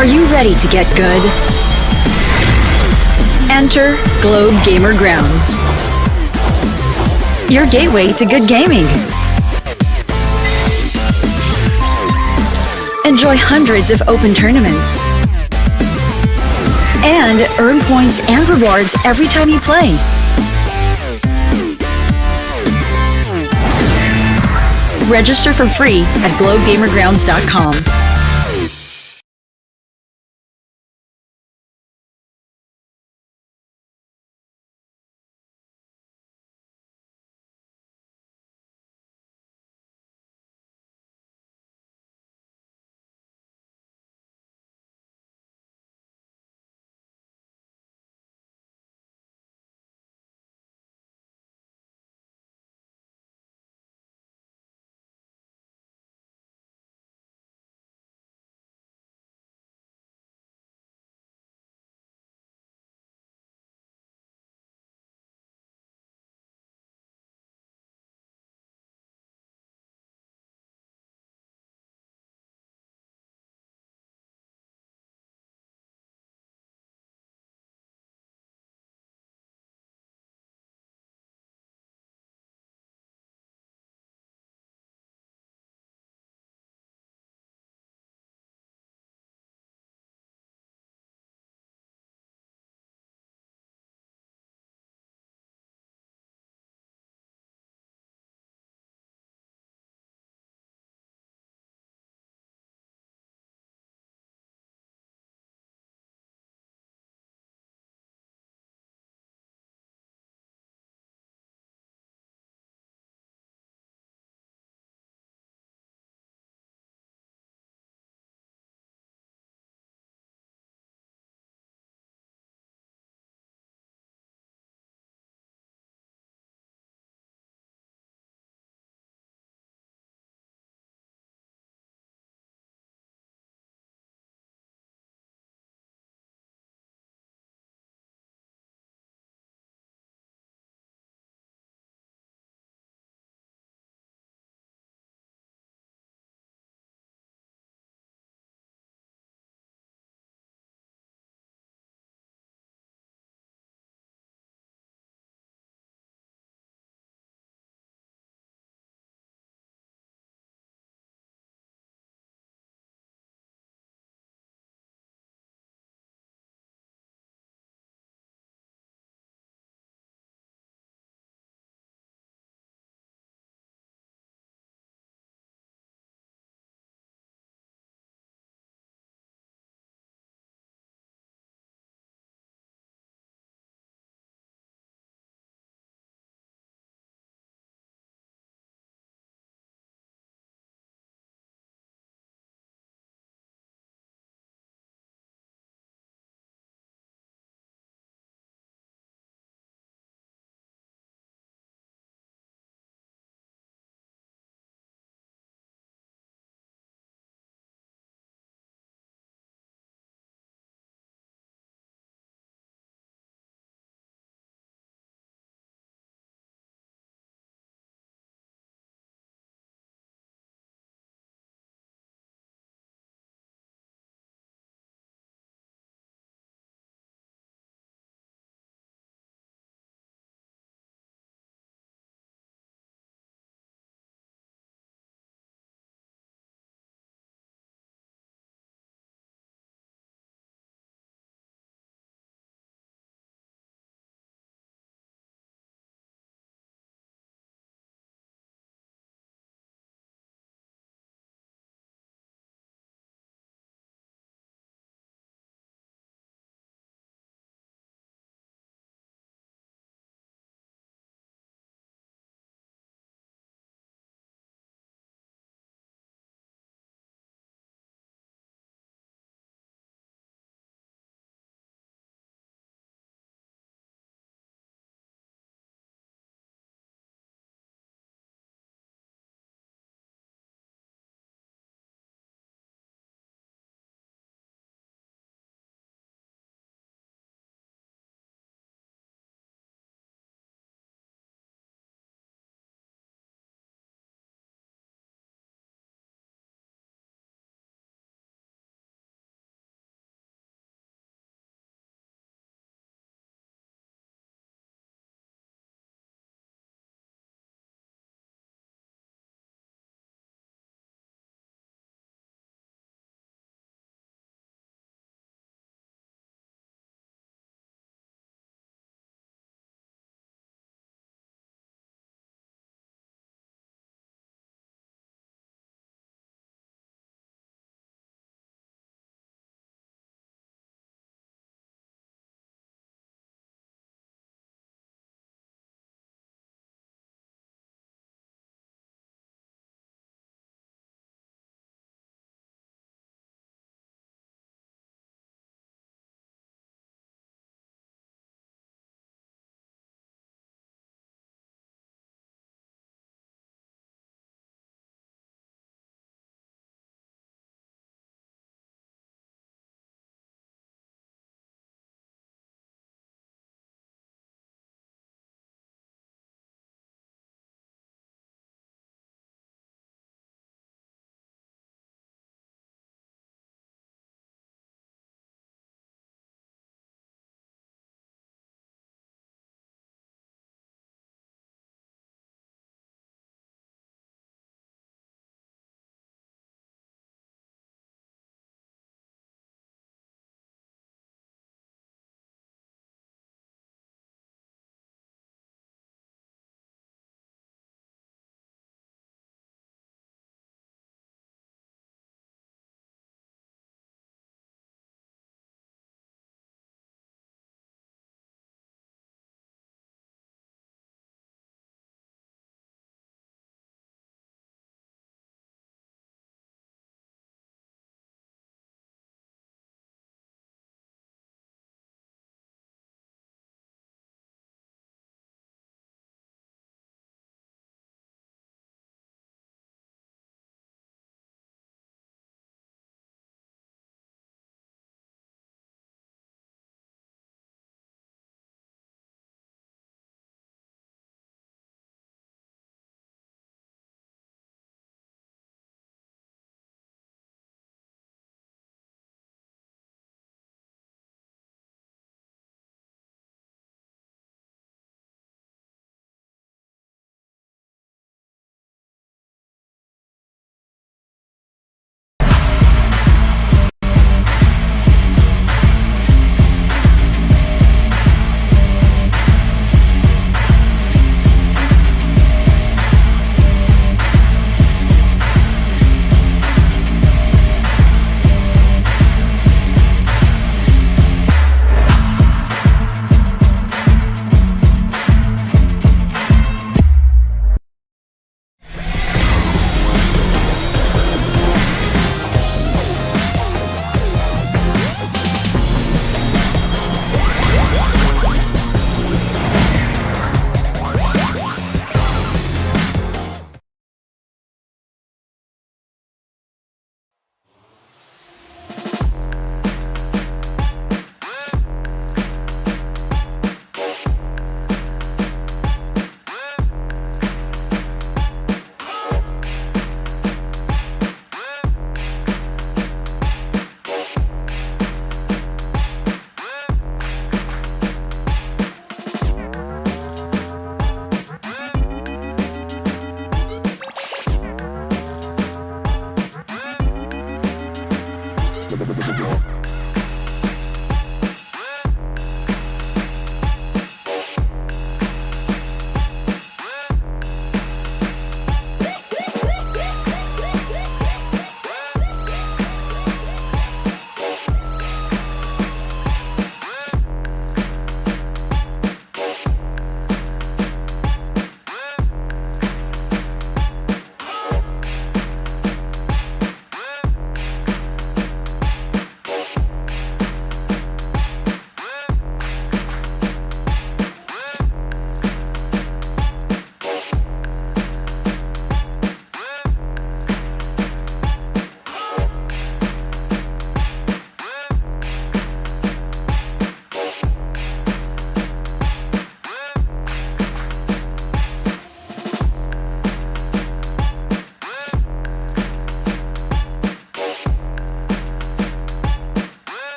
Are you ready to get good? Enter Globe Gamer Grounds, your gateway to good gaming. Enjoy hundreds of open tournaments and earn points and rewards every time you play. Register for free at globegamergrounds.com.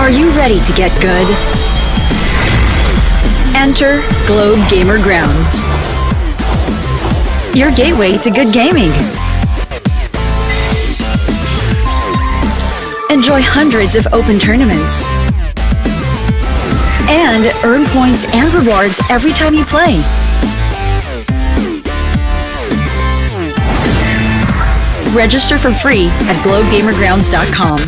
Are you ready to get good? Enter Globe Gamer Grounds, your gateway to good gaming. Enjoy hundreds of open tournaments and earn points and rewards every time you play. Register for free at globegamergrounds.com.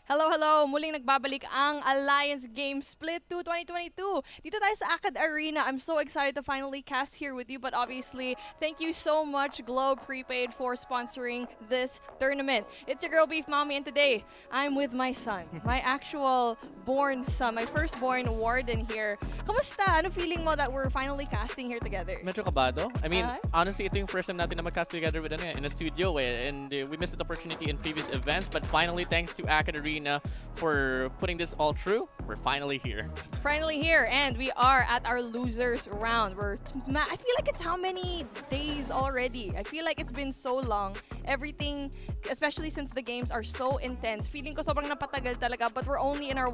Hello, hello! Muling nagbabalik ang Alliance Game Split 2 2022. Dito tayo sa Acad Arena. I'm so excited to finally cast here with you, but obviously, thank you so much, Globe Prepaid, for sponsoring this tournament. It's your girl Beef Mommy, and today, I'm with my son, my actual born son, my firstborn warden here. Kamusta? Ano feeling mo that we're finally casting here together? Medyo kabado. I mean, honestly, ito yung first time natin na mag-cast together with in a studio and we missed the opportunity in previous events, but finally, thanks to Acad Arena for putting this all through, we're finally here. Finally here, and we are at our losers round. I feel like it's how many days already? I feel like it's been so long. Everything, especially since the games are so intense. Feeling ko sobrang napatagal talaga, but we're only in our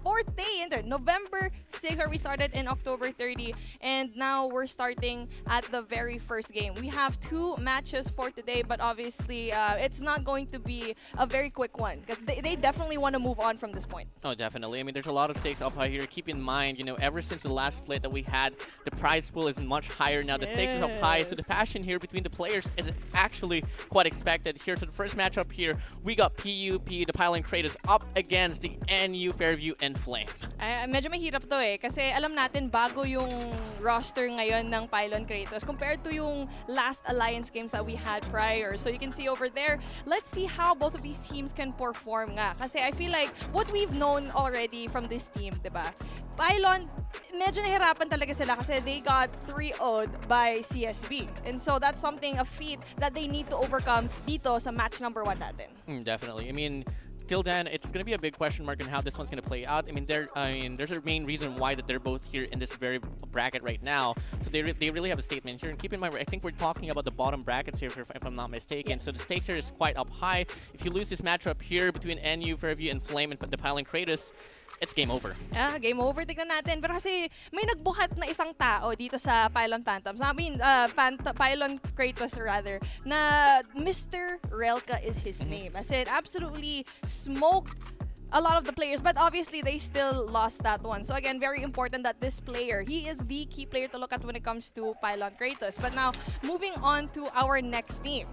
fourth day in there. November 6, where we started in October 30, and now we're starting at the very first game. We have 2 matches for today, but obviously it's not going to be a very quick one because they definitely want to move on from this point. Oh, definitely. I mean, there's a lot of stakes up high here. Keep in mind, you know, ever since the last split that we had, the prize pool is much higher now. The stakes is up high, so the passion here between the players is actually quite expected. Here, so the first matchup here, we got PUP, the Pylon Cratus, up against the NU Fairview ENFLAME. Medyo mahirap to kasi alam natin bago yung roster ngayon ng Pylon Cratus compared to yung last Alliance games that we had prior. So you can see over there, let's see how both of these teams can perform nga. Kasi I feel like what we've known already from this team, diba? Pylon, medyo nahirapan talaga sila kasi they got 3-0'd by CSB. And so that's something, a feat that they need to overcome dito sa match number 1 natin. Definitely. I mean, till then, it's going to be a big question mark on how this one's going to play out. I mean, there's a main reason why that they're both here in this very bracket right now. So they really have a statement here. And keep in mind, I think we're talking about the bottom brackets here, if I'm not mistaken. Yes. So the stakes here is quite up high. If you lose this matchup here between NU, Fairview, ENFLAME, and the Pylon Cratus, it's game over. Game over. Tignan natin. Pero kasi may nagbuhat na isang tao dito sa Pylon Phantoms. I mean, Pylon Cratus rather, na Mr. Relka is his name. As in, absolutely smoked a lot of the players, but obviously they still lost that one. So again, very important that this player, he is the key player to look at when it comes to Pylon Cratus. But now, moving on to our next team.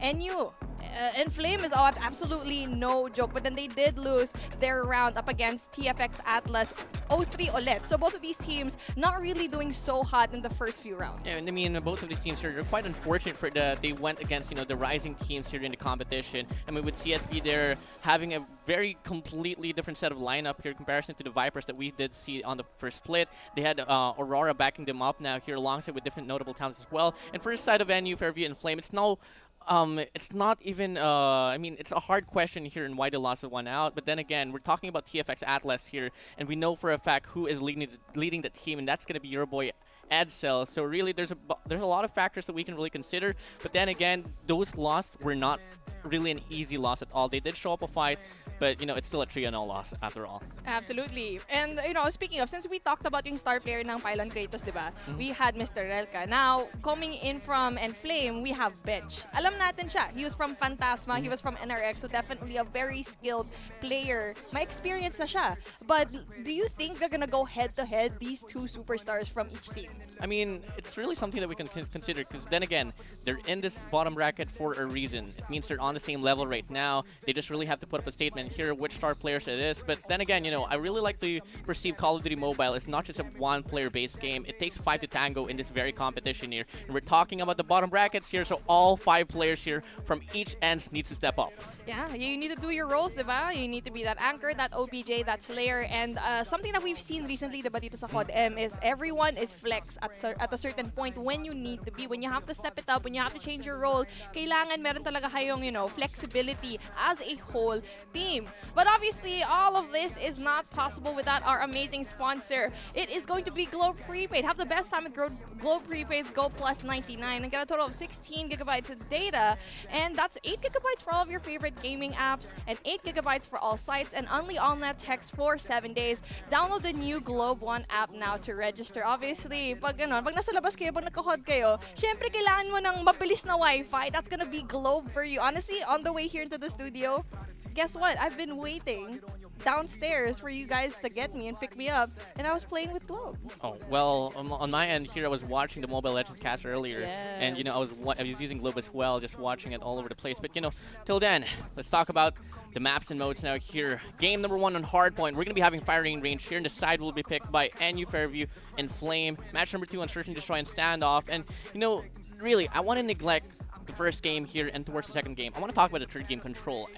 NU. ENFLAME is absolutely no joke, but then they did lose their round up against TFX Atlas 0-3 ulit. So both of these teams not really doing so hot in the first few rounds. Yeah, and I mean, both of these teams here are quite unfortunate for they went against, the rising teams here in the competition. I mean, with CSB, they're having a very completely different set of lineup here in comparison to the Vipers that we did see on the first split. They had Aurora backing them up now here alongside with different notable talents as well. And for the side of NUFV and Flame, it's not even, I mean, it's a hard question here in why they lost the one out. But then again, we're talking about TFX Atlas here, and we know for a fact who is leading the team, and that's going to be your boy Edsel. So really, there's a lot of factors that we can really consider. But then again, those lost were not really an easy loss at all. They did show up a fight, but it's still a 3-0 loss after all. Absolutely. And speaking of, since we talked about yung star player ng Pylon Cratus, diba? We had Mr. Relka. Now, coming in from ENFLAME, we have Bench. Alam natin siya. He was from Phantasma, he was from NRX, so definitely a very skilled player. May experience na siya. But do you think they're gonna go head-to-head, these two superstars from each team? I mean, it's really something that we can consider, because then again, they're in this bottom bracket for a reason. It means they're on the same level right now. They just really have to put up a statement here which star players it is. But then again, I really like to perceive Call of Duty Mobile as not just a one-player based game. It takes 5 to tango in this very competition here. And we're talking about the bottom brackets here, so all 5 players here from each end needs to step up. Yeah, you need to do your roles, diba? You need to be that anchor, that OPJ, that slayer, and something that we've seen recently, diba, dito sa CODM is everyone is flex at a certain point when you need to be. When you have to step it up, when you have to change your role, kailangan meron talaga kayong, flexibility as a whole team. But obviously, all of this is not possible without our amazing sponsor. It is going to be Globe Prepaid. Have the best time at Globe Prepaid's Go Plus 99 and get a total of 16 gigabytes of data. And that's 8 gigabytes for all of your favorite gaming apps and 8 gigabytes for all sites and only all-net text for 7 days. Download the new Globe One app now to register. Obviously, pag nasa labas kayo, pag nagka-hod kayo, syempre kailangan mo ng mabilis na Wi-Fi. That's gonna be Globe for you. Honestly, on the way here into the studio, guess what? I've been waiting downstairs for you guys to get me and pick me up, and I was playing with Globe. Oh, well, on my end here, I was watching the Mobile Legends cast earlier, and I was using Globe as well, just watching it all over the place. But till then, let's talk about the maps and modes now here. Game number 1 on Hardpoint. We're gonna be having firing range here, and the side will be picked by NUFV and Flame. Match number 2 on Search and Destroy and Standoff. And really, I want to neglect the first game here and towards the second game. I want to talk about the third game, Control.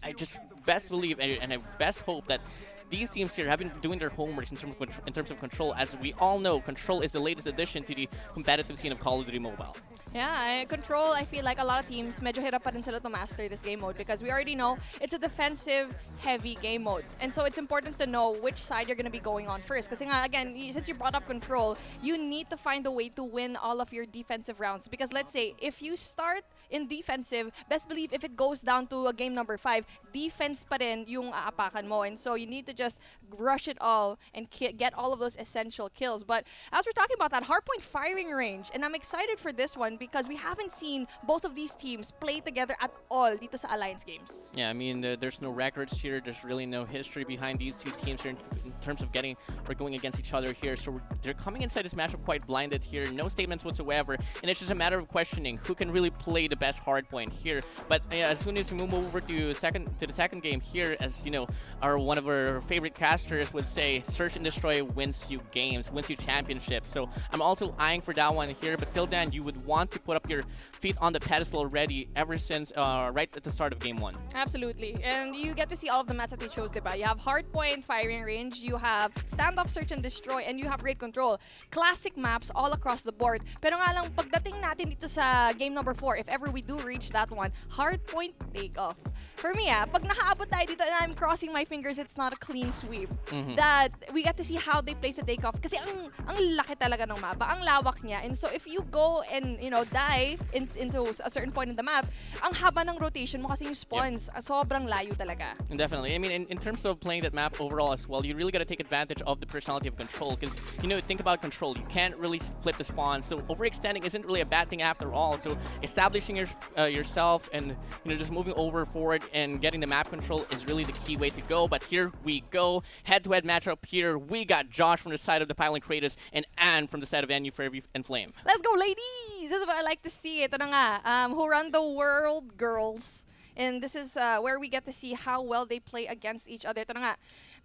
I just best believe and I best hope that these teams here have been doing their homework in terms of Control. As we all know, Control is the latest addition to the competitive scene of Call of Duty Mobile. Yeah, Control, I feel like a lot of teams medyo hirap pa rin sila to master this game mode because we already know it's a defensive-heavy game mode. And so it's important to know which side you're going to be going on first. Kasi nga, again, since you brought up Control, you need to find a way to win all of your defensive rounds. Because let's say, if you start in defensive, best believe if it goes down to a game number 5, defense pa rin yung aapakan mo. And so you need to just rush it all and get all of those essential kills. But as we're talking about that, Hardpoint firing range, and I'm excited for this one because we haven't seen both of these teams play together at all dito sa Alliance games. Yeah, I mean, there's no records here. There's really no history behind these two teams here in terms of going against each other here. So they're coming inside this matchup quite blinded here. No statements whatsoever. And it's just a matter of questioning who can really play the best Hardpoint here. But as soon as we move over to the second game here, as one of our favorite casters would say, Search and Destroy wins you games, wins you championships. So I'm also eyeing for that one here. But till then, you would want to put up your feet on the pedestal already ever since right at the start of game 1. Absolutely. And you get to see all of the maps that they chose, diba? You have Hardpoint, firing range, you have standoff, search and destroy, and you have raid control. Classic maps all across the board. Pero nga lang, pagdating natin dito sa game number 4, if ever we do reach that one, Hardpoint takeoff. For me, pag nakaabot tayo dito and I'm crossing my fingers, it's not a clean sweep. That we get to see how they place the takeoff. Kasi ang laki talaga ng mapa, ang lawak niya. And so if you go and, die into a certain point in the map, ang haba ng rotation mo kasi yung spawns, sobrang layo talaga. And definitely. I mean, in terms of playing that map overall as well, you really got to take advantage of the personality of Control. Because, think about Control. You can't really flip the spawn. So overextending isn't really a bad thing after all. So establishing yourself and, just moving forward and getting the map control is really the key way to go. But here we go. Head-to-head matchup here. We got Josh from the side of the Pylon Cratus and Anne from the side of NUFV and Flame. Let's go, ladies! This is what I like to see. Ito na nga, who run the world, girls. And this is where we get to see how well they play against each other. Ito na nga,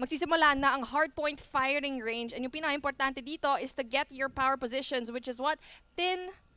magsisimula na ang hardpoint firing range. And yung pinaka-importante dito is to get your power positions, which is what?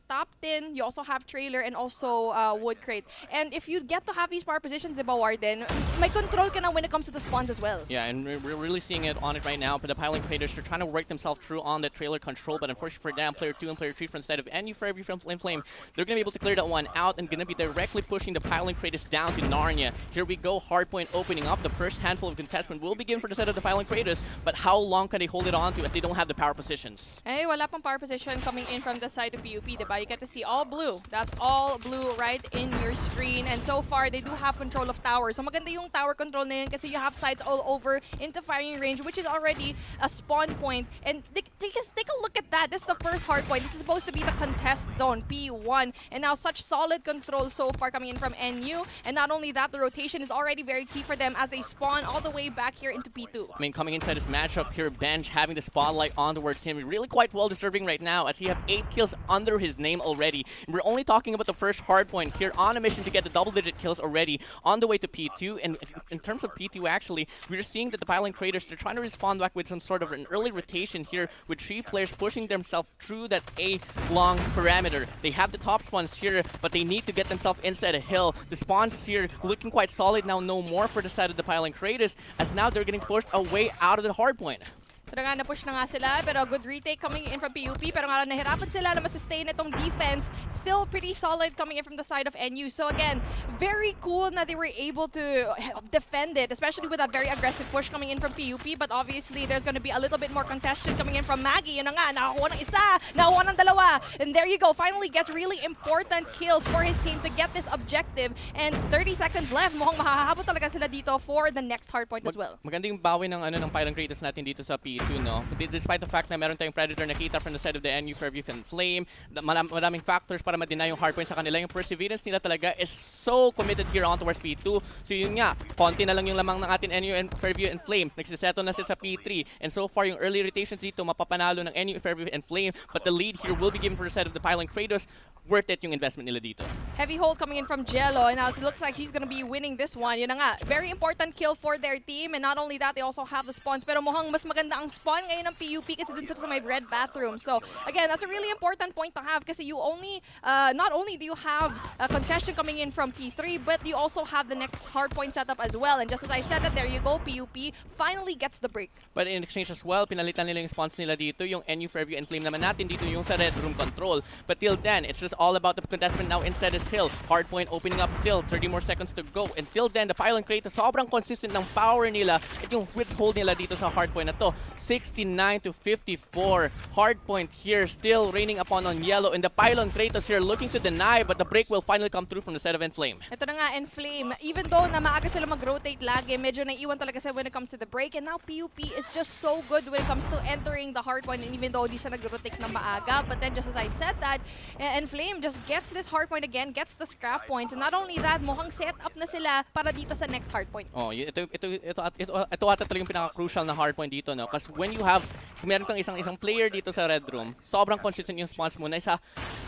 Top 10, you also have trailer and also wood crate. And if you get to have these power positions, diba, Warden, may control ka na when it comes to the spawns as well. Yeah, and we're really seeing it on it right now. But the Pylon Craters, they're trying to work themselves through on the trailer control. But unfortunately for them, player 2 and player 3 from the side of NUFV from ENFLAME, they're going to be able to clear that one out and going to be directly pushing the Pylon Craters down to Narnia. Here we go, hardpoint opening up. The first handful of contestment will begin for the side of the Pylon Craters. But how long can they hold it on to as they don't have the power positions? Hey, wala pang power position coming in from the side of PUP, diba? You get to see all blue. That's all blue right in your screen. And so far, they do have control of towers. So maganda yung tower control na yun kasi you have sites all over into firing range, which is already a spawn point. And take a look at that. This is the first hard point. This is supposed to be the contest zone, P1. And now such solid control so far coming in from NU. And not only that, the rotation is already very key for them as they spawn all the way back here into P2. I mean, coming inside this matchup here, Bench having the spotlight on towards him, really quite well deserving right now as he have 8 kills under his name already. We're only talking about the first hard point here on a mission to get the double-digit kills already on the way to P2. And in terms of P2, actually, we're seeing that the Pylon Craters, they're trying to respond back with some sort of an early rotation here with 3 players pushing themselves through that A-long parameter. They have the top spawns here, but they need to get themselves inside a hill. The spawns here looking quite solid now, no more for the side of the Pylon Craters, as now they're getting pushed away out of the hard point. Pero nga, na-push na nga sila, pero good retake coming in from PUP. Pero nga, nahirapan sila na masustain itong defense. Still pretty solid coming in from the side of NU. So again, very cool na they were able to defend it, especially with that very aggressive push coming in from PUP. But obviously, there's going to be a little bit more contention coming in from Maggie. Yun na nga, nakakuha ng isa, nakakuha ng dalawa. And there you go, finally gets really important kills for his team to get this objective. And 30 seconds left, mukhang mahahabot talaga sila dito for the next hardpoint as well. Maganda yung bawi ng Pylon Craters natin dito sa P2, no? Despite the fact na meron tayong Predator nakita from the side of the NUFV and Flame, maraming factors para ma-deny yung hardpoint sa kanila. Yung perseverance nila talaga is so committed here on towards P2. So yun nga, konti na lang yung lamang ng atin NUFV and Flame. Nagsisettle na sila sa P3. And so far, yung early rotations dito, mapapanalo ng NUFV and Flame. But the lead here will be given for the side of the Pylon Craters. Worth it yung investment nila dito. Heavy hold coming in from Jello, and now it looks like he's gonna be winning this one. Yun na nga, very important kill for their team, and not only that, they also have the spawns. Pero mukhang mas maganda ang spawn ngayon ng PUP kasi dun sila sa may red bathroom. So again, that's a really important point to have kasi you only, not only do you have a contestation coming in from P3, but you also have the next hardpoint setup as well. And just as I said, that there you go, PUP finally gets the break. But in exchange as well, pinalitan nila yung spawns nila dito, yung NUFV and Flame naman natin dito yung sa red room control. But till then, it's just all about the contestment now inside this hill. Hardpoint opening up still, 30 more seconds to go. Until then, the Pylon Craters, sobrang consistent ng power nila at yung withhold nila dito sa hardpoint na to. 69-54. Hardpoint here still raining upon on yellow, and the Pylon Craters here looking to deny, but the break will finally come through from the side of ENFLAME. Ito na nga, ENFLAME. Even though na maaga sila mag-rotate lagi, medyo naiwan talaga sila when it comes to the break. And now PUP is just so good when it comes to entering the hardpoint, and even though di sila nag-rotate na maaga. But then just as I said that, ENFLAME just gets this hardpoint again, gets the scrap points. And not only that, mukhang set up na sila para dito sa next hardpoint. Oh, ito ata talaga yung pinaka-crucial na hardpoint dito, no? Kasi when you have, kung meron kang isang player dito sa red room, sobrang consistent yung spawns mo na isa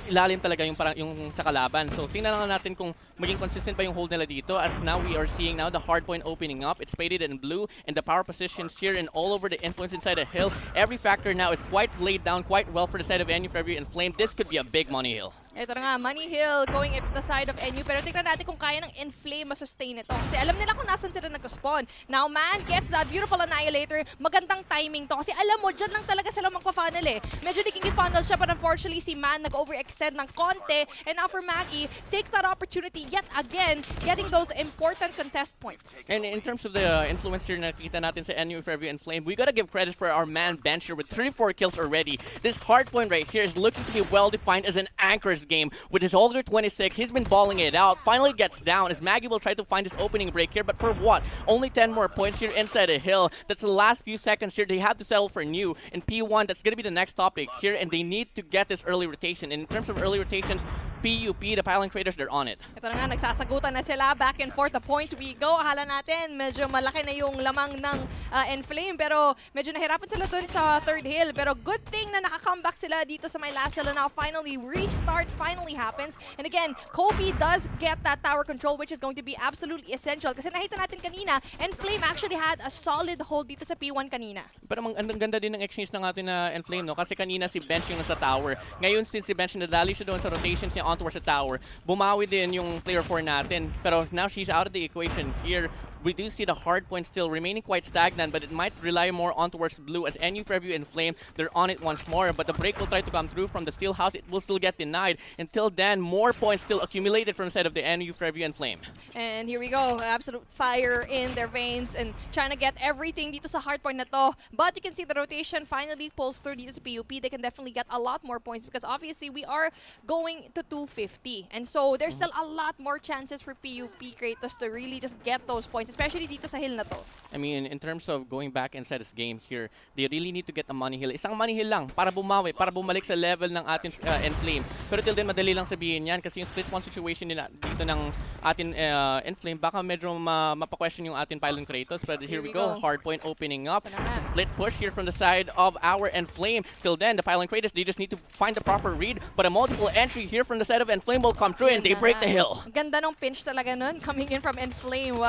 ilalim talaga yung parang yung sa kalaban. So tingnan lang natin kung maging consistent pa yung hold nila dito, as now we are seeing now the hardpoint opening up. It's faded in blue, and the power positions here and all over the influence inside the hill. Every factor now is quite laid down quite well for the side of NUFV and Flame. This could be a big money hill. Ito na nga, Money Hill going into the side of NU. Pero tingnan natin kung kaya ng ENFLAME masustain ito. Kasi alam nila kung nasan sila nag-spawn. Now, Man gets that beautiful Annihilator. Magandang timing to. Kasi alam mo, dyan lang talaga sila magpa-funnel eh. Medyo naging funnel siya, but unfortunately, si Man nag-overextend ng konti. And now for Maggie, takes that opportunity yet again, getting those important contest points. And in terms of the influence here na nakita natin sa NUFV and Flame, we gotta give credit for our man Bench here with 34 kills already. This hardpoint right here is looking to be well-defined as an anchor's game. With his older 26, he's been balling it out. Finally gets down as Maggie will try to find his opening break here, but for what? Only 10 more points here inside a hill. That's the last few seconds here. They have to settle for new. In P1, that's going to be the next topic here, and they need to get this early rotation. And in terms of early rotations, PUP, the Pylon Craters, they're on it. Ito na nga, nagsasagutan na sila. Back and forth, the points we go. Akala natin, medyo malaki na yung lamang ng ENFLAME. Pero medyo nahirapan sila dun sa third hill. Pero good thing na nakakomeback sila dito sa may last hill. And now finally, restart finally happens. And again, Kobe does get that tower control, which is going to be absolutely essential. Kasi nakita natin kanina, ENFLAME actually had a solid hold dito sa P1 kanina. Pero ang ganda din ng exchange ng atin na ENFLAME, no? Kasi kanina si Bench yung nasa tower. Ngayon, since si Bench nadali siya doon sa rotations niya on towards the tower, bumawi din yung player 4 natin. Pero now she's out of the equation here. We do see the hard point still remaining quite stagnant, but it might rely more on towards blue as NUFV and Flame, they're on it once more. But the break will try to come through from the steel house. It will still get denied. Until then, more points still accumulated from the side of the NUFV and Flame. And here we go, absolute fire in their veins and trying to get everything dito sa hard point na to. But you can see the rotation finally pulls through dito sa PUP. They can definitely get a lot more points because obviously we are going to 250. And so there's still a lot more chances for PUP Cratus to really just get those points, especially dito sa hill na to. I mean, in terms of going back inside this game here, they really need to get a money hill. Isang money hill lang para bumawi, para bumalik sa level ng ating ENFLAME. Pero till then, madali lang sabihin yan kasi yung split spawn situation nila dito ng ating ENFLAME, baka medyo mapa-question yung ating Pylon Cratus. But here we go, hard point opening up. It's a split push here from the side of our ENFLAME. Till then, the Pylon Cratus, they just need to find the proper read. But a multiple entry here from the side of ENFLAME will come through and they break the hill. Ganda nung pinch talaga nun, coming in from ENFLAME.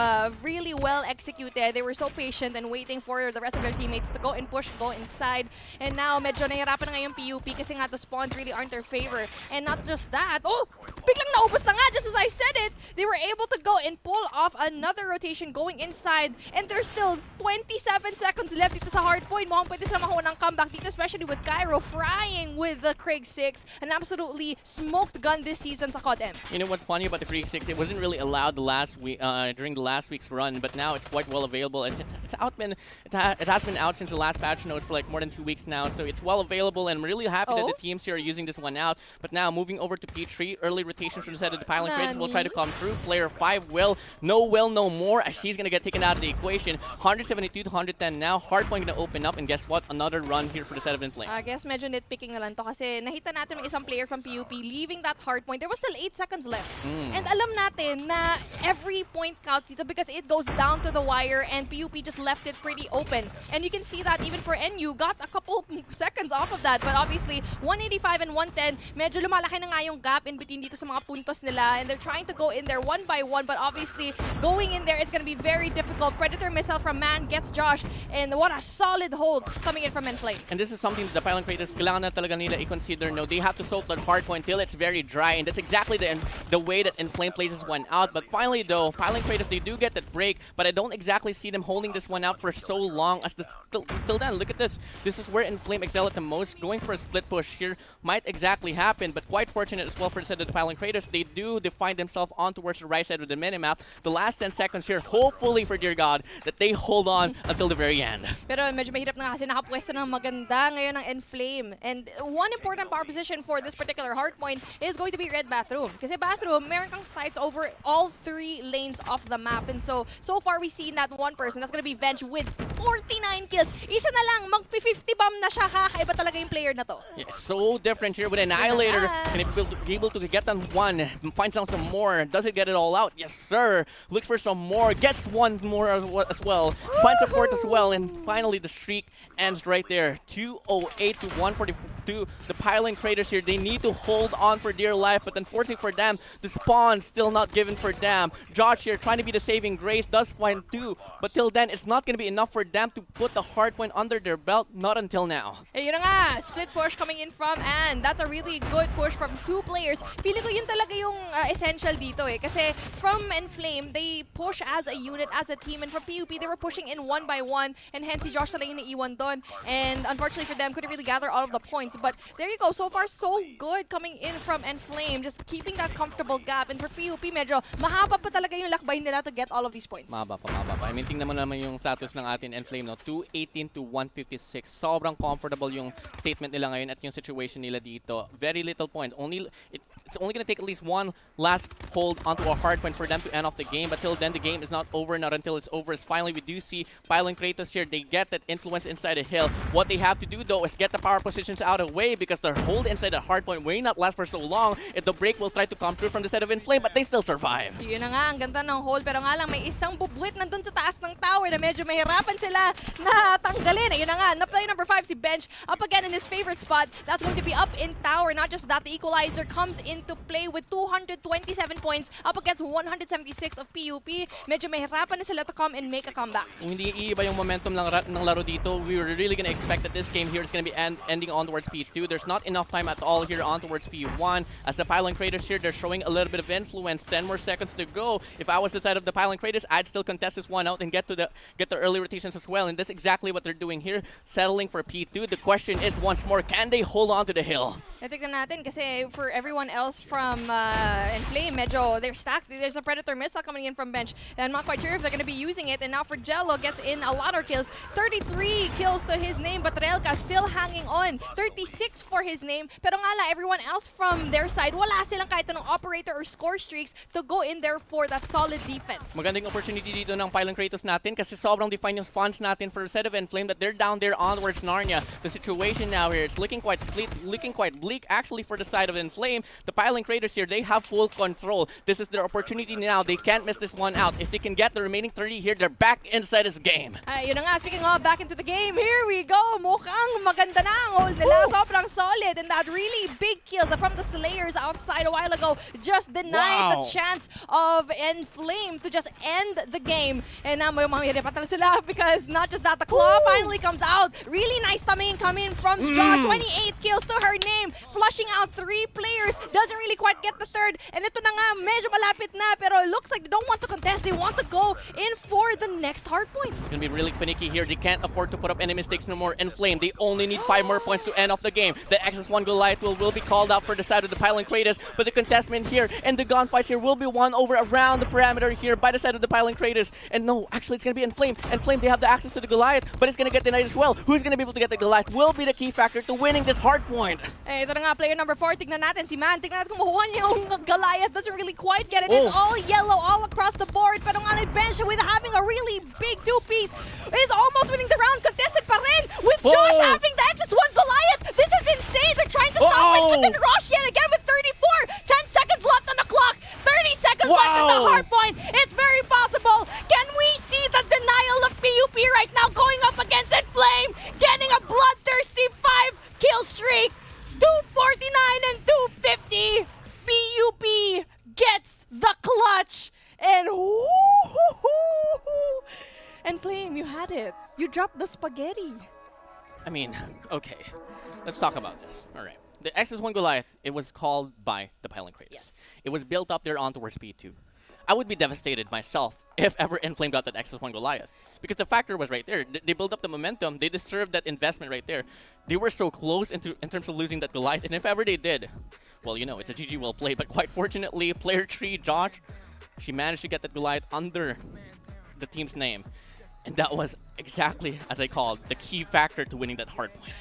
Really well executed. They were so patient and waiting for the rest of their teammates to go and push, go inside. And now, medyo nahirapan na ngayon PUP kasi nga the spawns really aren't their favor. And not just that, oh! Biglang naubos na nga, just as I said it! They were able to go and pull off another rotation going inside. And there's still 27 seconds left dito sa hard point. Mukhang pwede sila makuha ng comeback dito, especially with Cairo frying with the Krieg 6. An absolutely smoked gun this season sa CODM. You know what's funny about the Krieg 6? It wasn't really allowed the last week, during the last week's run, but now it's quite well available. It has been out since the last patch notes for like more than 2 weeks now, so it's well available, and I'm really happy that the teams here are using this one out. But now moving over to P3, early rotation from the side of the Pylon Craters will try to come through. Player 5 will no more as she's gonna get taken out of the equation. 172 to 110 now. Hardpoint gonna open up, and guess what? Another run here for the side of ENFLAME. I guess medyo nitpicking na lang to kasi nakita natin may isang player from PUP leaving that hardpoint. There was still 8 seconds left. And alam natin na every point counts dito because it goes down to the wire and PUP just left it pretty open. And you can see that even for NU, got a couple seconds off of that. But obviously, 185 and 110, medyo lumalaki na nga yung gap in between dito sa mga puntos nila. And they're trying to go in there one by one. But obviously, going in there is going to be very difficult. Predator missile from Man gets Josh. And what a solid hold coming in from ENFLAME. And this is something that the Pylon Craters kailangan na talaga nila i-consider. No, they have to soak that hardpoint till it's very dry. And that's exactly the way that ENFLAME plays this one out. But finally, though, Pylon Craters, they do get that break. But I don't exactly see them holding this one out for so long as till then. Look at this. This is where ENFLAME excel at the most. Going for a split push here might exactly happen, but quite fortunate as well for the side of the Pylon Craters. They do define themselves on towards the right side of the minimap. The last 10 seconds here, hopefully for dear God, that they hold on until the very end. Pero medyo mahirap na kasi nakapwesto ng maganda ngayon ng ENFLAME. And one important power position for this particular hardpoint is going to be red bathroom. Kasi bathroom, meron kang sights over all 3 lanes of the map. And so far we see that one person that's gonna be Bench with 49 kills. Isa na lang, mag-50 bomb na siya. Kakaiba talaga yung player na to. Yeah, so different here with Annihilator. And be able to get on one, finds out some more. Does it get it all out? Yes, sir. Looks for some more, gets one more as well. Finds a fourth as well, and finally the streak ends right there. 208 to 142. The Pylon Craters here, they need to hold on for dear life, but unfortunately for them, the spawn still not given for them. Josh here trying to be the saving grace, does find 2, but till then, it's not going to be enough for them to put the hardpoint under their belt, not until now. Eh, yun na nga, split push coming in from Ann. That's a really good push from 2 players. Feeling ko yun talaga yung essential dito eh. Kasi from ENFLAME, they push as a unit, as a team. And from PUP, they were pushing in one by one. And hence, si Josh talaga yung naiiwan doon. And unfortunately for them, couldn't really gather all of the points. But there you go. So far, so good coming in from ENFLAME. Just keeping that comfortable gap. And for PUP, medyo mahaba pa talaga yung lakbay nila to get all of these points. Mahaba pa. I mean, tingnan mo naman yung status ng ating ENFLAME, no? 218 to 156. Sobrang comfortable yung statement nila ngayon at yung situation nila dito. Very little point. It's only going to take at least one last hold onto a hard point for them to end off the game. But till then, the game is not over. Not until it's over. As finally, we do see Pylon Craters here. They get that influence inside the hill. What they have to do, though, is get the power positions out of away because their hold inside the hardpoint may not last for so long if the break will try to come through from the side of ENFLAME, but they still survive. Yun na nga, ang ganda ng hold. Pero nga lang, may isang bubwit nandun sa taas ng tower na medyo mahirapan sila na tanggalin. Ayun na nga, na play number 5 si Bench up again in his favorite spot. That's going to be up in tower. Not just that, the equalizer comes into play with 227 points up against 176 of PUP. Medyo mahirapan na sila to come and make a comeback. Kung hindi iiba yung momentum ng laro dito, we were really gonna expect that this game here is gonna be ending on towards P2. There's not enough time at all here on towards P1. As the Pylon Craters here, they're showing a little bit of influence. 10 more seconds to go. If I was the side of the Pylon Craters, I'd still contest this one out and get the early rotations as well. And that's exactly what they're doing here, settling for P2. The question is once more, can they hold on to the hill? Natignan natin kasi for everyone else from ENFLAME, medyo they're stacked. There's a Predator missile coming in from Bench. And I'm not quite sure if they're going to be using it. And now for Jello gets in a lot of kills. 33 kills to his name, but Relka still hanging on. 36 for his name. Pero nga lang, everyone else from their side, wala silang kahit anong operator or score streaks to go in there for that solid defense. Magandang opportunity dito ng Pylon Kratos natin kasi sobrang define yung spawns natin for the set of ENFLAME that they're down there onwards Narnia. The situation now here, it's looking quite split, looking quite bleak actually for the side of ENFLAME. The Pylon Kratos here, they have full control. This is their opportunity now. They can't miss this one out. If they can get the remaining 30 here, they're back inside this game. Yun na nga, speaking of back into the game, here we go. Mukhang maganda na ang hold nila. Sobrang solid. And that really big kills from the Slayers outside a while ago just denied the chance of ENFLAME to just end the game. And now mahirapatan sila because not just that, the claw finally comes out. Really nice timing coming from Jaw. 28 kills to her name. Flushing out 3 players. Doesn't really quite get the third. And ito na nga, medyo malapit na. Pero it looks like they don't want to contest. They want to go in for the next hard points. It's going to be really finicky here. They can't afford to put up any mistakes no more. ENFLAME, they only need 5 more points to end off the game. The XS1 Goliath will be called out for the side of the Pylon Kratos. But the contestment here and the gunfights here will be won over around the parameter here by the side of the Pylon Kratos. And no, actually it's going to be ENFLAME. ENFLAME, they have the access to the Goliath, but it's going to get denied as well. Who's going to be able to get the Goliath will be the key factor to winning this hard point. Eh, ito na nga, player number 4. Tignan natin si Man. Tignan natin kung makuha niya yung Goliath. Doesn't really quite get it. It's all yellow all across the board. Pero nga Bench with having a really big 2-piece is almost winning the round. Contested pa rin with Josh having the XS1 Goliath. This is insane. They're trying to stop it. But then Rosh yet again with 34. 10 seconds left on the clock. 30 seconds left on the hard point. It's very possible. Can we see the denial of PUP right now going up against ENFLAME? Getting a bloodthirsty 5-kill streak. 249 and 250. PUP gets the clutch. And ENFLAME, you had it. You dropped the spaghetti. I mean, okay. Let's talk about this. All right. The XS1 Goliath, it was called by the Pylon Kratos. Yes. It was built up there on towards P2. I would be devastated myself if ever ENFLAME got that XS1 Goliath. Because the factor was right there. They built up the momentum. They deserved that investment right there. They were so close in terms of losing that Goliath. And if ever they did, well, you know, it's a GG well played. But quite fortunately, player 3, Josh, she managed to get that Goliath under the team's name. And that was exactly, as I called, the key factor to winning that hard point.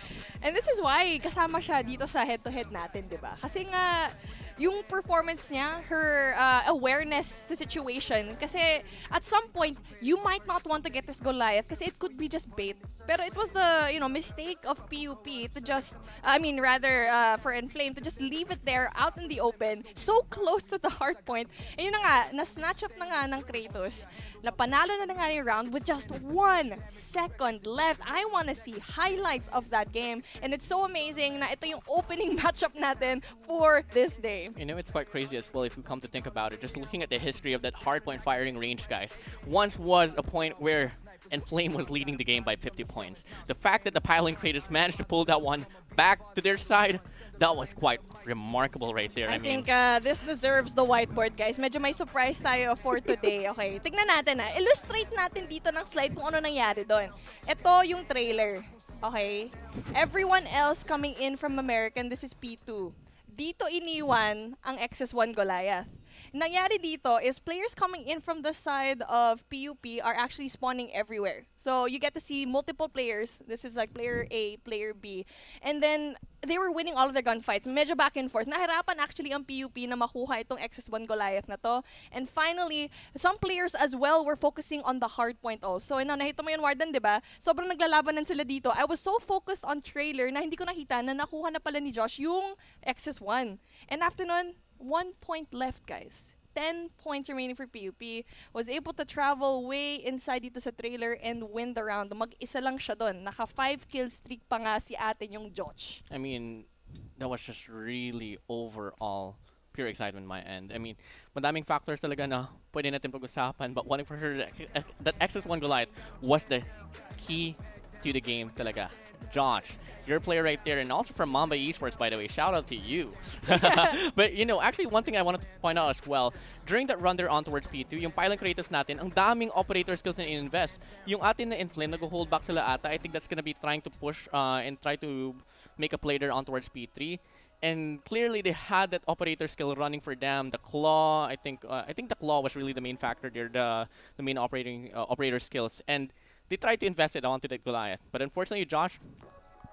And this is why kasama siya dito sa head-to-head natin, di ba? Kasi nga, yung performance niya, her awareness sa situation. Kasi at some point, you might not want to get this Goliath kasi it could be just bait. Pero it was the, you know, mistake of PUP to just, for ENFLAME to just leave it there out in the open, so close to the hard point. And yun na nga, na-snatch up na nga ng Kratos. Napanalo na nga yung round with just 1 second left. I want to see highlights of that game. And it's so amazing na ito yung opening matchup natin for this day. You know, it's quite crazy as well if we come to think about it. Just looking at the history of that hardpoint firing range, guys. Once was a point where ENFLAME was leading the game by 50 points. The fact that the Pylon Kratos managed to pull that one back to their side, that was quite remarkable right there. I think this deserves the whiteboard, guys. Medyo may surprise tayo for today. Okay, tignan natin na. Illustrate natin dito ng slide kung ano nangyari doon. Ito yung trailer. Okay? Everyone else coming in from American, this is P2. Dito iniwan ang XS1 Goliath. nangyari dito is players coming in from the side of PUP are actually spawning everywhere. So you get to see multiple players. This is like player A, player B. And then they were winning all of their gunfights. Medyo back and forth. Nahirapan actually ang PUP na makuha itong XS1 Goliath na to. And finally, some players as well were focusing on the hard point also. And nakita mo yun, Warden, di ba? Sobrang naglalabanan sila dito. I was so focused on trailer na hindi ko nakita na nakuha na pala ni Josh yung XS1. And after nun, 1 point left, guys. 10 points remaining for PUP. Was able to travel way inside dito sa trailer and win the round. Mag-isa lang siya doon. Naka 5 kill streak pa nga si atin yung Josh. I mean, that was just really overall pure excitement on my end. I mean, madaming factors talaga na pwede natin pag-usapan, but one for sure, that XS1 Goliath was the key to the game talaga. Josh, your player right there, and also from Mamba Esports, by the way. Shout out to you. But, you know, actually one thing I wanted to point out as well, during that run there on towards P2, yung Pylon Cratus natin, ang daming operator skills na in-invest. Yung atin na ENFLAME, nag-hold back sila ata. I think that's gonna be trying to push and try to make a play there on towards P3. And clearly they had that operator skill running for them. The claw, I think the claw was really the main factor there, the main operator skills. And they tried to invest it onto that Goliath. But unfortunately, Josh,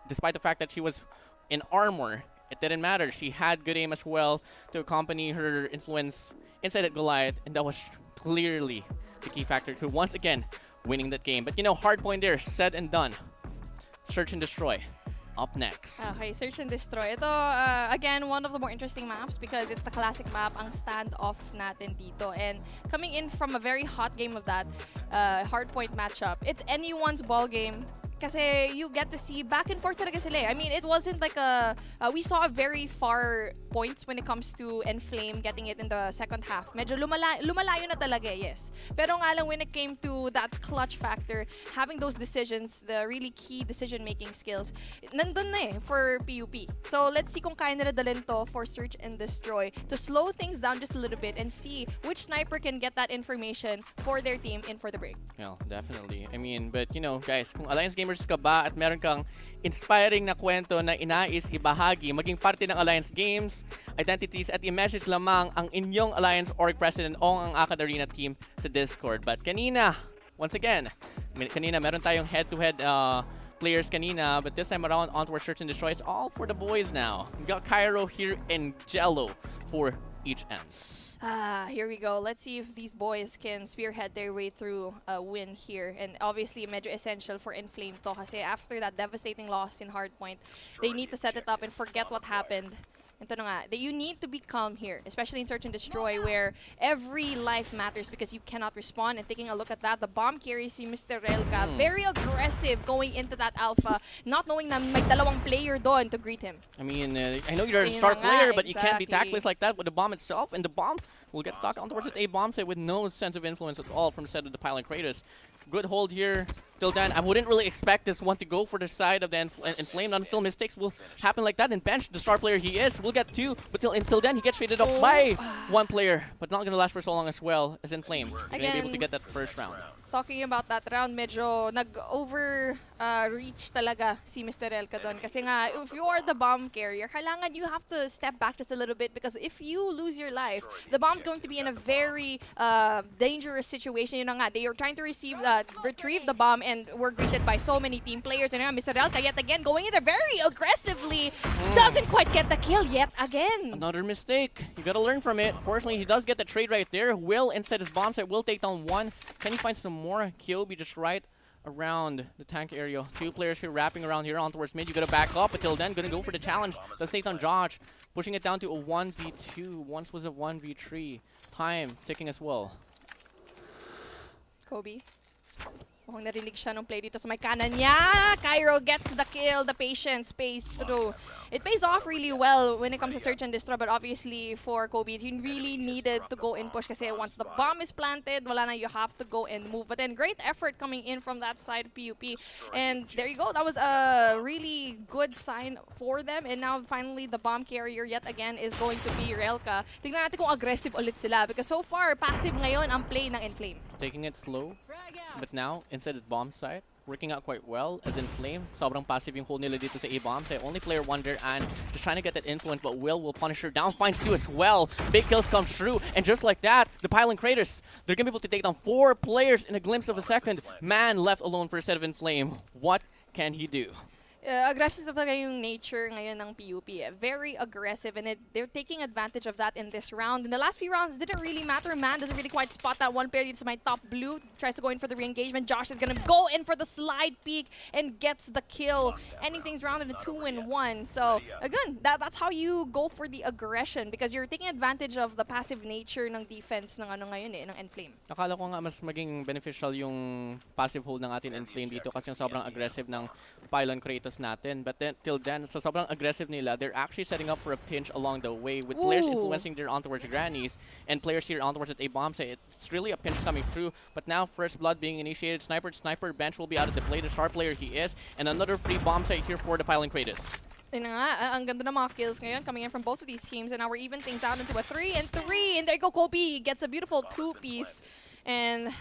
despite the fact that she was in armor, it didn't matter. She had good aim as well to accompany her influence inside that Goliath, and that was clearly the key factor to once again winning that game. But you know, hard point there, said and done. Search and destroy. Up next. Okay, Search and Destroy. Ito, again, one of the more interesting maps because it's the classic map, ang standoff natin dito. And coming in from a very hot game of that hardpoint matchup, it's anyone's ball game. Kasi you get to see back and forth talaga sila. I mean, it wasn't like we saw very far points when it comes to ENFLAME getting it in the second half. Medyo lumalayo na talaga, yes. Pero nga lang when it came to that clutch factor, having those decisions, the really key decision-making skills, nandun na for PUP. So let's see kung kaya nila dalhin to for Search and Destroy to slow things down just a little bit and see which sniper can get that information for their team in for the break. Yeah, definitely. I mean, but you know, guys, kung Alliance Gamers ka ba at meron kang inspiring na kwento na inais ibahagi, maging parte ng Alliance Games, identities at i-message lamang ang inyong Alliance Org President o ang Akad Arena team sa Discord. But kanina, once again, kanina meron tayong head-to-head players kanina, but this time around onto our Search and Destroy, it's all for the boys now. We got Cairo here and Jello for each ends. Here we go. Let's see if these boys can spearhead their way through a win here. And obviously, medyo essential for ENFLAME to kasi after that devastating loss in Hardpoint, they need to set it up and forget what happened. Ito na nga, that you need to be calm here, especially in Search and Destroy where every life matters because you cannot respond. And taking a look at that, the bomb carries si Mr. Relka, very aggressive going into that alpha, not knowing na may dalawang player doon to greet him. I mean, I know you're a star player, but you can't be tactless like that with the bomb itself, and the bomb will get stuck on towards a bomb site with no sense of influence at all from the side of the Pylon Cratus. Good hold here. Till then, I wouldn't really expect this one to go for the side of the ENFLAME. Not until mistakes will happen like that. And Bench, the star player he is, will get two. But until then, he gets traded up by one player. But not going to last for so long as well as ENFLAME. Going to be able to get that first round. Talking about that round, medyo nag-over-reach talaga si Mr. Relka doon. Kasi nga, if you are the bomb carrier, kailangan you have to step back just a little bit because if you lose your life, the bomb's going to be in a very dangerous situation. Yun na nga, they are trying to retrieve the bomb and were greeted by so many team players. And Mr. Relka yet again going in there very aggressively. Doesn't quite get the kill yet again. Another mistake. You gotta learn from it. Fortunately, he does get the trade right there. Will, instead his bomb site, will take down one. Can he find some more? Kyobi just right around the tank area. Two players here wrapping around here on towards mid. You gotta back up. Until then, gonna go for the challenge. Let's take on Josh. Pushing it down to a 1v2. Once was a 1v3. Time ticking as well. Kobe. Mukhang narinig siya nung play dito sa may kanan niya. Cairo gets the kill, the patience pays through. It pays off really well when it comes to Search and Destroy, but obviously for Kobe, he really needed to go and push kasi once the bomb is planted, wala na, you have to go and move. But then great effort coming in from that side of PUP. And there you go, that was a really good sign for them. And now finally the bomb carrier yet again is going to be Relka. Tignan natin kung aggressive ulit sila because so far passive ngayon ang play ng ENFLAME. Taking it slow, but now inside the bomb site, working out quite well as NUFV. Sobrang passive yung hold nila dito sa A-bomb. So only player one there and just trying to get that influence, but will punish her down. Finds two as well. Big kills come through, and just like that, the Pylon Cratus, they're gonna be able to take down 4 players in a glimpse of a second. Man left alone for a set of NUFV. What can he do? Aggressive talaga yung nature ngayon ng PUP. Very aggressive, and they're taking advantage of that in this round. In the last few rounds, it didn't really matter. Man doesn't really quite spot that one player. It's my top blue. Tries to go in for the re-engagement. Josh is going to go in for the slide peek and gets the kill. Ending things round in a 2-1. So, again, that's how you go for the aggression because you're taking advantage of the passive nature ng defense ng ano ngayon ng NUFV. Akala ko nga mas maging beneficial yung passive hold ng ating NUFV dito kasi yung sobrang aggressive ng Pylon Cratus natin. But then, till then, so sobrang aggressive nila, they're actually setting up for a pinch along the way with players influencing their on towards grannies and players here on towards at A-bomb. So it's really a pinch coming through. But now, first blood being initiated. Sniper bench will be out of the play. The star player he is. And another free bomb site here for the Pylon Cratus. Yun na nga, ang ganda ng mga kills ngayon coming in from both of these teams. And now we're even things out into a 3-3. And there you go, Kobe gets a beautiful 2-piece. And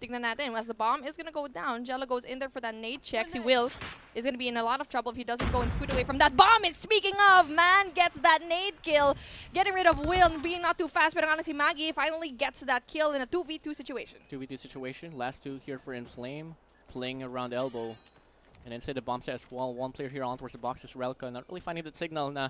tignan natin, as the bomb is going to go down, Jello goes in there for that nade check. He will. Is going to be in a lot of trouble if he doesn't go and scoot away from that bomb. And speaking of, Man gets that nade kill. Getting rid of Will and being not too fast. Pero nga si Maggie finally gets that kill in a 2v2 situation. 2v2 situation. Last two here for NUFV. Playing around elbow. And inside the bomb set as well. One player here on towards the box is Relka. Not really finding that signal na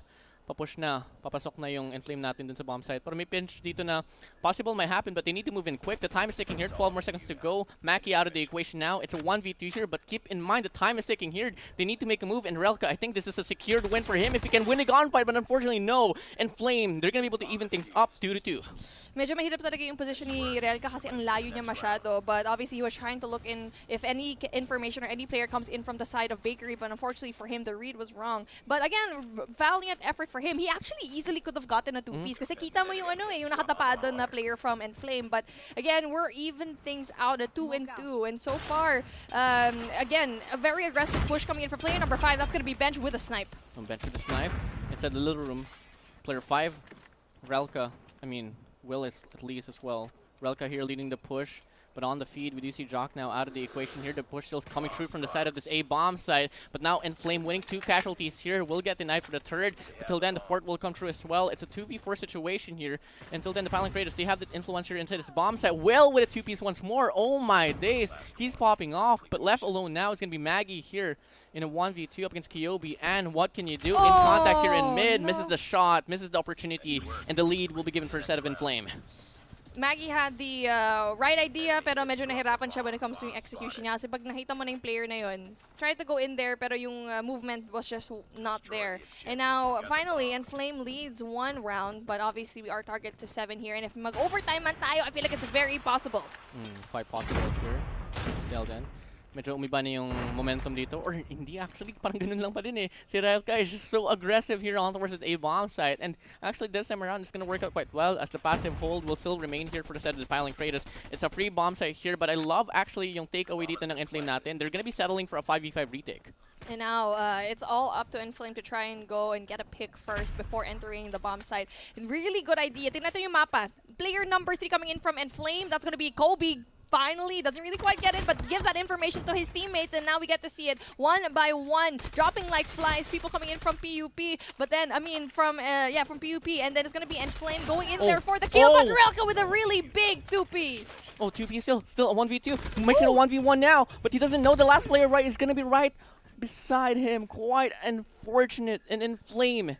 papush na, papasok na yung NUFV natin dun sa bomb site. Pero may pinch dito na possible might happen, but they need to move in quick. The time is ticking here, 12 more seconds to go. Mackie out of the equation now. It's a 1v2 here, but keep in mind the time is ticking here. They need to make a move, and Relka, I think this is a secured win for him if he can win a gunfight, but unfortunately no. NUFV, they're gonna be able to even things up 2-2. Medyo mahirap talaga yung position ni Relka kasi ang layo niya masyado, but obviously he was trying to look in if any information or any player comes in from the side of Bakery, but unfortunately for him, the read was wrong. But again, valiant effort for him. He actually easily could have gotten a 2-piece kasi kita mo yung yung nakatapad doon na player from NUFV. But again, we're even things out at 2-2. And so far, again, a very aggressive push coming in for player number 5. That's going to be Bench with a snipe. Bench with a snipe. Inside the little room, player 5, Relka. I mean, Will is at least as well. Relka here leading the push. But on the feed, we do see Jock now out of the equation here. The push still coming through from the side of this A-bomb side. But now NUFV winning 2 casualties here. Will get the knife for the third. Until then, the fort will come through as well. It's a 2v4 situation here. Until then, the Pylon Cratus, they have the influencer inside this bomb site. Will with a 2-piece once more. Oh my days. He's popping off. But left alone now is going to be Maggie here in a 1v2 up against Kyobi. And what can you do? In contact here in mid. Misses the shot. Misses the opportunity. And the lead will be given for a set of NUFV. Maggie had the right idea, pero medyo nahirapan siya when it comes to yung execution niya. Kasi pag nakita mo na yung player na yun, tried to go in there, pero yung movement was just not there. And now, finally, NUFV leads 1 round, but obviously we are target to 7 here. And if mag-overtime man tayo, I feel like it's very possible. Quite possible here. Till then. Medyo umiba na yung momentum dito. Or hindi actually, parang ganun lang pa din eh. Si Relka is just so aggressive here on towards the A-bomb site. And actually this time around, it's going to work out quite well as the passive hold will still remain here for the set of the Pylon Cratus. It's a free bomb site here, but I love actually yung takeaway dito ng NUFV natin. They're going to be settling for a 5v5 retake. And now, it's all up to NUFV to try and go and get a pick first before entering the bomb site. And really good idea. Tingnan natin yung mapa. Player number 3 coming in from NUFV. That's going to be Kobe. Finally, doesn't really quite get it, but gives that information to his teammates, and now we get to see it one by one, dropping like flies. People coming in from PUP, but then, I mean, from PUP, and then it's gonna be NUFV going in there for the kill, but Relka with a really big 2-piece. 2-piece still a 1v2. Makes it a 1v1 now, but he doesn't know the last player is gonna be right beside him. Quite unfortunate, and NUFV.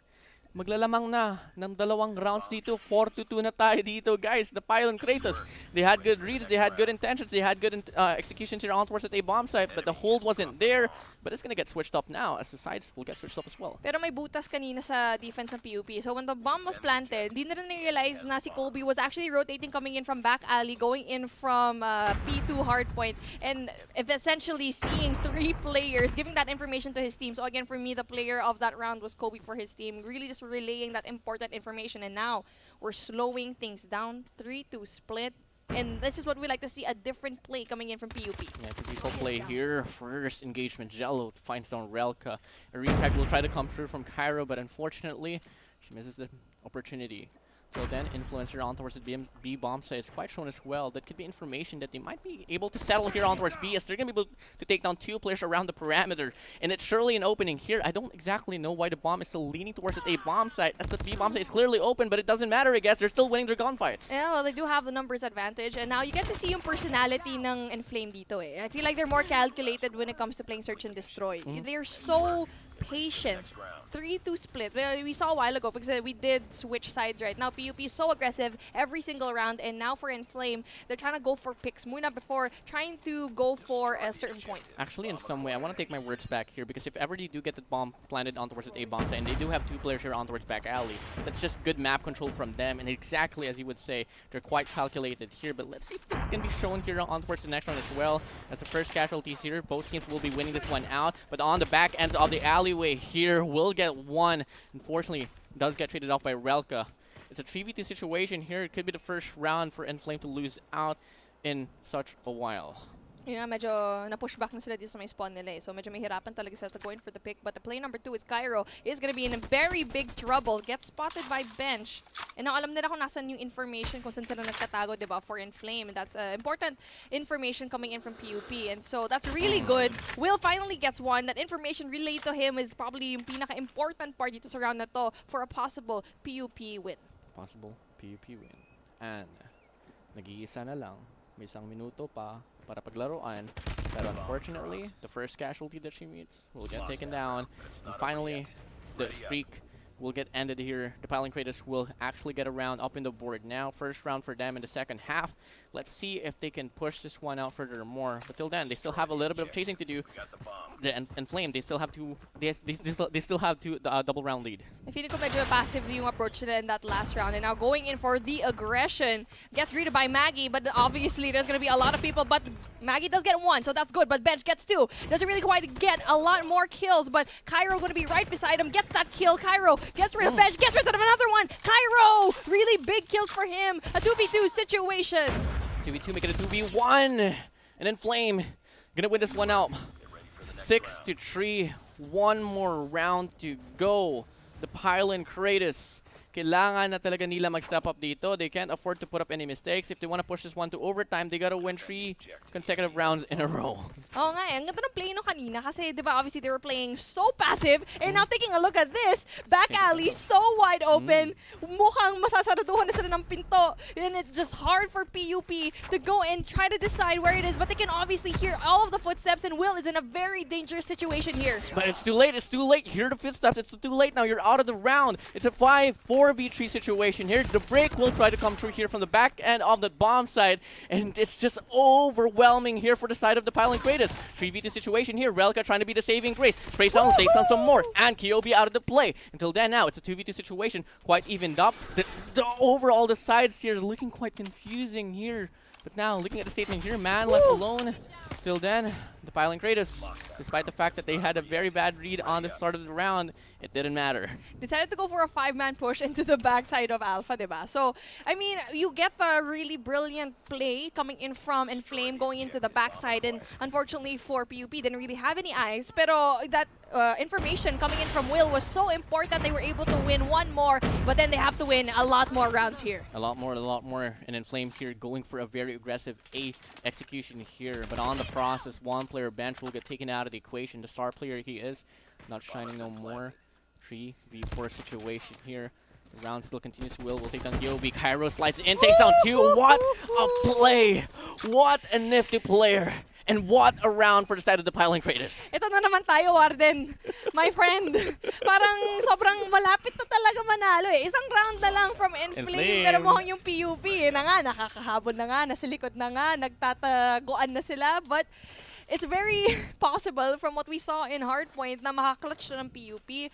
Maglalamang na ng 2 rounds dito. 4-2 na tayo dito, guys. The Pylon Cratus, they had good reads, they had good intentions, they had good executions here on towards the A-bomb site, but the hold wasn't there. But it's gonna get switched up now, as the sides will get switched up as well. Pero may butas kanina sa defense ng PUP. So when the bomb was planted, di na rin realize na si Kobe was actually rotating coming in from back alley, going in from P2 hardpoint, and essentially seeing 3 players, giving that information to his team. So again, for me, the player of that round was Kobe for his team. Really just relaying that important information, and now we're slowing things down. 3-2 split. And this is what we like to see, a different play coming in from PUP. Yeah, it's a beautiful play here. First engagement, Jello finds down Relka. A repack will try to come through from Cairo, but unfortunately, she misses the opportunity. Till then, Influencer on towards the B bomb site is quite shown as well. That could be information that they might be able to settle here on towards B, as they're going to be able to take down 2 players around the perimeter. And it's surely an opening here. I don't exactly know why the bomb is still leaning towards the A bomb site, as the B bomb site is clearly open, but it doesn't matter, I guess. They're still winning their gunfights. Yeah, well, they do have the numbers advantage, and now you get to see yung personality ng Enflame dito eh. I feel like they're more calculated when it comes to playing Search and Destroy. They're so patient. 3-2 split. We saw a while ago because we did switch sides right now. PUP is so aggressive every single round, and now for Enflame, they're trying to go for picks muna before trying to go for a certain point. Actually, in some way, I want to take my words back here, because if ever they do get the bomb planted on towards the A bomb site, and they do have 2 players here on towards back alley, that's just good map control from them, and exactly as you would say, they're quite calculated here. But let's see if it can be shown here on towards the next round as well. As the first casualties here, both teams will be winning this one out, but on the back ends of the alleyway here, will get one. Unfortunately, does get traded off by Relka. It's a 3v2 situation here. It could be the first round for Enflame to lose out in such a while. Yun nga, medyo na-push back na sila dito sa may spawn nila eh. So medyo mahirapan talaga sila to go in for the pick. But the play number 2 is Cairo is gonna be in a very big trouble. Gets spotted by Bench. And now alam nila kung nasan yung information kung saan sila nagtatago, diba, for Enflame. And that's important information coming in from PUP. And so that's really good. Will finally gets one. That information relayed to him is probably yung pinaka-important part dito sa round na to for a possible PUP win. Possible PUP win. And nag-iisa na lang. May isang minuto pa para paglaruan. But unfortunately, the first casualty that she meets will get taken down. And finally, the streak will get ended here. The Pylon Cratus will actually get a round up in the board now. First round for them in the second half. Let's see if they can push this one out furthermore. But till then, they still have a little bit of chasing to do. The Enflame, they still have to double round lead. I feel ko medyo passive yung approach nila in that last round. And now going in for the aggression. Gets greeted by Maggie, but obviously there's going to be a lot of people. But Maggie does get one, so that's good. But Bench gets 2. Doesn't really quite get a lot more kills, but Cairo going to be right beside him. Gets that kill. Cairo gets rid of Bench, gets rid of another one. Cairo! Really big kills for him. A 2v2 situation. 2v2, make it a 2v1. And Enflame gonna win this one out. 6-3. One more round to go. The Pylon Cratus, kailangan na talaga nila mag-step up dito. They can't afford to put up any mistakes. If they want to push this one to overtime, they gotta win 3 consecutive rounds in a row. Oo nga, ang ganda ng play no kanina kasi di ba obviously they were playing so passive and now taking a look at this, back alley so wide open, mukhang masasaraduhan na sila ng pinto, and it's just hard for PUP to go and try to decide where it is, but they can obviously hear all of the footsteps, and Will is in a very dangerous situation here. But it's too late, hear the footsteps, it's too late now, you're out of the round. It's a 4v3 situation here. The break will try to come through here from the back end of the bomb side, and it's just overwhelming here for the side of the Pylon Cratus. 3v2 situation here. Relka trying to be the saving grace. Sprays down, takes down some more, and Kyobi out of the play. Until then, now it's a 2v2 situation, quite evened up. Overall, the sides here looking quite confusing here. But now, looking at the statement here, man left alone. Till then, the Pylon Cratus, despite the fact that they had a very bad read on the start of the round, it didn't matter. Decided to go for a 5-man push into the backside of Alpha, diba? So, I mean, you get the really brilliant play coming in from Enflame going into the backside, and unfortunately for PUP, didn't really have any eyes. Pero that information coming in from Will was so important. They were able to win one more, but then they have to win a lot more rounds here. A lot more. And Enflame here going for a very aggressive A execution here. But on the process, one player Bench will get taken out of the equation. The star player he is, not shining no more. 3v4 situation here. The round still continues. Will take down Kyobi. Cairo slides in, takes down 2. What a play! What a nifty player! And what a round for the side of the Pylon Cratus. Ito na naman tayo, Warden. My friend. Parang sobrang malapit na talaga manalo eh. Isang round na lang from Enflame. Pero mukhang yung PUP na nga, nakakahabol na nga, nasa likod na nga, nagtataguan na sila. But it's very possible from what we saw in Hardpoint na makaklatch na ng PUP.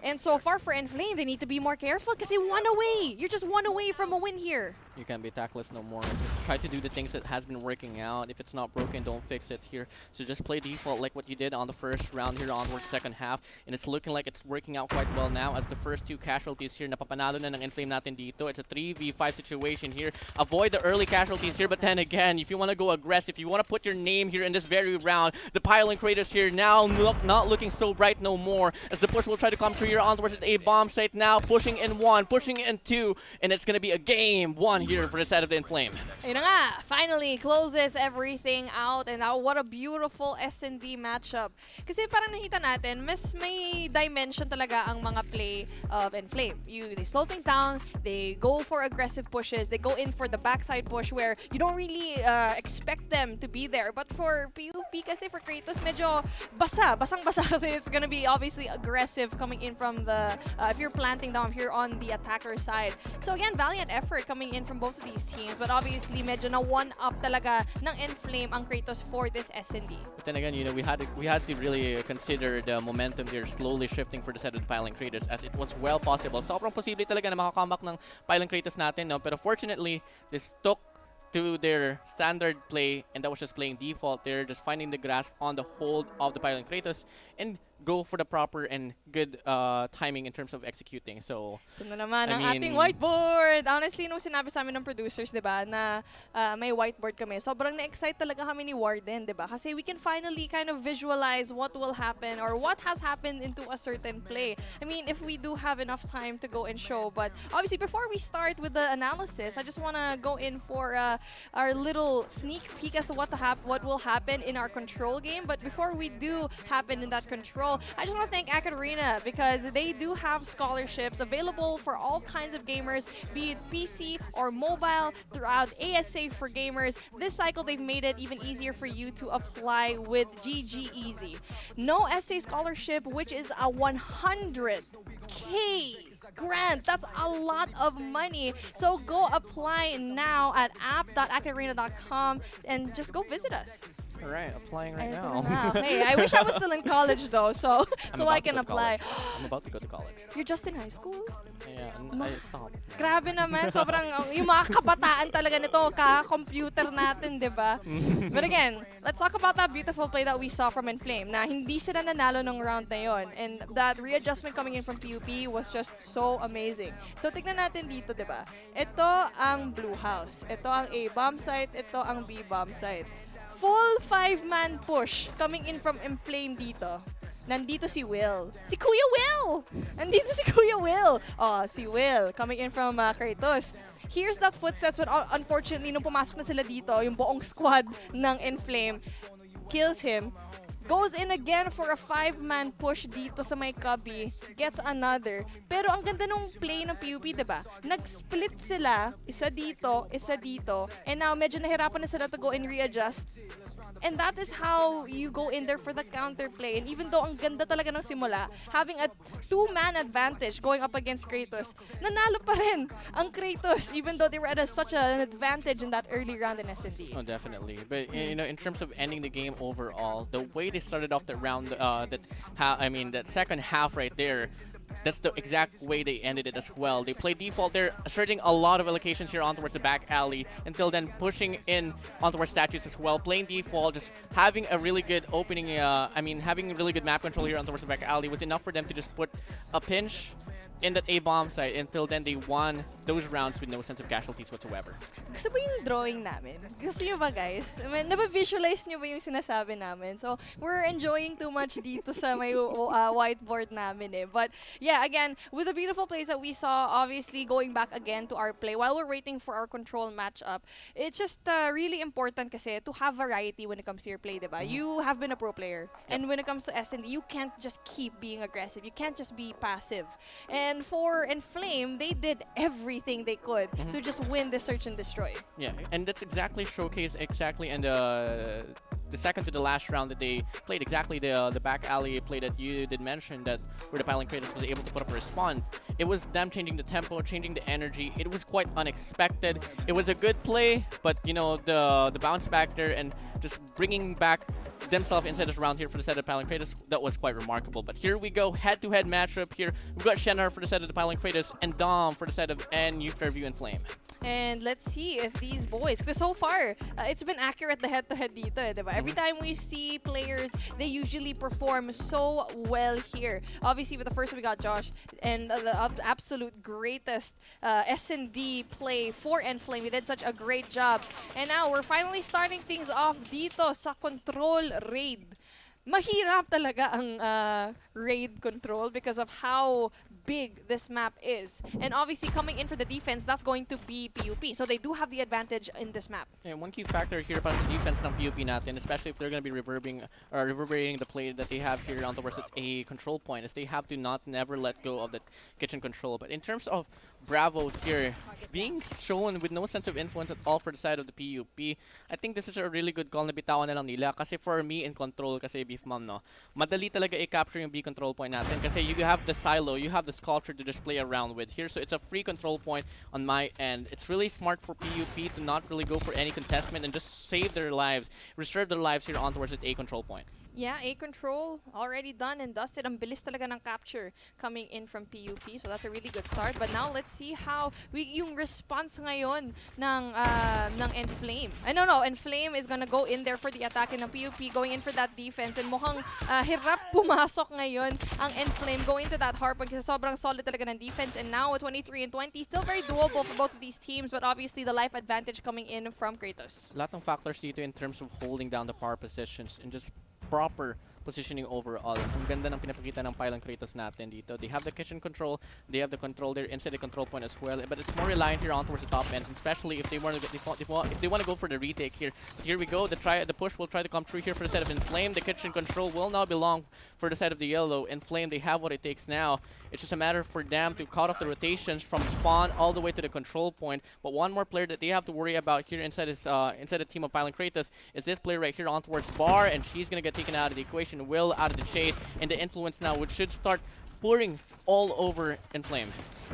And so far for Enflame, they need to be more careful kasi 1 away. You're just 1 away from a win here. You can't be tackless no more. Just try to do the things that has been working out. If it's not broken, don't fix it here. So just play default like what you did on the first round here onwards second half. And it's looking like it's working out quite well now as the first 2 casualties here. Napapanalo na ng Enflame natin dito. It's a 3v5 situation here. Avoid the early casualties here, but then again, if you want to go aggressive, if you want to put your name here in this very round, the Pylon Cratus here now not looking so bright no more as the push will try to come through here onwards at a bomb site now, pushing in 1, pushing in 2, and it's going to be a game 1 here for the side of the Enflame. Ayun na nga, finally closes everything out, and what a beautiful S&D matchup. Kasi parang nakita natin, mas may dimension talaga ang mga play of Enflame. They slow things down, they go for aggressive pushes, they go in for the backside push where you don't really expect them to be there. But for PUP kasi, for Cratus, medyo basang-basa kasi it's gonna be obviously aggressive coming in from the, if you're planting down, if you're on the attacker side. So again, valiant effort coming in from both of these teams, but obviously medyo na one-up talaga ng Enflame ang Cratus for this S&D. But then again, you know, we had to really consider the momentum there slowly shifting for the side of the Pylon Cratus as it was well possible. Sobrang posible talaga na makakomeback ng Pylon Cratus natin, no? Pero fortunately, this took to their standard play, and that was just playing default there, just finding the grasp on the hold of the Pylon Cratus and go for the proper and good timing in terms of executing. So, ito na naman ang ating whiteboard. Honestly, nung sinabi sa amin ng producers, diba, na may whiteboard kami, sobrang na-excite talaga kami ni Warden, diba? Kasi we can finally kind of visualize what will happen or what has happened into a certain play. I mean, if we do have enough time to go and show, but obviously before we start with the analysis, I just want to go in for our little sneak peek as to what will happen in our control game. But before we do happen in that control, I just want to thank Arena because they do have scholarships available for all kinds of gamers, be it PC or mobile, throughout ASA for gamers. This cycle, they've made it even easier for you to apply with GG Easy. No SA scholarship, which is a 100K grant. That's a lot of money. So go apply now at app.academy.com and just go visit us. all right, applying right now. Hey, I wish I was still in college though, so I can apply. I'm about to go to college. You're just in high school? Yeah, and I stopped. Grabe naman, sobrang yung mga kabataan talaga nito, ka-computer natin, di ba? But again, let's talk about that beautiful play that we saw from Enflame na hindi sila nanalo ng round na yon. And that readjustment coming in from PUP was just so amazing. So tignan natin dito, di ba? Ito ang Blue House. Ito ang A-bomb site. Ito ang B-bomb site. Full 5-man push coming in from Enflame dito. Nandito si Will. Si Kuya Will! Nandito si Kuya Will. Oh, si Will coming in from Cratus. Here's that footsteps, but unfortunately, nung pumasok na sila dito, yung buong squad ng Enflame kills him. Goes in again for a 5-man push dito sa may cubby. Gets another. Pero ang ganda nung play ng PUP, diba? Nag-split sila. Isa dito, isa dito. And now, medyo nahirapan na sila to go and readjust. And that is how you go in there for the counterplay. And even though ang ganda talaga ng simula, having a 2-man advantage going up against Cratus, nanalo pa rin ang Cratus, even though they were at such an advantage in that early round in S&D. Oh, definitely. But you know, in terms of ending the game overall, the way they started off the round, that second half right there, that's the exact way they ended it as well. They played default there, asserting a lot of allocations here on towards the back alley, until then pushing in on towards statues as well, playing default, just having a really good opening, having really good map control here on towards the back alley was enough for them to just put a pinch in that A-bomb site. Until then, they won those rounds with no sense of casualties whatsoever. Gusto ba yung drawing namin? Gusto nyo ba, guys? I mean, nabavisualize nyo ba yung sinasabi namin? So, we're enjoying too much dito sa may whiteboard namin eh. But, yeah, again, with the beautiful plays that we saw, obviously, going back again to our play, while we're waiting for our control matchup, it's just really important kasi to have variety when it comes to your play, diba? You have been a pro player. And when it comes to S&D, you can't just keep being aggressive. You can't just be passive. And for Enflame, they did everything they could to just win the search and destroy. Yeah, and that's exactly showcased and the second to the last round that they played, exactly the back alley play that you did mention, that where the Pylon Cratus was able to put up a respawn. It was them changing the tempo, changing the energy. It was quite unexpected. It was a good play, but you know, the bounce back there and just bringing back themselves inside this round here for the side of the Pylon Cratus, that was quite remarkable. But here we go, head-to-head matchup here. We've got Shenar for the side of the Pylon Cratus and Dom for the side of NUFV ENFLAME. And let's see if these boys, because so far, it's been accurate the head-to-head dito, diba? Every time we see players, they usually perform so well here. Obviously, with the first one, we got Josh, and the absolute greatest S&D play for ENFLAME. He did such a great job. And now, we're finally starting things off dito sa control raid. Mahirap talaga ang raid control because of how big this map is. And obviously, coming in for the defense, that's going to be PUP. So they do have the advantage in this map. And one key factor here about the defense ng PUP natin, especially if they're going to be reverberating the play that they have here on towards a control point, is they have to never let go of the kitchen control. But in terms of Bravo here, being shown with no sense of influence at all for the side of the PUP, I think this is a really good call na bitawan na lang nila. Kasi for me, in control, kasi Beef Mom, no, madali talaga i-capture yung B control point natin. Kasi you have the silo, you have the sculpture to just play around with here. So it's a free control point on my end. It's really smart for PUP to not really go for any contestment and just save their lives, reserve their lives here on towards the A control point. Yeah, A control already done and dusted. Ang bilis talaga ng capture coming in from PUP. So that's a really good start. But now let's see how yung response ngayon ng ENFLAME. No, ENFLAME is gonna go in there for the attack ng PUP, going in for that defense. And mukhang hirap pumasok ngayon ang ENFLAME going to that hard because sobrang solid talaga ng defense. And now at 23 and 20, still very doable for both of these teams. But obviously the life advantage coming in from Cratus. Lahat ng factors dito in terms of holding down the power positions and just proper positioning overall. Ang ganda ng pinapakita ng Pylon Cratus natin dito. They have the kitchen control, they have the control there inside the control point as well. But it's more reliant here on towards the top ends, especially if they want to go for the retake here. But here we go. The push will try to come through here for the side of ENFLAME. The kitchen control will now belong for the side of the yellow. ENFLAME, they have what it takes now. It's just a matter for them to cut off the rotations from spawn all the way to the control point. But one more player that they have to worry about here inside the team of Pylon Cratus is this player right here on towards Bar, and she's gonna get taken out of the equation. Will out of the shade, and the influence now, which should start pouring all over ENFLAME.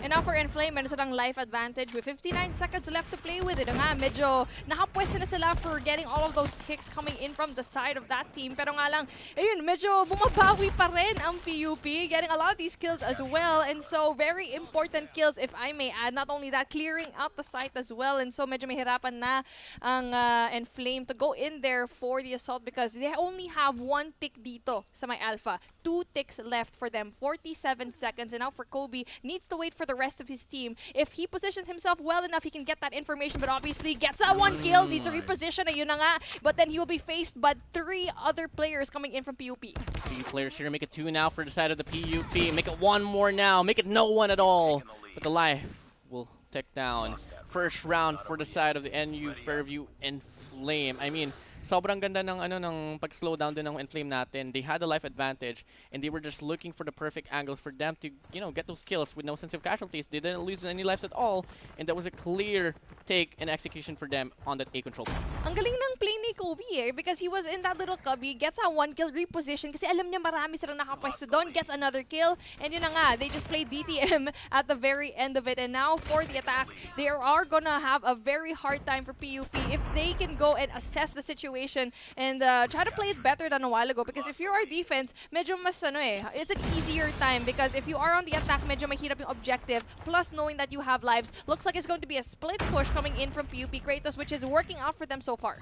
And now for ENFLAME, meron silang life advantage with 59 seconds left to play with it. Nga, medyo nakapwesto na sila for getting all of those kicks coming in from the side of that team. Pero nga lang, ayun, medyo bumabawi pa rin ang PUP, getting a lot of these kills as well. And so, very important kills, if I may add. Not only that, clearing out the site as well. And so, medyo mahirapan na ang ENFLAME to go in there for the assault because they only have one tick dito sa my alpha. 2 ticks left for them, 47 seconds. And now for Kobe, needs to wait for the rest of his team. If he positions himself well enough, he can get that information, but obviously gets that one kill, needs to reposition, ayun na nga. But then he will be faced by 3 other players coming in from PUP. 3 players here, make it 2 now for the side of the PUP. Make it 1 more now, make it no one at all. But the life will tick down. First round for the side of the NUFV ENFLAME. I mean, sobrang ganda ng pag-slow down din ng ENFLAME natin. They had the life advantage and they were just looking for the perfect angle for them to, get those kills with no sense of casualties. They didn't lose any lives at all, and that was a clear take and execution for them on that A control point. Ang galing ng play ni Kobe because he was in that little cubby, gets a 1 kill reposition kasi alam niya marami silang nakapwesto doon, gets another kill, and yun na nga, they just played DTM at the very end of it. And now for the attack, they are gonna have a very hard time for PUP if they can go and assess the situation and try to play it better than a while ago, because if you're our defense, medyo mas it's an easier time because if you are on the attack, medyo mahirap yung objective, plus knowing that you have lives, looks like it's going to be a split push coming in from PUP Cratus, which is working out for them so far.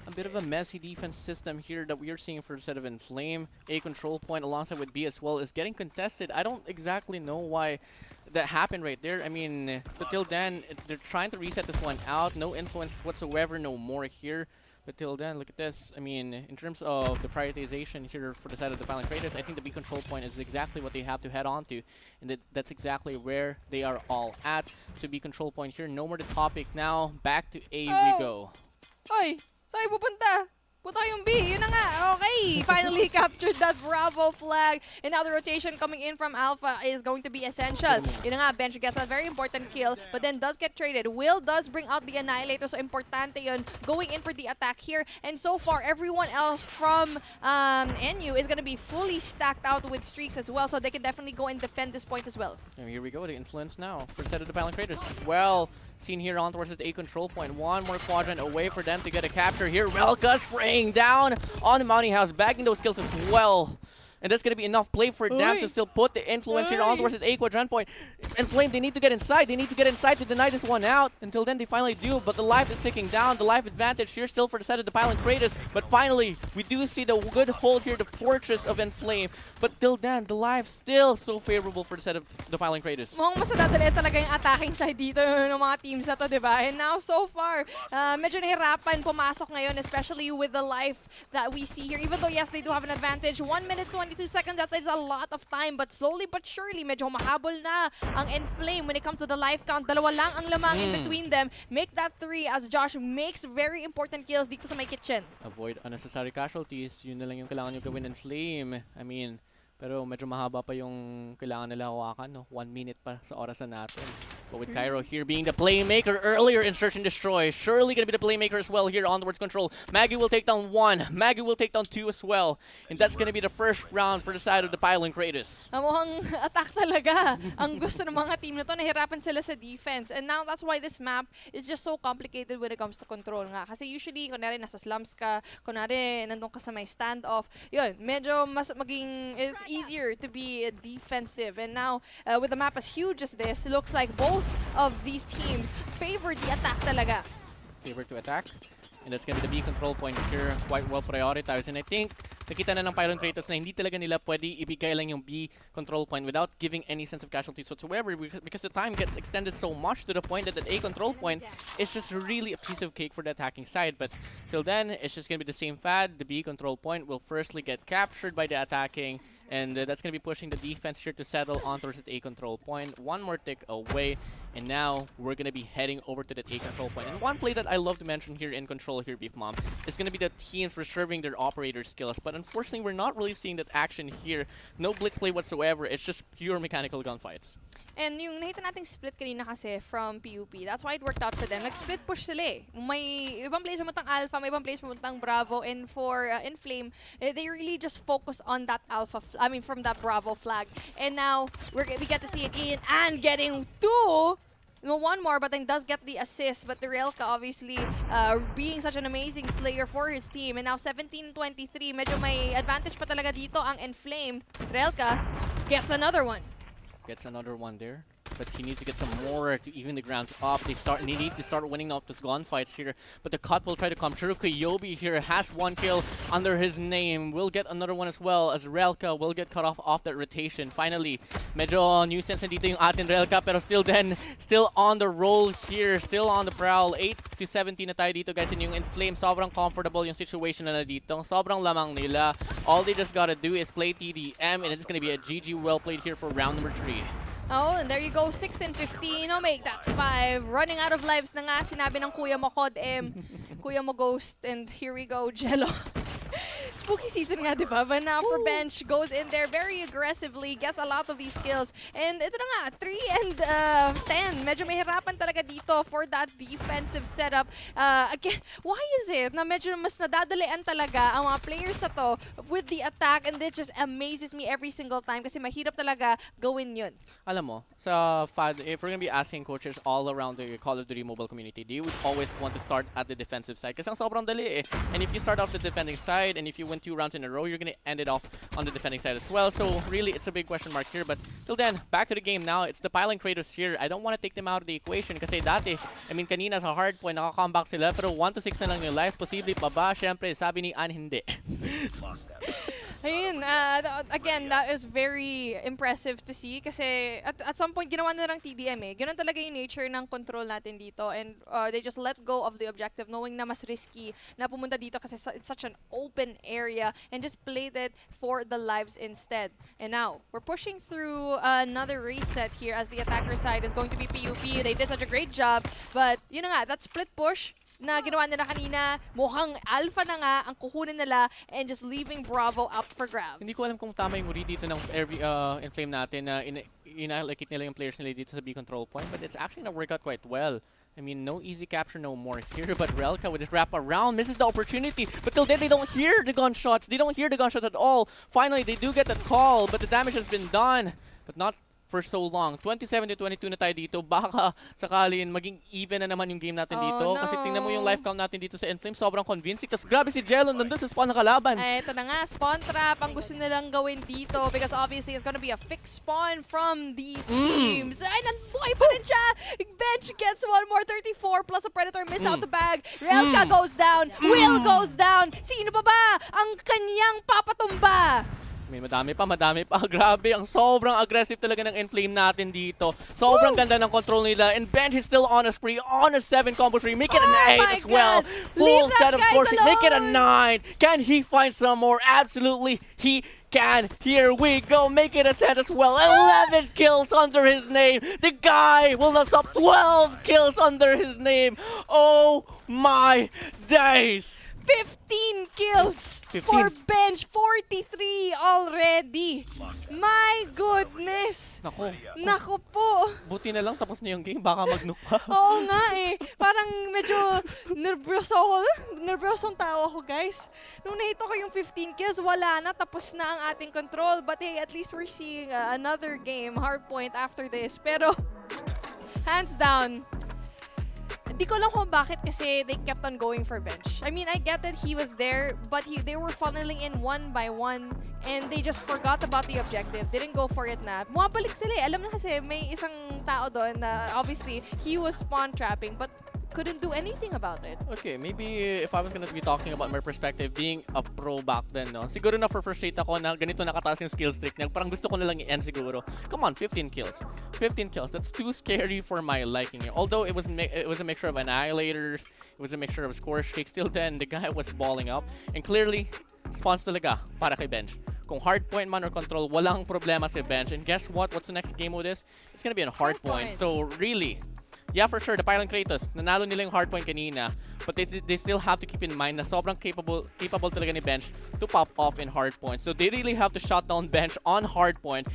A bit of a messy defense system here that we are seeing for the set of ENFLAME. A control point alongside with B as well is getting contested. I don't exactly know why that happened right there. I mean, but till then, they're trying to reset this one out. No influence whatsoever, no more here. But till then, look at this. I mean, in terms of the prioritization here for the side of the Pylon Cratus, I think the B control point is exactly what they have to head on to. And that's exactly where they are all at. So B control point here, no more the topic now. Back to A we go. Oy, saan pupunta? Punta yung B, yun na nga. Okay, finally captured that Bravo flag. And now the rotation coming in from Alpha is going to be essential. Yun na nga, Bench gets a very important kill, but then does get traded. Will does bring out the Annihilator, so importante yun, going in for the attack here. And so far, everyone else from NU is going to be fully stacked out with streaks as well, so they can definitely go and defend this point as well. And here we go, the influence now for the set of the Pylon Cratus. Well, seen here on towards the A control point. One more quadrant away for them to get a capture here. Relka spraying down on the Mounting House, bagging those kills as well. And that's going to be enough play for them to still put the influence here on towards the A quadrant point. ENFLAME, they need to get inside. They need to get inside to deny this one out. Until then, they finally do. But the life is ticking down. The life advantage here still for the set of the Pylon Cratus. But finally, we do see the good hold here, the fortress of ENFLAME. But till then, the life still so favorable for the set of the Pylon Cratus. Mukhang mas nadadali talaga yung attacking side dito ng mga teams na to, diba? And now, so far, medyo nahirapan pumasok ngayon, especially with the life that we see here. Even though, yes, they do have an advantage. 1 minute, 22 seconds, that is a lot of time. But slowly but surely, medyo mahabol na ang ENFLAME when it comes to the life count. Dalawa lang ang lamang in between them. Make that 3 as Josh makes very important kills dito sa may kitchen. Avoid unnecessary casualties. Yun na lang yung kailangan nyo gawin ENFLAME. I mean, pero medyo mahaba pa yung kailangan nila hawakan, no? 1 minute pa sa orasan natin. But with Cairo here being the playmaker earlier in Search and Destroy, surely gonna be the playmaker as well here on towards control. Maggie will take down 1. Maggie will take down 2 as well. And that's gonna be the first round for the side of the Pylon Cratus. Mukhang attack talaga ang gusto ng mga team na to. Nahirapan sila sa defense. And now that's why this map is just so complicated when it comes to control nga. Kasi usually, kunwari nasa slums ka, kunwari nandun ka sa may standoff, yun, medyo mas maging is easier to be defensive. And now, with the map as huge as this, it looks like both of these teams favor the attack talaga. Favor to attack. And that's gonna be the B control point here, quite well prioritized. And I think nakita na ng Pylon Cratus na hindi talaga nila pwede ibigay lang yung B control point without giving any sense of casualties whatsoever, because the time gets extended so much to the point that the A control point is just really a piece of cake for the attacking side. But till then, it's just gonna be the same fad. The B control point will firstly get captured by the attacking, and that's going to be pushing the defense here to settle on towards the A control point. One more tick away, and now we're going to be heading over to the A control point. And one play that I love to mention here in control here, Beef Mom, is going to be the teams reserving their operator skills. But unfortunately, we're not really seeing that action here. No blitz play whatsoever. It's just pure mechanical gunfights. And yung nakita nating split kanina kasi from PUP, that's why it worked out for them. Nag-split push sila eh. May ibang players pumuntang Alpha, may ibang players pumuntang Bravo, and for ENFLAME, they really just focus on that Alpha, from that Bravo flag. And now, we get to see it in and getting 2. No, 1 more, but then does get the assist. But the Relka obviously being such an amazing slayer for his team. And now 17-23, medyo may advantage pa talaga dito ang ENFLAME. Relka gets another one. Gets another one there, but he needs to get some more to even the grounds up. They need to start winning up those gunfights here, but the cut will try to come true. Koyobi here has 1 kill under his name. Will get another one as well, as Relka will get cut off that rotation. Finally, medyo nuisance na dito yung atin Relka, pero still on the roll here, still on the prowl. 8-17 na tayo dito guys, and yung ENFLAME sobrang comfortable yung situation na dito. Sobrang lamang nila. All they just gotta do is play TDM, and it's gonna be a GG well played here for round number 3. Oh, and there you go, 6-15. Oh, make that 5. Running out of lives na nga, sinabi ng kuya mo, CODM. Kuya mo, Ghost. And here we go, Jello. Spooky season nga, diba? But now for Bench, goes in there very aggressively, gets a lot of these kills. And ito na nga, 3 and 10. Medyo mahirapan talaga dito for that defensive setup. Again, why is it na medyo mas nadadalian talaga ang mga players na to with the attack, and it just amazes me every single time kasi mahirap talaga gawin yun. Alam mo, sa FAD, if we're gonna be asking coaches all around the Call of Duty mobile community, they would always want to start at the defensive side kasi ang sobrang dali eh. And if you start off the defending side, and if you win 2 rounds in a row, you're gonna end it off on the defending side as well. So really, it's a big question mark here. But till then, back to the game now. It's the Pylon Cratus here. I don't want to take them out of the equation kasi dati, I mean, kanina sa hard point, naka-comeback sila, pero 1-6 na lang yung lives. Posible pa ba? Siyempre, sabi ni Ann, hindi. Ayun, again, that is very impressive to see kasi at some point, ginawa na lang TDM eh. Ganun talaga yung nature ng control natin dito, and they just let go of the objective knowing na mas risky na pumunta dito kasi it's such an open area, and just played it for the lives instead. And now, we're pushing through another reset here as the attacker side is going to be PUP. They did such a great job, but yun na nga, that split push na ginawa nila kanina, mukhang alpha na nga ang kukunin nila and just leaving Bravo up for grabs. Hindi ko alam kung tama yung read dito ng Enflame natin na inallocate nila yung players nila dito sa B control point, but it's actually not work out quite well. I mean, no easy capture no more here, but Relka with his wrap around misses the opportunity. But till then, they don't hear the gunshots. They don't hear the gunshot at all. Finally, they do get that call, but the damage has been done. But not for so long. 27-22 na tayo dito. Baka sakalin maging even na naman yung game natin dito. No. Kasi tingnan mo yung life count natin dito sa Enflame. Sobrang convincing. Tapos grabe si Jello nandun sa spawn ng kalaban. Ay, ito na nga, spawn trap ang gusto nilang gawin dito because obviously it's gonna be a fixed spawn from these teams. Ay, buhay pa rin siya! Bench gets one more, 34 plus a Predator miss out the bag. Relka goes down, Will goes down. Sino pa ba ang kanyang papatumba? May madami pa. Grabe, ang sobrang aggressive talaga ng Enflame natin dito. Sobrang ganda ng control nila. And Bench is still on a spree, on a 7 combo spree. Make it an 8 as well. Full set of scoring. Make it a 9. Can he find some more? Absolutely, he can. Here we go. Make it a 10 as well. 11 kills under his name. The guy will not stop. 12 kills under his name. Oh my days. 15 kills 15. for Bench, 43 already. My goodness. Naku po. Buti na lang tapos na yung game. Baka mag-nuke pa. Oo nga eh. Parang medyo nervyoso ako. Nervyosong tao ako, guys. Nung nahito ko yung 15 kills, wala na. Tapos na ang ating control. But hey, at least we're seeing another game, hardpoint after this. Pero, hands down, di ko lang kung bakit kasi they kept on going for Bench. I mean, I get that he was there, but they were funneling in one by one and they just forgot about the objective. Didn't go for it na. Bumabalik sila eh. Alam na kasi may isang tao doon na obviously he was spawn trapping but couldn't do anything about it. Okay, maybe if I was gonna be talking about my perspective, being a pro back then, no? Siguro na frustrate ako na ganito nakataas yung skill streak niya. Parang gusto ko na lang i-end siguro. Come on, 15 kills. 15 kills. That's too scary for my liking. Although it was a mixture of annihilators, it was a mixture of score streaks. Still then, the guy was balling up. And clearly, spawns talaga para kay Bench. Kung hardpoint man or control, walang problema si Bench. And guess what? What's the next game with this? It's gonna be on hardpoint. So really, yeah, for sure, the Pylon Cratus, nanalo nila yung hardpoint kanina, but they still have to keep in mind na sobrang capable talaga ni Bench to pop off in hardpoint. So they really have to shut down Bench on hardpoint,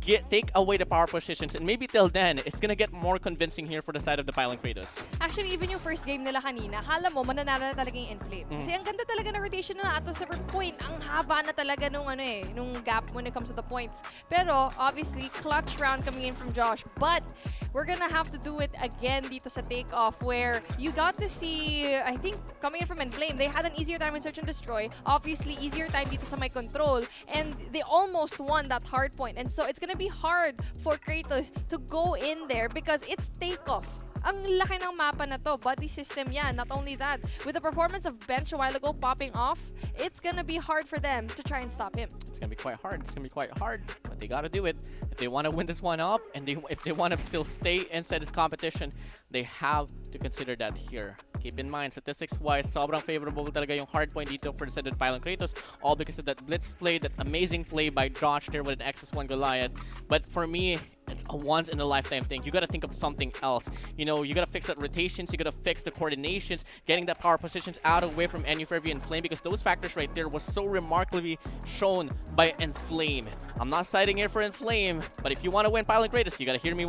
take away the power positions, and maybe till then, it's gonna get more convincing here for the side of the Pylon Cratus. Actually, even yung first game nila kanina, akala mo mananalo na talaga yung Enflame. Kasi ang ganda talaga ng rotation nila at a certain point, ang haba na talaga nung nung gap when it comes to the points. Pero obviously, clutch round coming in from Josh, but we're gonna have to do it again dito sa takeoff where you got to see, I think, coming in from Enflame, they had an easier time in Search and Destroy. Obviously, easier time dito sa my control, and they almost won that hard point. And so it's gonna be hard for Cratus to go in there because it's takeoff. Ang laki ng mapa na to, buddy system yan. Not only that, with the performance of Bench a while ago popping off, it's gonna be hard for them to try and stop him. It's gonna be quite hard. It's gonna be quite hard, but they gotta do it. If they want to win this one up, and if they want to still stay inside this competition, they have to consider that here. Keep in mind, statistics-wise, sobrang favorable talaga yung hardpoint dito for the side of Pylon Cratus, all because of that blitz play, that amazing play by Josh there with an XS1 Goliath. But for me, it's a once-in-a-lifetime thing. You gotta think of something else. You know, you gotta fix that rotations, you gotta fix the coordinations, getting that power positions out away from NUFV and Enflame, because those factors right there was so remarkably shown by Enflame. I'm not citing here for Enflame, but if you want to win Pylon Cratus, you gotta hear me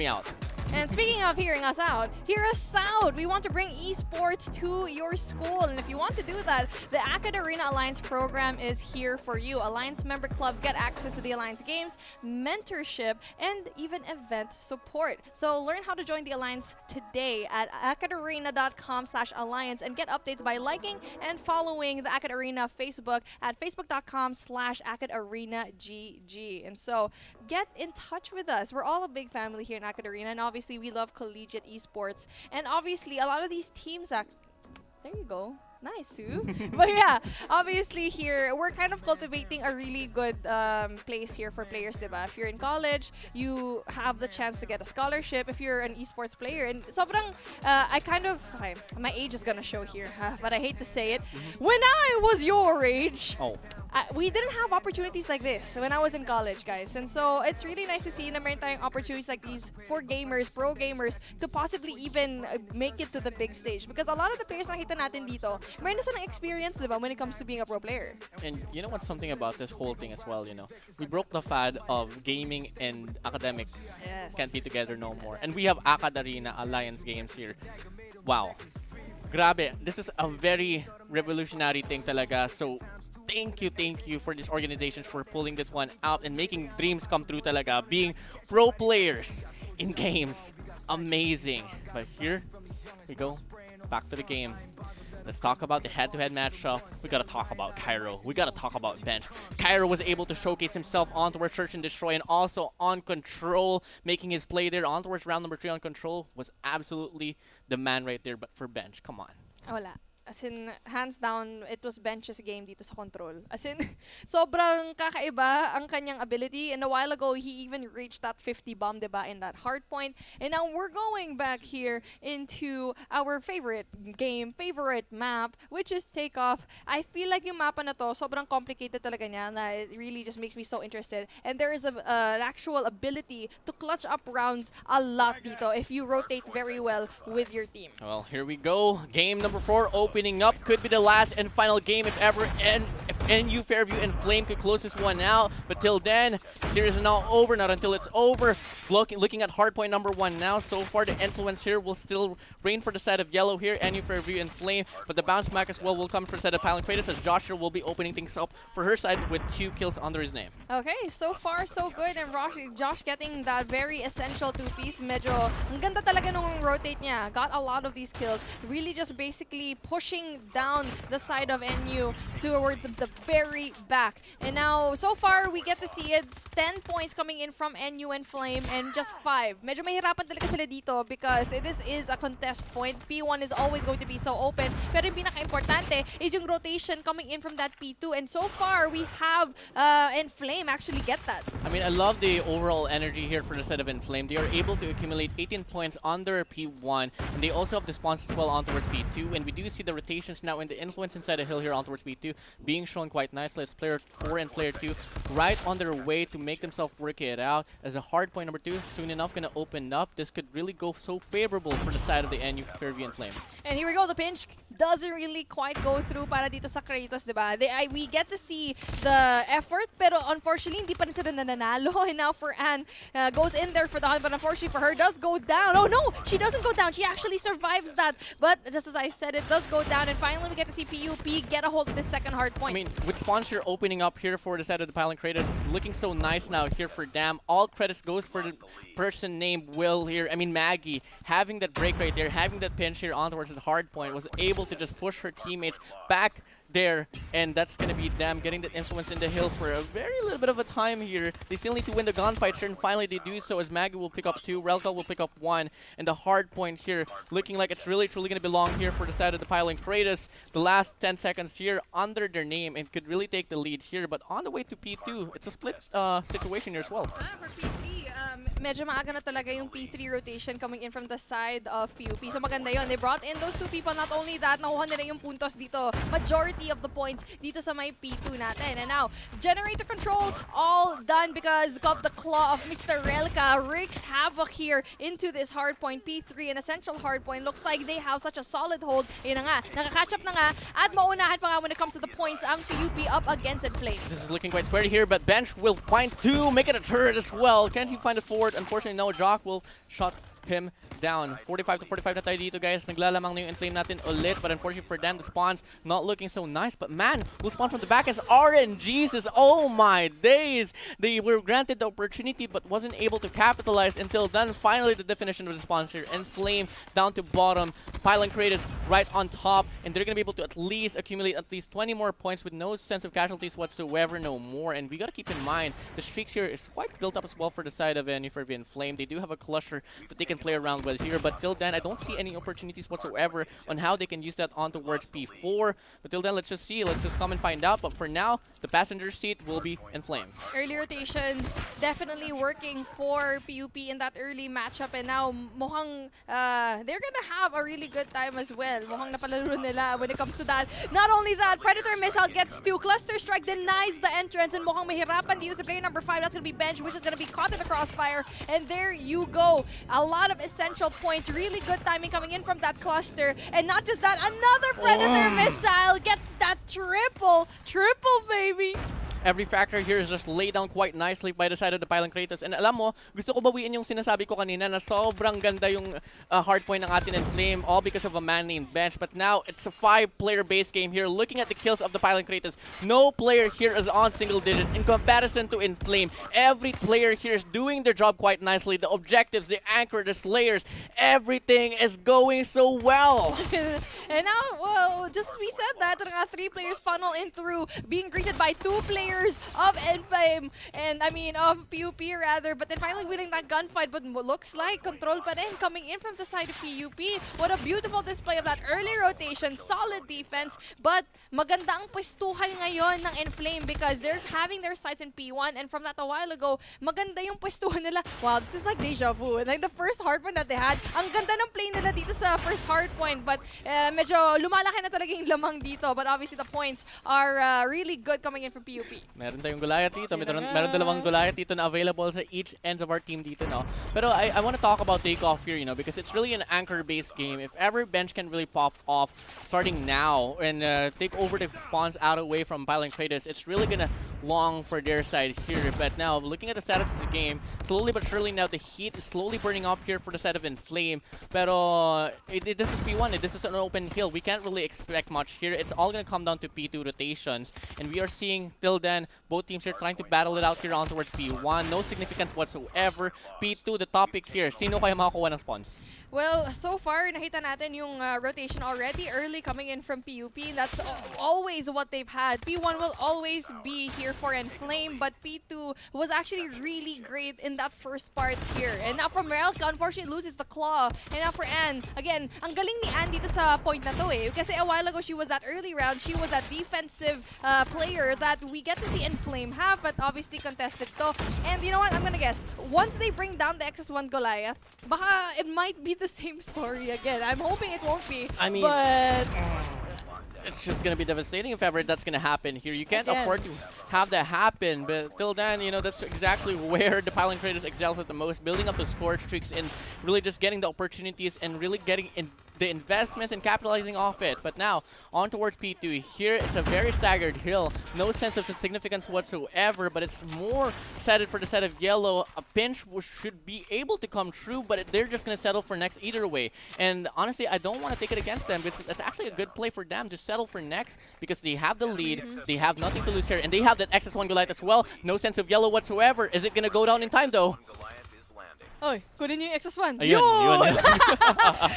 out. And speaking of hearing us out, hear us out. We want to bring esports to your school. And if you want to do that, the Acad Arena Alliance program is here for you. Alliance member clubs get access to the Alliance games, mentorship, and even event support. So learn how to join the Alliance today at acadarena.com/alliance and get updates by liking and following the Acad Arena Facebook at facebook.com/AcadArenaGG. And so get in touch with us. We're all a big family here in Acad Arena, and obviously we love collegiate esports. And obviously a lot of these teams there you go. Nice, Sue. But yeah, obviously here, we're kind of cultivating a really good place here for players, diba? If you're in college, you have the chance to get a scholarship if you're an esports player. And sobrang, my age is gonna show here, but I hate to say it. When I was your age, we didn't have opportunities like this when I was in college, guys. And so it's really nice to see na meron tayong opportunities like these for gamers, pro gamers, to possibly even make it to the big stage. Because a lot of the players na nakita natin dito, meron na silang experience, diba, when it comes to being a pro player. And you know what's something about this whole thing as well, you know? We broke the fad of gaming and academics can't be together no more. And we have Akadarina Alliance games here. Wow. Grabe. This is a very revolutionary thing talaga. So thank you for these organizations for pulling this one out and making dreams come true talaga. Being pro players in games. Amazing. But here we go. Back to the game. Let's talk about the head-to-head matchup. We gotta talk about Cairo. We gotta talk about Bench. Cairo was able to showcase himself on towards Search and Destroy and also on Control, making his play there on towards round number 3 on Control was absolutely the man right there. But for Bench, come on. Wala. As in, hands down, it was Bench's game dito sa Control. As in, sobrang kakaiba ang kanyang ability. And a while ago, he even reached that 50 bomb, diba, in that hard point. And now we're going back here into our favorite game, favorite map, which is Takeoff. I feel like yung mapa na to, sobrang complicated talaga niya na it really just makes me so interested. And there is an actual ability to clutch up rounds a lot dito if you rotate very well with your team. Well, here we go. Game number 4 opening up. Could be the last and final game if ever. And if NU Fairview and Flame could close this one out. But till then, series is not over. Not until it's over. Looking at hardpoint number 1 now. So far, the influence here will still reign for the side of yellow here. NU Fairview and Flame. But the bounce back as well will come for the side of Pylon Cratus as Joshua will be opening things up for her side with 2 kills under his name. Okay, so far so good. And Josh getting that very essential 2-piece. Medyo, ang ganda talaga nung rotate niya. Got a lot of these kills. Really just basically pushing down the side of NU towards the very back. And now, so far, we get to see it's 10 points coming in from NU and Flame and just 5. Medyo mahirapan talaga sila dito because this is a contest point. P1 is always going to be so open. Pero yung pinaka-importante is yung rotation coming in from that P2. And so far, we have ENFLAME actually get that. I mean, I love the overall energy here for the side of ENFLAME. They are able to accumulate 18 points on their P1. And they also have the spawns as well on towards P2. And we do see the rotations now in the influence inside the hill here on towards P2 being shown quite nicely as player 4 and player 2 right on their way to make themselves work it out as a hard point number 2 soon enough gonna open up. This could really go so favorable for the side of the NU Fairview and Flame. And here we go, the pinch doesn't really quite go through para dito sa Cratus, diba? We get to see the effort, pero unfortunately, hindi pa rin sila nananalo. And now for Anne, goes in there for the hunt, but unfortunately for her, does go down. Oh no, she doesn't go down. She actually survives that. But just as I said, it does go down. And finally, we get to see PUP get a hold of this second hard point. I mean, with sponsor opening up here for the side of the Pylon Cratus, looking so nice now here for Dam. All credits goes for the person named Will here. I mean, Maggie, having that break right there, having that pinch here on towards the hard point, was able to just push her teammates back there, and that's gonna be them getting the influence in the hill for a very little bit of a time here. They still need to win the gunfight here, and finally they do so as Maggie will pick up 2, Relcal will pick up 1, and the hard point here looking like it's really truly gonna belong here for the side of the Pylon Cratus. The last 10 seconds here under their name and could really take the lead here, but on the way to P2, it's a split situation here as well. For P3, medyo maaga na talaga yung P3 rotation coming in from the side of PUP. So maganda yun. They brought in those 2 people. Not only that, nakuha nila yung puntos dito. Majority of the points dito sa may P2 natin. And now, generator control all done because of the claw of Mr. Relka. Wreaks havoc here into this hard point. P3, an essential hard point. Looks like they have such a solid hold. Yun na nga, nakakatch up na nga. At maunahan pa nga when it comes to the points ang PUP up against ENFLAME. This is looking quite square here, but Bench will find 2, make it a turret as well. Can't he find it forward? Unfortunately, no. Jock will shot him down. 45 to 45 na tayo dito, guys. Naglalamang na yung ENFLAME natin ulit, but unfortunately for them, the spawns not looking so nice. But man, will spawn from the back as RNGesus. Oh my days! They were granted the opportunity, but wasn't able to capitalize until then. Finally, the definition of the sponsor. ENFLAME down to bottom. Pylon Cratus right on top, and they're gonna be able to at least accumulate at least 20 more points with no sense of casualties whatsoever, no more. And we gotta keep in mind the streaks here is quite built up as well for the side of NUFV and Flame. They do have a cluster that they can play around with here. But till then, I don't see any opportunities whatsoever on how they can use that on towards P4. But till then, let's just see. Let's just come and find out. But for now, the passenger seat will be ENFLAME. Early rotation definitely working for PUP in that early matchup, and now mukhang they're gonna have a really good time as well. Mukhang napalaro nila when it comes to that. Not only that, Predator Missile gets 2, Cluster Strike denies the entrance, and mukhang mahirapan dito sa player number 5. That's gonna be Bench, which is gonna be caught in the crossfire, and there you go. A lot of essential points, really good timing coming in from that cluster, and not just that, another Predator Missile gets that triple, baby. Every factor here is just laid down quite nicely by the side of the Pylon Cratus. And alam mo, gusto ko bawiin yung sinasabi ko kanina na sobrang ganda yung hard point ng atin ENFLAME, all because of a man named Bench. But now, it's a 5-player base game here. Looking at the kills of the Pylon Cratus, no player here is on single digit in comparison to ENFLAME. Every player here is doing their job quite nicely. The objectives, the anchor, the slayers, everything is going so well. And now, well, just as we said that, 3 players funnel in through, being greeted by 2 players of ENFLAME, and I mean of PUP rather, but then finally winning that gunfight. But looks like control pa rin coming in from the side of PUP. What a beautiful display of that early rotation, solid defense, but maganda ang pwestuhan ngayon ng ENFLAME because they're having their sights in P1, and from that a while ago, maganda yung pwestuhan nila. Wow, this is like deja vu. Like the first hard point that they had, ang ganda ng play nila dito sa first hard point, but medyo lumalaki na talaga yung lamang dito, but obviously the points are really good coming in from PUP. Meron tayong Goliath dito. Meron dalawang Goliath dito na available sa each ends of our team dito, no? Pero I want to talk about takeoff here, you know, because it's really an anchor-based game. If ever Bench can really pop off starting now and take over the spawns out away from Pylon Cratus, it's really gonna long for their side here. But now, looking at the status of the game, slowly but surely now the heat is slowly burning up here for the side of ENFLAME. Pero this is P1. This is an open hill. We can't really expect much here. It's all gonna come down to P2 rotations, and we are seeing till then both teams are trying to battle it out here on towards P1. No significance whatsoever. P2, the topic here. Sino kaya makakuha ng spawns? Well, so far, nakita natin yung rotation already early coming in from PUP. That's always what they've had. P1 will always be here for ENFLAME, but P2 was actually really great in that first part here. And now from Relka, unfortunately, loses the claw. And now for Anne, again, ang galing ni Anne dito sa point na to eh. Kasi a while ago, she was that early round. She was that defensive player that we get to see ENFLAME have, but obviously contested to. And you know what? I'm gonna guess. Once they bring down the XS1 Goliath, baka it might be the same story again. I'm hoping it won't be. I mean, but it's just going to be devastating if ever that's going to happen here. You can't afford to have that happen, but till then, you know, that's exactly where the Pylon Cratus excels at the most, building up the score streaks and really just getting the opportunities and really getting in the investments and capitalizing off it. But now, on towards P2. Here, it's a very staggered hill. No sense of significance whatsoever, but it's more set for the set of yellow. A pinch should be able to come true, but they're just going to settle for next either way. And honestly, I don't want to take it against them, but that's actually a good play for them to settle for next because they have the lead, they have nothing to lose here, and they have that XS1 Goliath as well. No sense of yellow whatsoever. Is it going to go down in time though? Oy, kunin niyo yung XS1. Ayun, yun.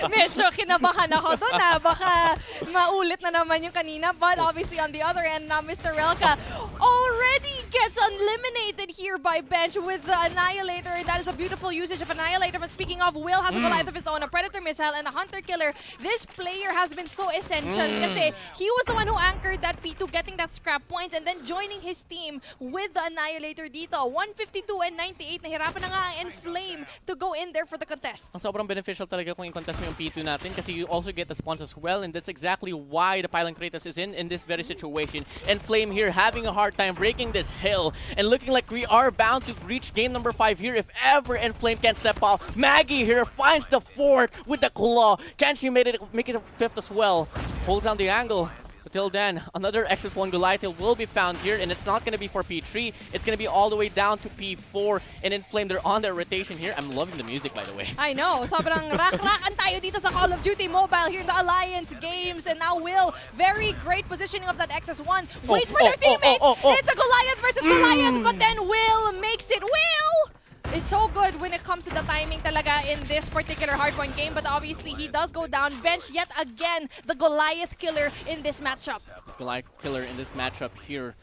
Medyo kinabahan ako doon na baka maulit na naman yung kanina. But obviously on the other end, Mr. Relka already gets eliminated here by Bench with the Annihilator. That is a beautiful usage of Annihilator. But speaking of, Will has a Goliath of his own, a Predator Missile, and a Hunter Killer. This player has been so essential kasi he was the one who anchored that P2, getting that scrap points, and then joining his team with the Annihilator dito. 152 and 98. Nahirapan na nga ang ENFLAME to go in there for the contest. Sobrang beneficial talaga kung i-contest mo yung P2 natin kasi you also get the spawns as well, and that's exactly why the Pylon Cratus is in this very situation. ENFLAME here having a hard time breaking this hill and looking like we are bound to reach game number 5 here if ever ENFLAME can step off. Maggie here finds the 4th with the claw. Can she make it a 5th as well? Holds down the angle. Till then, another XS1 Goliath will be found here, and it's not going to be for P3. It's going to be all the way down to P4, and ENFLAME, they're on their rotation here. I'm loving the music, by the way. I know. Sobrang rak-rakan tayo dito sa Call of Duty Mobile here in the Alliance Games, and now Will, very great positioning of that XS1. Waits for their teammate. It's a Goliath versus Goliath, but then Will makes it. Will is so good when it comes to the timing talaga in this particular hardpoint game, but obviously he does go down. Bench yet again, the Goliath killer in this matchup. Goliath killer in this matchup here.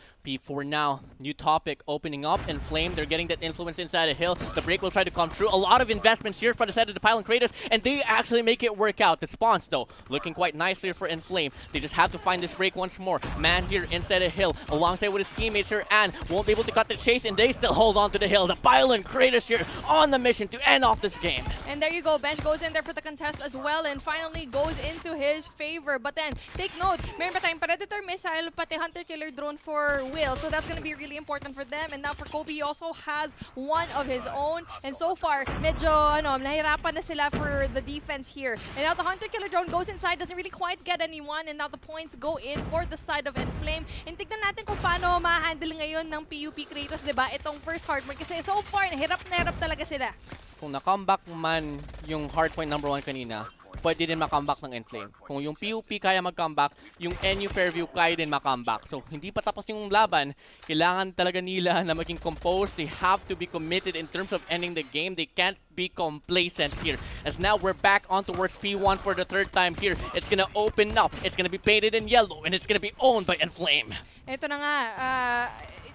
For now, new topic opening up. ENFLAME, they're getting that influence inside a hill. The break will try to come through. A lot of investments here from the side of the Pylon Cratus, and they actually make it work out. The spawns, though, looking quite nicely for ENFLAME. They just have to find this break once more. Man here inside a hill, alongside with his teammates here, and won't be able to cut the chase, and they still hold on to the hill. The Pylon Cratus here on the mission to end off this game. And there you go, Bench goes in there for the contest as well, and finally goes into his favor. But then, take note, meron pa tayong Predator Missile, pati Hunter Killer Drone for Will. So that's gonna be really important for them. And now for Kobe, he also has one of his own. And so far, medyo nahirapan na sila for the defense here. And now the Hunter Killer Drone goes inside, doesn't really quite get anyone. And now the points go in for the side of ENFLAME. And tignan natin kung paano ma-handle ngayon ng PUP Cratus, diba? Itong first hardpoint. Kasi so far, hirap na hirap talaga sila. Kung na-comeback man yung hardpoint number 1 kanina, pwede din makomeback ng ENFLAME. Kung yung PUP kaya mag-comeback, yung NUFV kaya din makomeback. So, hindi pa tapos yung laban. Kailangan talaga nila na maging composed. They have to be committed in terms of ending the game. They can't be complacent here. As now, we're back on towards P1 for the 3rd time here. It's gonna open up. It's gonna be painted in yellow, and it's gonna be owned by ENFLAME. Ito na nga,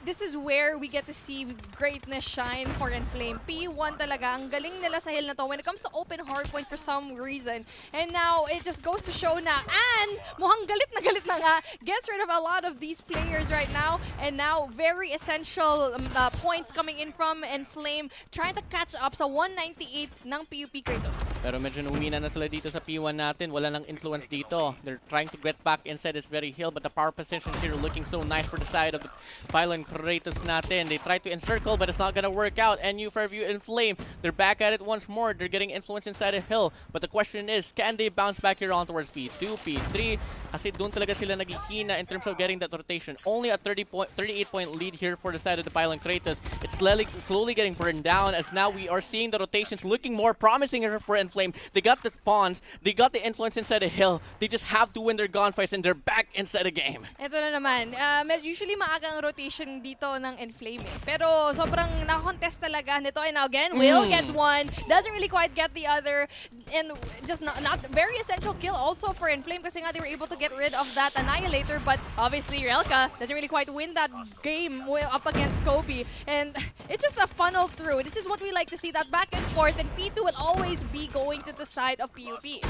this is where we get to see greatness shine for ENFLAME. P1 talaga, ang galing nila sa hill na to when it comes to open hardpoint for some reason. And now, it just goes to show na, and mukhang galit na nga, gets rid of a lot of these players right now. And now, very essential points coming in from ENFLAME, trying to catch up sa 198 ng PUP Cratus. Pero medyo numina na sila dito sa P1 natin. Wala nang influence dito. They're trying to get back inside this very hill, but the power positions here are looking so nice for the side of the Pylon Cratus natin. They try to encircle, but it's not gonna work out. NUFV ENFLAME, they're back at it once more. They're getting influence inside a hill. But the question is, can they bounce back here on towards P2, P3? Kasi doon talaga sila naghihina in terms of getting that rotation. Only a 38-point lead here for the side of the Pylon Cratus. It's slowly getting burned down, as now we are seeing the rotations looking more promising here for ENFLAME. They got the spawns, they got the influence inside a hill. They just have to win their gunfights, and they're back inside the game. Ito na naman, usually maaga ang rotation dito ng ENFLAME eh. Pero sobrang nakakontest talaga nito. And now again, Will gets one, doesn't really quite get the other, and just not very essential kill also for ENFLAME kasi nga they were able to get rid of that Annihilator, but obviously Relka doesn't really quite win that game up against Kobe. And it's just a funnel through. This is what we like to see, that back and forth, and P2 will always be going to the side of PUP.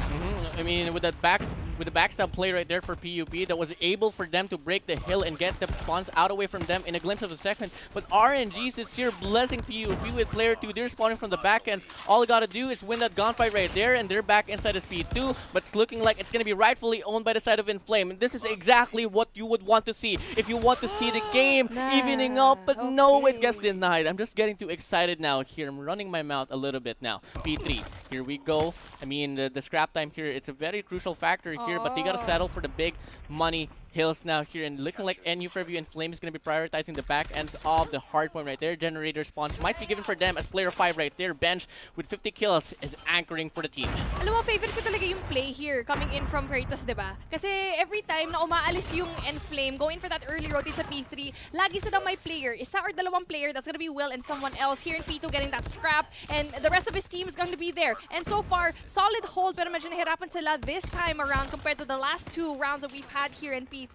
I mean, with the backstab play right there for PUP, that was able for them to break the hill and get the spawns out away from them in a glimpse of a second. But RNGs is here blessing PUP with player 2. They're spawning from the back ends. All they gotta do is win that gunfight right there, and they're back inside of Speed 2. But it's looking like it's gonna be rightfully owned by the side of ENFLAME. And this is exactly what you would want to see if you want to see the game evening up. But no, it gets denied. I'm just getting too excited now here. I'm running my mouth a little bit now. P3, here we go. I mean, the scrap time here, it's a very crucial factor here, but they gotta settle for the big money hills now here, and looking like NUFV ENFLAME is going to be prioritizing the back ends of the hardpoint right there. Generator spawns might be given for them as player 5 right there. Bench with 50 kills is anchoring for the team. Alam mo, favorite ko talaga yung play here coming in from Cratus, diba? Kasi every time na umaalis yung ENFLAME, going for that early rotate sa P3, lagi silang may player. Isa or dalawang player, that's gonna be Will and someone else. Here in P2 getting that scrap, and the rest of his team is going to be there. And so far, solid hold, pero medyo nahirapan sila this time around compared to the last 2 rounds that we've had here in P3.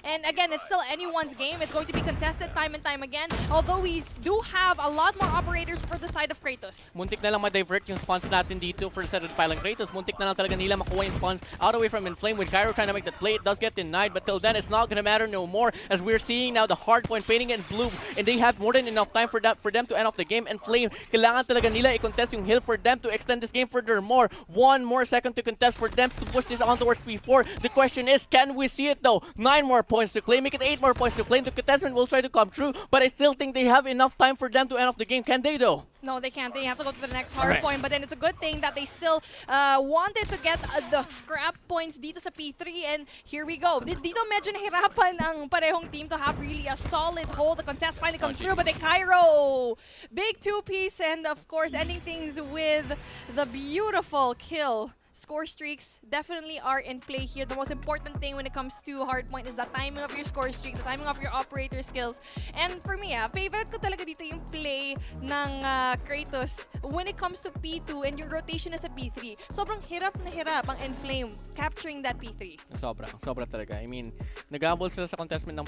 And again, it's still anyone's game. It's going to be contested time and time again. Although we do have a lot more operators for the side of Cratus. Muntik na lang ma-divert yung spawns natin dito for the side of the Pylon Cratus. Muntik na lang talaga nila makuha yung spawns out away from ENFLAME with Cairo trying to make that play. It does get denied, but till then, it's not gonna matter no more, as we're seeing now the hard point fading in blue, and they have more than enough time for them to end off the game. ENFLAME, kailangan talaga nila i-contest yung hill for them to extend this game furthermore. 1 more second to contest for them to push this on towards P4. The question is, can we see it though? 9 more points to claim, make it 8 more points to claim. The contestment will try to come true, but I still think they have enough time for them to end off the game. Can they though? No, they can't. They have to go to the next hard point. But then it's a good thing that they still wanted to get the scrap points dito sa P3. And here we go. Dito medyo nahirapan ang parehong team to have really a solid hold. The contest finally comes through, but then Cairo, big 2-piece, and of course ending things with the beautiful kill score streaks definitely are in play here. The most important thing when it comes to Hardpoint is the timing of your score streak, the timing of your operator skills. And for me, favorite ko talaga dito yung play ng Cratus when it comes to P2 and your rotation is at P3. Sobrang hirap na hirap ang ENFLAME capturing that P3. Sobra talaga. I mean, nag-abol sila sa contestment ng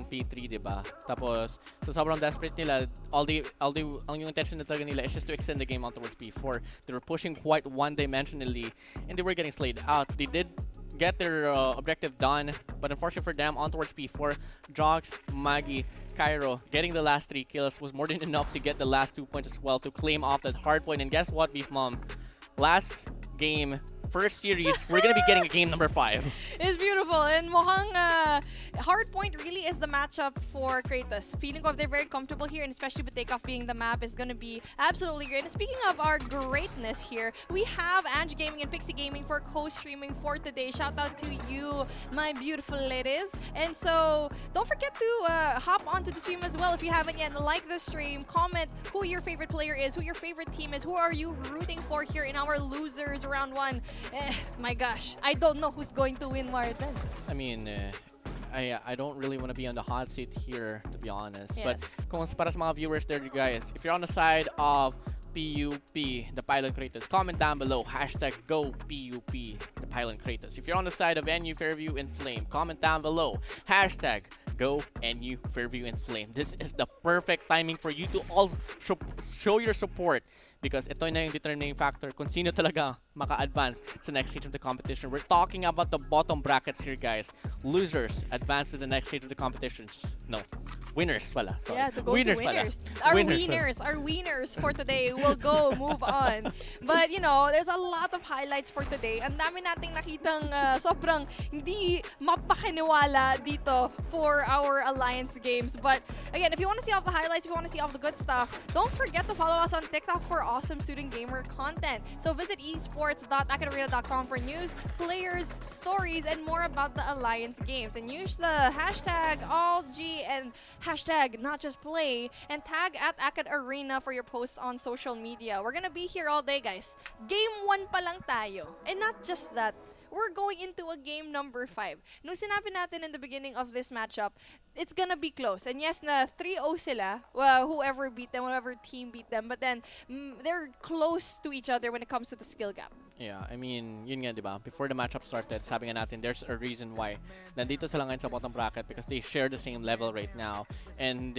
P3, di ba? Tapos, so sobrang desperate nila. Ang yung intention na talaga nila is just to extend the game out towards P4. They were pushing quite one-dimensionally, and they were getting slayed out. They did get their objective done, but unfortunately for them, on towards P4, Josh, Maggie, Cairo getting the last 3 kills was more than enough to get the last 2 points as well to claim off that hard point. And guess what, Beef Mom? Last game, first series, we're gonna be getting a game number 5. It's beautiful, and mukhang Hardpoint really is the matchup for Cratus. Feeling of they're very comfortable here, and especially with Takeoff being the map is gonna be absolutely great. And speaking of our greatness here, we have Ange Gaming and Pixie Gaming for co-streaming for today. Shout out to you, my beautiful ladies. And so don't forget to hop onto the stream as well if you haven't yet. Like the stream, comment who your favorite player is, who your favorite team is, who are you rooting for here in our losers round 1. My gosh, I don't know who's going to win Martin. I mean, I don't really want to be on the hot seat here, to be honest. Yes. But kung para sa mga viewers there, guys, if you're on the side of PUP, the Pylon Cratus, comment down below, hashtag #GoPUP, the Pylon Cratus. If you're on the side of NU Fairview ENFLAME, comment down below, hashtag #GoNU Fairview ENFLAME. This is the perfect timing for you to all show your support, because ito na yung determining factor kung sino talaga maka-advance sa next stage of the competition. We're talking about the bottom brackets here, guys. Losers advance to the next stage of the competitions. No, winners pala. Sorry. Yeah, to go winners to winners. Winners. Our winners for today will go move on. But you know, there's a lot of highlights for today. Ang dami nating nakitang sobrang hindi mapakiniwala dito for our Alliance games. But again, if you want to see all the highlights, if you want to see all the good stuff, don't forget to follow us on TikTok for awesome student gamer content. So visit esports.academia.com for news, players, stories, and more about the Alliance games. And use the hashtag AllG and hashtag NotJustPlay and tag at Acad Arena for your posts on social media. We're gonna be here all day, guys. Game 1 pa lang tayo. And not just that, we're going into a game number 5. Nung sinabi natin in the beginning of this matchup, it's gonna be close. And yes, na 3-0 sila, well, whoever beat them, whatever team beat them, but then they're close to each other when it comes to the skill gap. Yeah, I mean, yun nga, diba? Before the matchup started, sabi nga natin, there's a reason why nandito sila ngayon sa bottom bracket, because they share the same level right now. And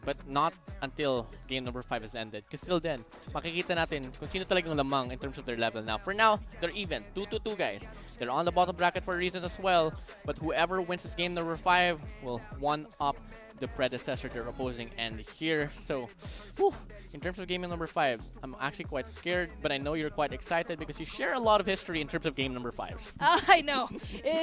but not until game number 5 is ended. Because till then, makikita natin kung sino talagang lamang in terms of their level now. For now, they're even. 2-2, guys. They're on the bottom bracket for a reason as well. But whoever wins this game number 5 will one-up the predecessor they're opposing end here. So, whew, in terms of game number 5, I'm actually quite scared, but I know you're quite excited because you share a lot of history in terms of game number 5s. I know.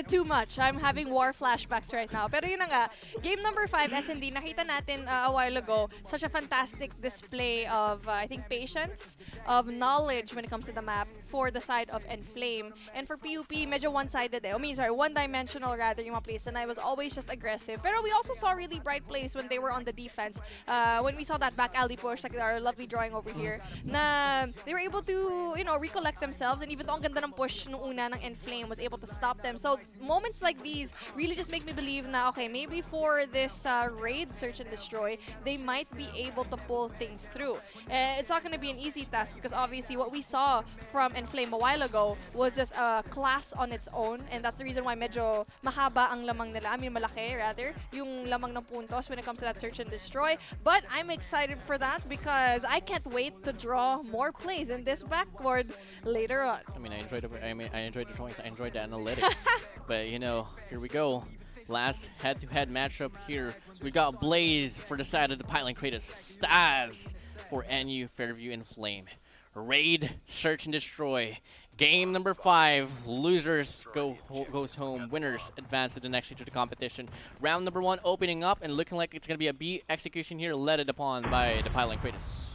Too much. I'm having war flashbacks right now. Pero yun na nga, game number 5, SND, nakita natin a while ago, such a fantastic display of, I think, patience, of knowledge when it comes to the map for the side of ENFLAME. And for PUP, medyo one-sided eh. I mean, sorry, one-dimensional rather yung mga plays, and I was always just aggressive. Pero we also saw really bright plays when they were on the defense. When we saw that back alley push, like our lovely drawing over here, na they were able to, you know, recollect themselves, and even though ang ganda ng push nung una ng ENFLAME was able to stop them. So moments like these really just make me believe na, okay, maybe for this raid, search and destroy, they might be able to pull things through. It's not going to be an easy task because obviously what we saw from ENFLAME a while ago was just a class on its own, and that's the reason why medyo mahaba ang lamang nila. I mean, malaki rather, yung lamang ng puntos when it comes to that search and destroy. But I'm excited for that because I can't wait to draw more plays in this backboard later on. I mean, I enjoyed the drawings, I enjoyed the analytics. But you know, here we go. Last head-to-head matchup here. We got Blaze for the side of the Pylon Cratus, Staz for NU Fairview ENFLAME. Raid, search and destroy. Game number 5, losers goes home, winners advance to the next stage of the competition. Round number 1 opening up and looking like it's going to be a B execution here, led upon by the Pylon Cratus.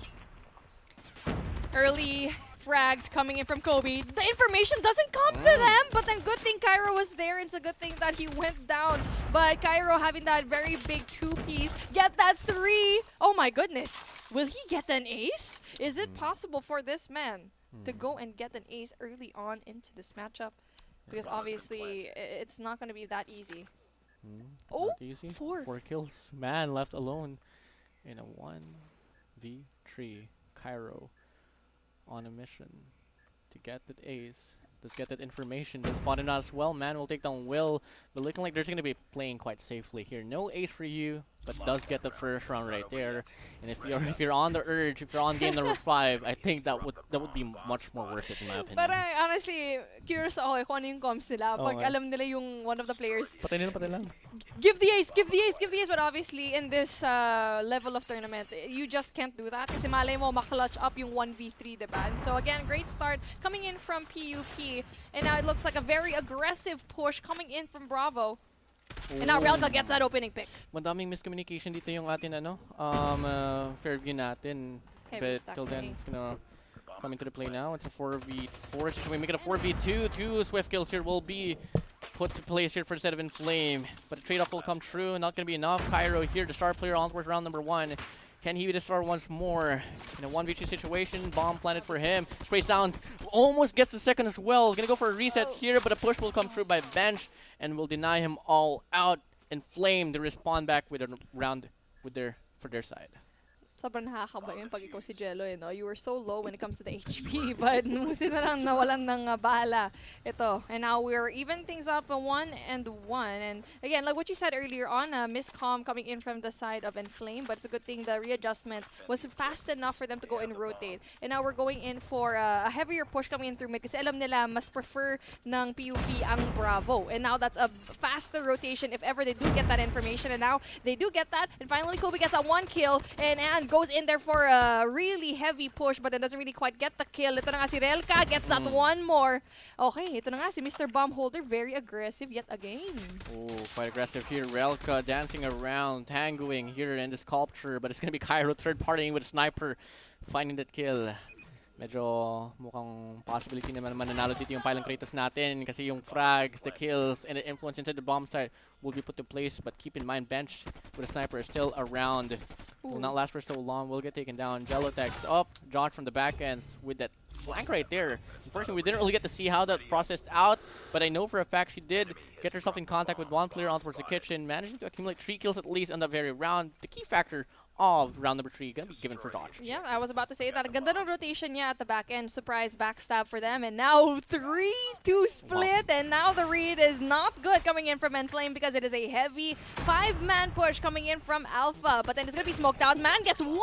Early frags coming in from Kobe. The information doesn't come to them, but then good thing Cairo was there. It's a good thing that he went down. But Cairo having that very big 2-piece, get that 3. Oh my goodness. Will he get an ace? Is it possible for this man? to go and get an ace early on into this matchup. Because obviously, it's not going to be that easy. Oh, Not easy. 4 kills. Man left alone in a 1v3. Cairo on a mission to get that ace. Let's get that information. Then spotted out as well. Man will take down Will, but looking like they're going to be playing quite safely here. No ace for you, but does get the first round right there. And if you're on the urge, if you're on game number 5, I think that would be much more worth it in my opinion. But honestly, curious ako kung ano yung comms nila. Pag alam nila yung one of the players, patay lang. Give the ace, give the ace, give the ace. But obviously, in this level of tournament, you just can't do that. Kasi malay mo, makclutch up yung 1v3, diba? And so again, great start coming in from PUP. And now it looks like a very aggressive push coming in from Bravo. And now Relka gets that opening pick. Madaming miscommunication dito yung atin Fairview natin. But till then, it's gonna come into the play now. It's a 4v4. Should we make it a 4v2? 2 swift kills here will be put to place here for the set of ENFLAME. But the trade-off will come true. Not gonna be enough. Cairo here, the star player on towards round number 1. Can he be the star once more? In a 1v2 situation, bomb planted for him. Sprays down, almost gets the second as well. Gonna go for a reset here, but a push will come through by Bench and will deny him all out. ENFLAME to respond back with a round for their side. Sobrang nakakaba yun pag ikaw si Jello, you know? You were so low when it comes to the HP, but buti na lang nawalan ng bala ito. And now we're even things up 1-1. And again, like what you said earlier on, miscomm coming in from the side of ENFLAME, but it's a good thing the readjustment was fast enough for them to go and rotate. And now we're going in for a heavier push coming in through mid kasi alam nila mas prefer ng PUP ang Bravo. And now that's a faster rotation if ever they do get that information. And now they do get that. And finally, Kobe gets that 1 kill and goes in there for a really heavy push, but then doesn't really quite get the kill. Ito na nga si Relka, gets that 1 more. Okay, ito na nga si Mr. Bomb Holder, very aggressive yet again. Oh, quite aggressive here. Relka dancing around, tangoing here in the sculpture, but it's gonna be Cairo third partying with a sniper, finding that kill. Medyo mukhang possibility naman mananalo dito yung Pylon Cratus natin kasi yung frags, the kills, and the influence inside the bomb site will be put to place. But keep in mind, Bench with a sniper is still around. Will not last for so long. Will get taken down. Jellotex up. Josh from the back ends with that flank right there. Unfortunately, we didn't really get to see how that processed out, but I know for a fact she did get herself in contact with one player on towards the kitchen, managing to accumulate 3 kills at least on that very round. The key factor of round number 3 gonna be given for Josh. Yeah, I was about to say that. Ganda ng rotation niya at the back end. Surprise backstab for them. And now 3-2 split. Wow. And now the read is not good coming in from ENFLAME because it is a heavy 5-man push coming in from Alpha. But then it's going to be smoked out. Man gets 1.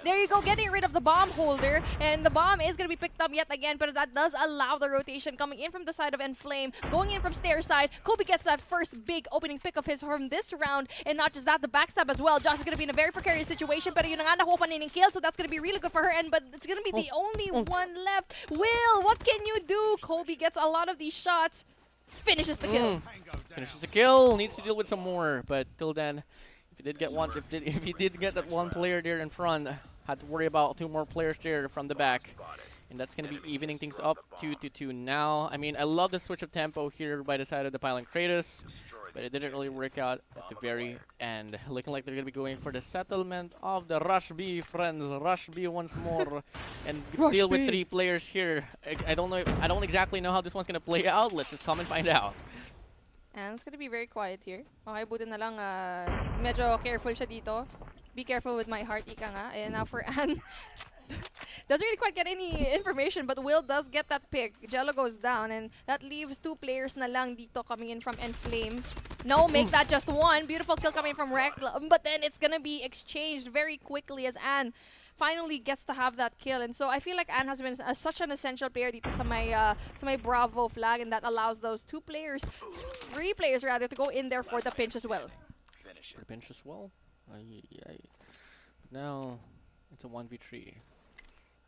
There you go, getting rid of the bomb holder. And the bomb is going to be picked up yet again. But that does allow the rotation coming in from the side of ENFLAME. Going in from stair side. Kobe gets that first big opening pick of his from this round. And not just that, the backstab as well. Josh is going to be in a very precarious situation, but yun na nga nakuha pa niya ng kill, so that's gonna be really good for her. But it's gonna be the only one left. Will, what can you do? Kobe gets a lot of these shots, finishes the kill. Finishes the kill. Needs to deal with some more, but till then, if he did get one, if he did get that one player there in front, had to worry about 2 more players there from the back. And that's going to be evening things up 2-2 now. I mean, I love the switch of tempo here by the side of the Pylon Cratus, but it didn't really work out at the very end. Looking like they're going to be going for the settlement of the Rush B, friends. Rush B once more, and deal with 3 players here. I don't know. I don't exactly know how this one's going to play out. Let's just come and find out. And it's going to be very quiet here. Okay, buti na lang medyo careful siya dito. Be careful with my heart, ika nga. And now for Anne. Doesn't really quite get any information, but Will does get that pick. Jello goes down, and that leaves 2 players na lang dito coming in from ENFLAME. No, make that just 1. Beautiful kill coming from Rekla, but then it's gonna be exchanged very quickly as Anne finally gets to have that kill. And so I feel like Anne has been such an essential player dito sa may Bravo flag, and that allows those 2 players, 3 players rather, to go in there for the pinch as well. For the pinch as well? Now, it's a 1v3.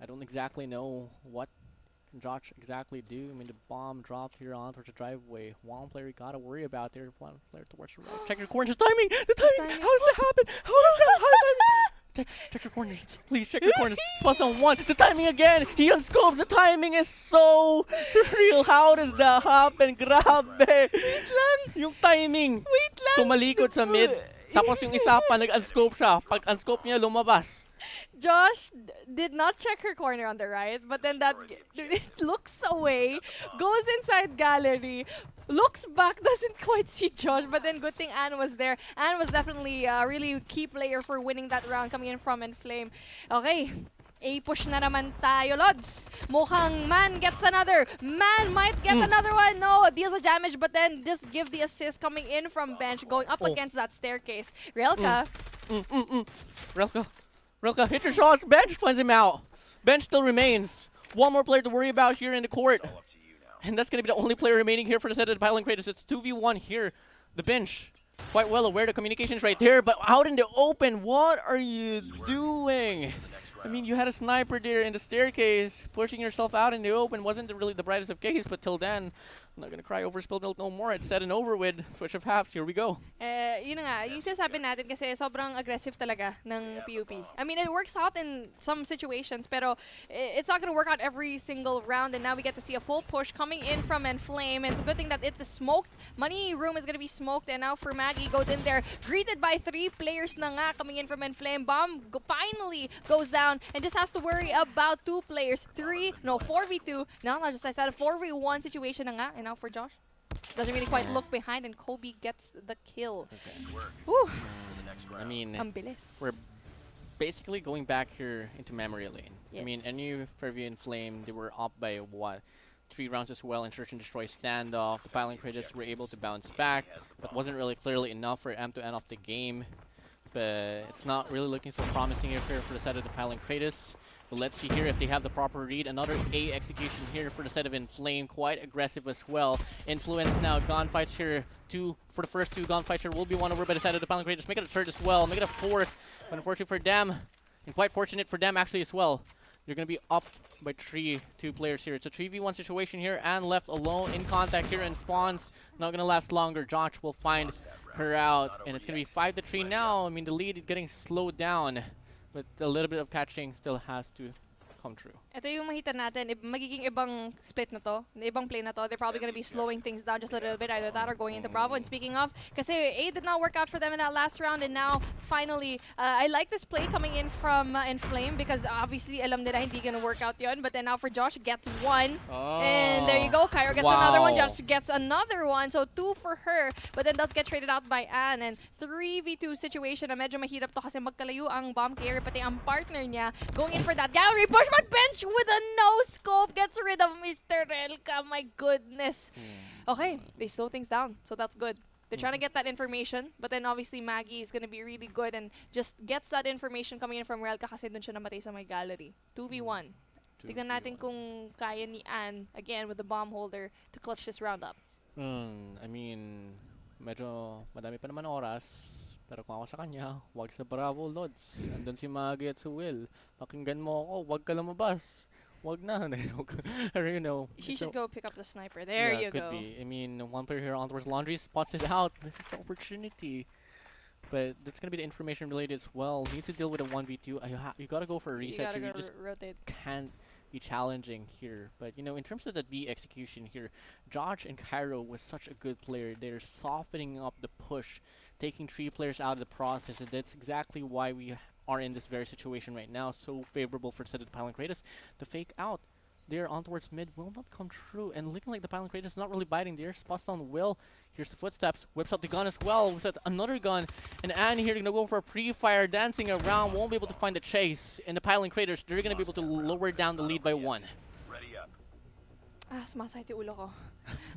I don't exactly know what can Josh exactly do. I mean, the bomb dropped here on towards the driveway. One player you gotta worry about there. One player towards the right. Check your corners. The timing! The timing! How does that happen? How does that happen? Check your corners. Please check your corners. Spots on 1. The timing again! He unscopes. The timing is so surreal. How does that happen? Grabe! Wait lang! Yung timing! Wait lang! Tumalikod sa mid. Tapos yung isa pa, nag-unscope siya. Pag unscope niya, lumabas. Josh did not check her corner on the right, but then that it looks away, goes inside gallery, looks back, doesn't quite see Josh, but then good thing Anne was there. Anne was definitely a really key player for winning that round coming in from NUFV. Okay. A-push na naman tayo, Lods. Mukhang Man gets another. Man might get another one. No, deals the damage, but then just give the assist coming in from bench, going up against that staircase. Relka. Relka, hit your shots. Bench finds him out. Bench still remains. One more player to worry about here in the court. And that's going to be the only player remaining here for the set of the Pylon Cratus. It's 2v1 here. The bench, quite well aware the communication's right there, but out in the open, what are you doing? I mean, you had a sniper there in the staircase, pushing yourself out in the open. Wasn't really the brightest of case, but till then, I'm not gonna cry over spilled milk no more. It's said and over with. Switch of halves, here we go. Yun na nga, yung sinasabi natin kasi sobrang aggressive talaga ng PUP. I mean, it works out in some situations, pero it's not gonna work out every single round, and now we get to see a full push coming in from NUFV. It's a good thing that it is smoked. Money room is gonna be smoked, and now for Maggie goes in there, greeted by 3 players na nga coming in from NUFV. Bomb finally goes down and just has to worry about 2 players. 4v2. No, not just I said a 4v1 situation na nga. And now for Josh, doesn't really quite look behind, and Kobe gets the kill. Whew. I mean, Ambilis. we're basically going back here into memory lane. Yes. I mean, NUFV and Flame, they were up by what? 3 rounds as well in Search and Destroy standoff. The Pylon Cratus were able to bounce back, but wasn't really clearly enough for M to end off the game. But it's not really looking so promising here for the side of the Pylon Cratus. But let's see here if they have the proper read. Another A execution here for the side of NUFV. Quite aggressive as well. Influence now. Gunfights here. For the first 2 gunfights here will be won over by the side of the Pylon Cratus. Make it a 3rd as well. Make it a 4th. But unfortunately for them, and quite fortunate for them actually as well, they're going to be up by 2 players here. It's a 3v1 situation here, and left alone in contact here and spawns. Not going to last longer. Josh will find her out, and it's going to be 5-3 now. I mean, the lead is getting slowed down, but a little bit of catching still has to come true. Ito yung makita natin, magiging ibang split na to, ibang play na to. They're probably going to be slowing things down just a little bit, either that or going into Bravo. And speaking of, kasi A did not work out for them in that last round, and now, finally, I like this play coming in from NUFV, because obviously, alam nila hindi gonna work out yun. But then now for Josh, gets 1. And there you go, Cairo gets another one, Josh gets another one. So 2 for her, but then does get traded out by Anne. And 3v2 situation na medyo mahirap to kasi magkalayo ang bomb carrier, pati ang partner niya going in for that gallery push, but bench with a no-scope gets rid of Mr. Relka. My goodness. Okay, they slow things down, so that's good. They're trying to get that information, but then obviously Maggie is going to be really good and just gets that information coming in from Relka kasi dun siya namatay sa may gallery. 2v1. Tignan natin kung kaya ni Anne, again with the bomb holder, to clutch this round up. I mean, medyo madami pa naman oras. Pero kung ako sa kanya, wag sa Bravo, Lods. Andun si Maggie at si Will. Pakinggan mo ako, wag ka lumabas. Wag na. You know. She should go pick up the sniper. There you could go. be. I mean, one player here on towards Laundry spots it out. This is the opportunity. But that's going to be the information related as well. Needs to deal with a 1v2. You got to go for a reset. You You just rotate. can't be challenging here. But, you know, in terms of the B execution here, Josh and Cairo was such a good player. They're softening up the push, taking 3 players out of the process, and that's exactly why we are in this very situation right now. So favorable for the set of the Pylon Cratus. The fake out there on towards mid will not come true, and looking like the Pylon Cratus is not really biting there. Spots down Will. Here's the footsteps. Whips out the gun as well. With another gun, and Anne here gonna go for a pre-fire, dancing around. Won't be able to find the chase. And the Pylon Cratus, they're gonna be able to lower down the lead by 1. Sumasakit yung ulo ko.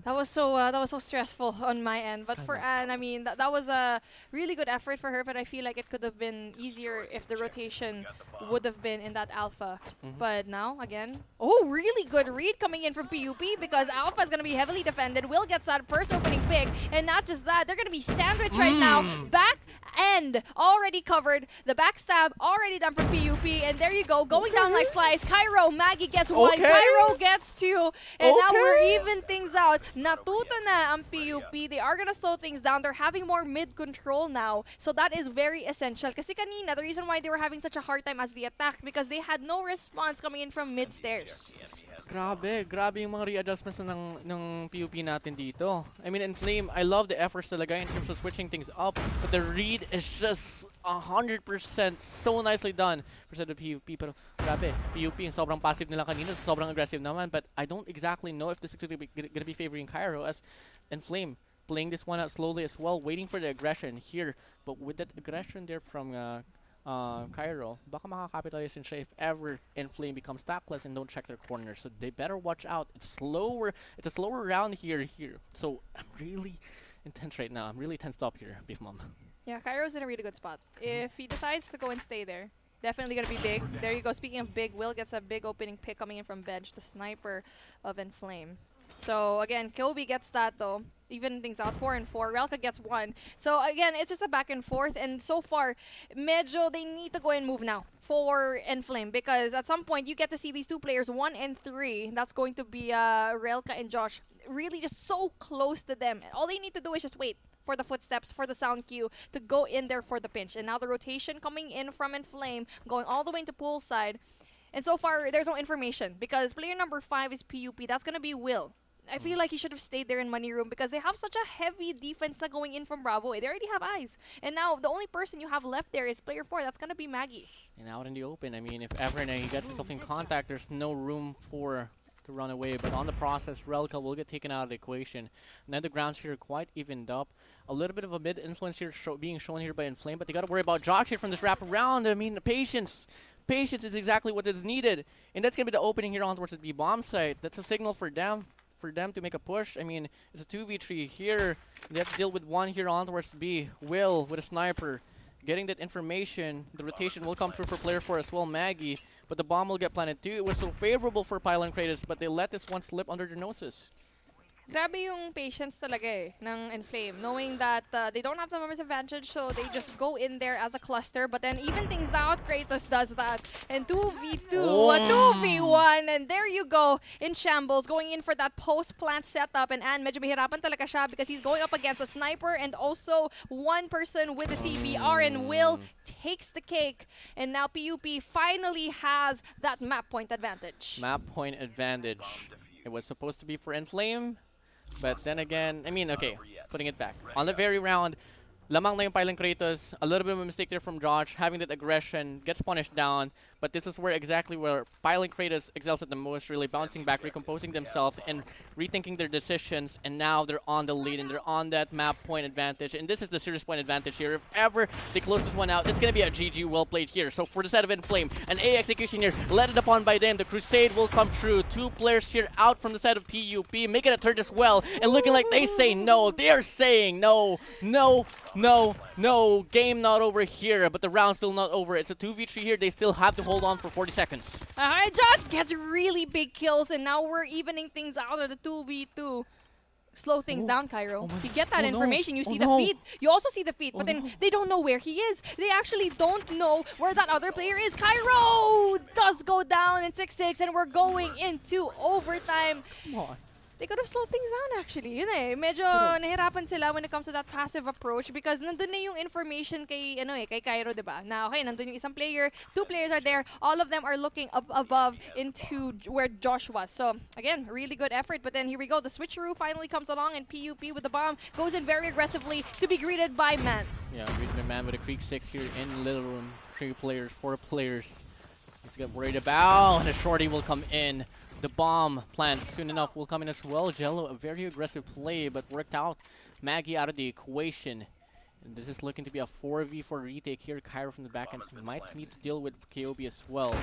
That was so stressful on my end. But for Anne, I mean, that was a really good effort for her, but I feel like it could have been easier if the rotation would have been in that Alpha. But now, again, really good read coming in from PUP, because Alpha is going to be heavily defended. Will gets that first opening pick, and not just that, they're going to be sandwiched right now. Back end already covered. The backstab already done from PUP, and there you go, going down like flies. Cairo, Maggie gets 1, Cairo gets 2, and now we're even things out, natuto na ang PUP. They are gonna slow things down. They're having more mid control now. So that is very essential. Kasi kanina, the reason why they were having such a hard time as the attack because they had no response coming in from mid stairs. Grabe yung mga readjustments ng PUP natin dito. I mean, ENFLAME, I love the efforts talaga in terms of switching things up, but the read is just 100% so nicely done for the PUP. Pero grabe, PUP yung sobrang passive nila kanina, sobrang aggressive naman, but I don't exactly know if this is gonna be favoring Cairo as ENFLAME playing this one out slowly as well, waiting for the aggression here. But with that aggression there from Cairo, baka makakapitalize siya if ever ENFLAME becomes tackless and don't check their corners. So they better watch out. It's a slower round here. So I'm really intense right now. I'm really tensed up here, Beef Mom. Yeah, Cairo's in a really good spot. If he decides to go and stay there, definitely gonna be big. There you go. Speaking of big, Will gets a big opening pick coming in from bench, the sniper of ENFLAME. So again, Kobe gets that though. Even things out 4 and 4. Relka gets 1. So again, it's just a back and forth. And so far, medyo they need to go and move now for ENFLAME because at some point you get to see these two players 1 and 3. That's going to be Relka and Josh. Really just so close to them. All they need to do is just wait for the footsteps, for the sound cue to go in there for the pinch. And now the rotation coming in from ENFLAME, going all the way into poolside. And so far, there's no information because player number 5 is PUP. That's going to be Will. I feel like he should have stayed there in money room because they have such a heavy defense na going in from Bravo. They already have eyes. And now, the only person you have left there is player 4. That's going to be Maggie. And out in the open, I mean, if ever he gets himself in contact, there's no room to run away. But on the process, Relka will get taken out of the equation. Now the grounds here are quite evened up. A little bit of a mid-influence here being shown here by ENFLAME, but they got to worry about Josh here from this wrap around. I mean, patience. Patience is exactly what is needed. And that's going to be the opening here on towards the B-bomb site. That's a signal for them to make a push. I mean, it's a 2v3 here. They have to deal with one here on towards B. Will with a sniper. Getting that information. The rotation will come through for player 4 as well, Maggie. But the bomb will get planted too. It was so favorable for Pylon Cratus, but they let this one slip under their noses. Grabe yung patience talaga ng ENFLAME, knowing that they don't have the numbers advantage, so they just go in there as a cluster, but then even things out, Cratus does that. And 2v2, a 2v1, and there you go, in shambles, going in for that post-plant setup, and medyo mahirapan talaga siya because he's going up against a sniper and also one person with the CBR, and Will takes the cake, and now PUP finally has that map point advantage. Map point advantage. It was supposed to be for ENFLAME. But then again, I mean, okay, putting it back. On the very round, lamang na yung Pylon Cratus. A little bit of a mistake there from Josh. Having that aggression, gets punished down. But this is exactly where Pylon Cratus excels at the most, really bouncing back, recomposing themselves, and rethinking their decisions. And now they're on the lead, and they're on that map point advantage. And this is the serious point advantage here. If ever they close this one out, it's going to be a GG well played here. So for the side of ENFLAME, an A execution here, led it upon by them. The Crusade will come through. 2 players here out from the side of PUP, making a turn as well. And looking like they say no. They're saying no, no, no, no. Game not over here, but the round's still not over. It's a 2v3 here. They still have to hold on for 40 seconds. Alright, Josh gets really big kills, and now we're evening things out at the 2v2. Slow things down, Cairo. You get that information, you see the feet. You also see the feet, but then they don't know where he is. They actually don't know where that other player is. Cairo does go down in 6-6, and we're going into overtime. Come on. They could have slowed things down actually. Yun medyo nahirapan sila when it comes to that passive approach because nandun na yung information kay Cairo, diba? Na okay, nandun yung isang player, 2 players are there, all of them are looking up above into where Josh was. So again, really good effort, but then here we go. The switcheroo finally comes along, and PUP with the bomb goes in very aggressively to be greeted by Man. Yeah, greeted by Man with a Creek 6 here in Little Room. 3 players, 4 players. Let's get worried about, and a shorty will come in. The bomb plant soon enough will come in as well. Jello, a very aggressive play, but worked out. Maggie out of the equation. And this is looking to be a 4v4 retake here. Cairo from the back end might need to deal with KOB as well.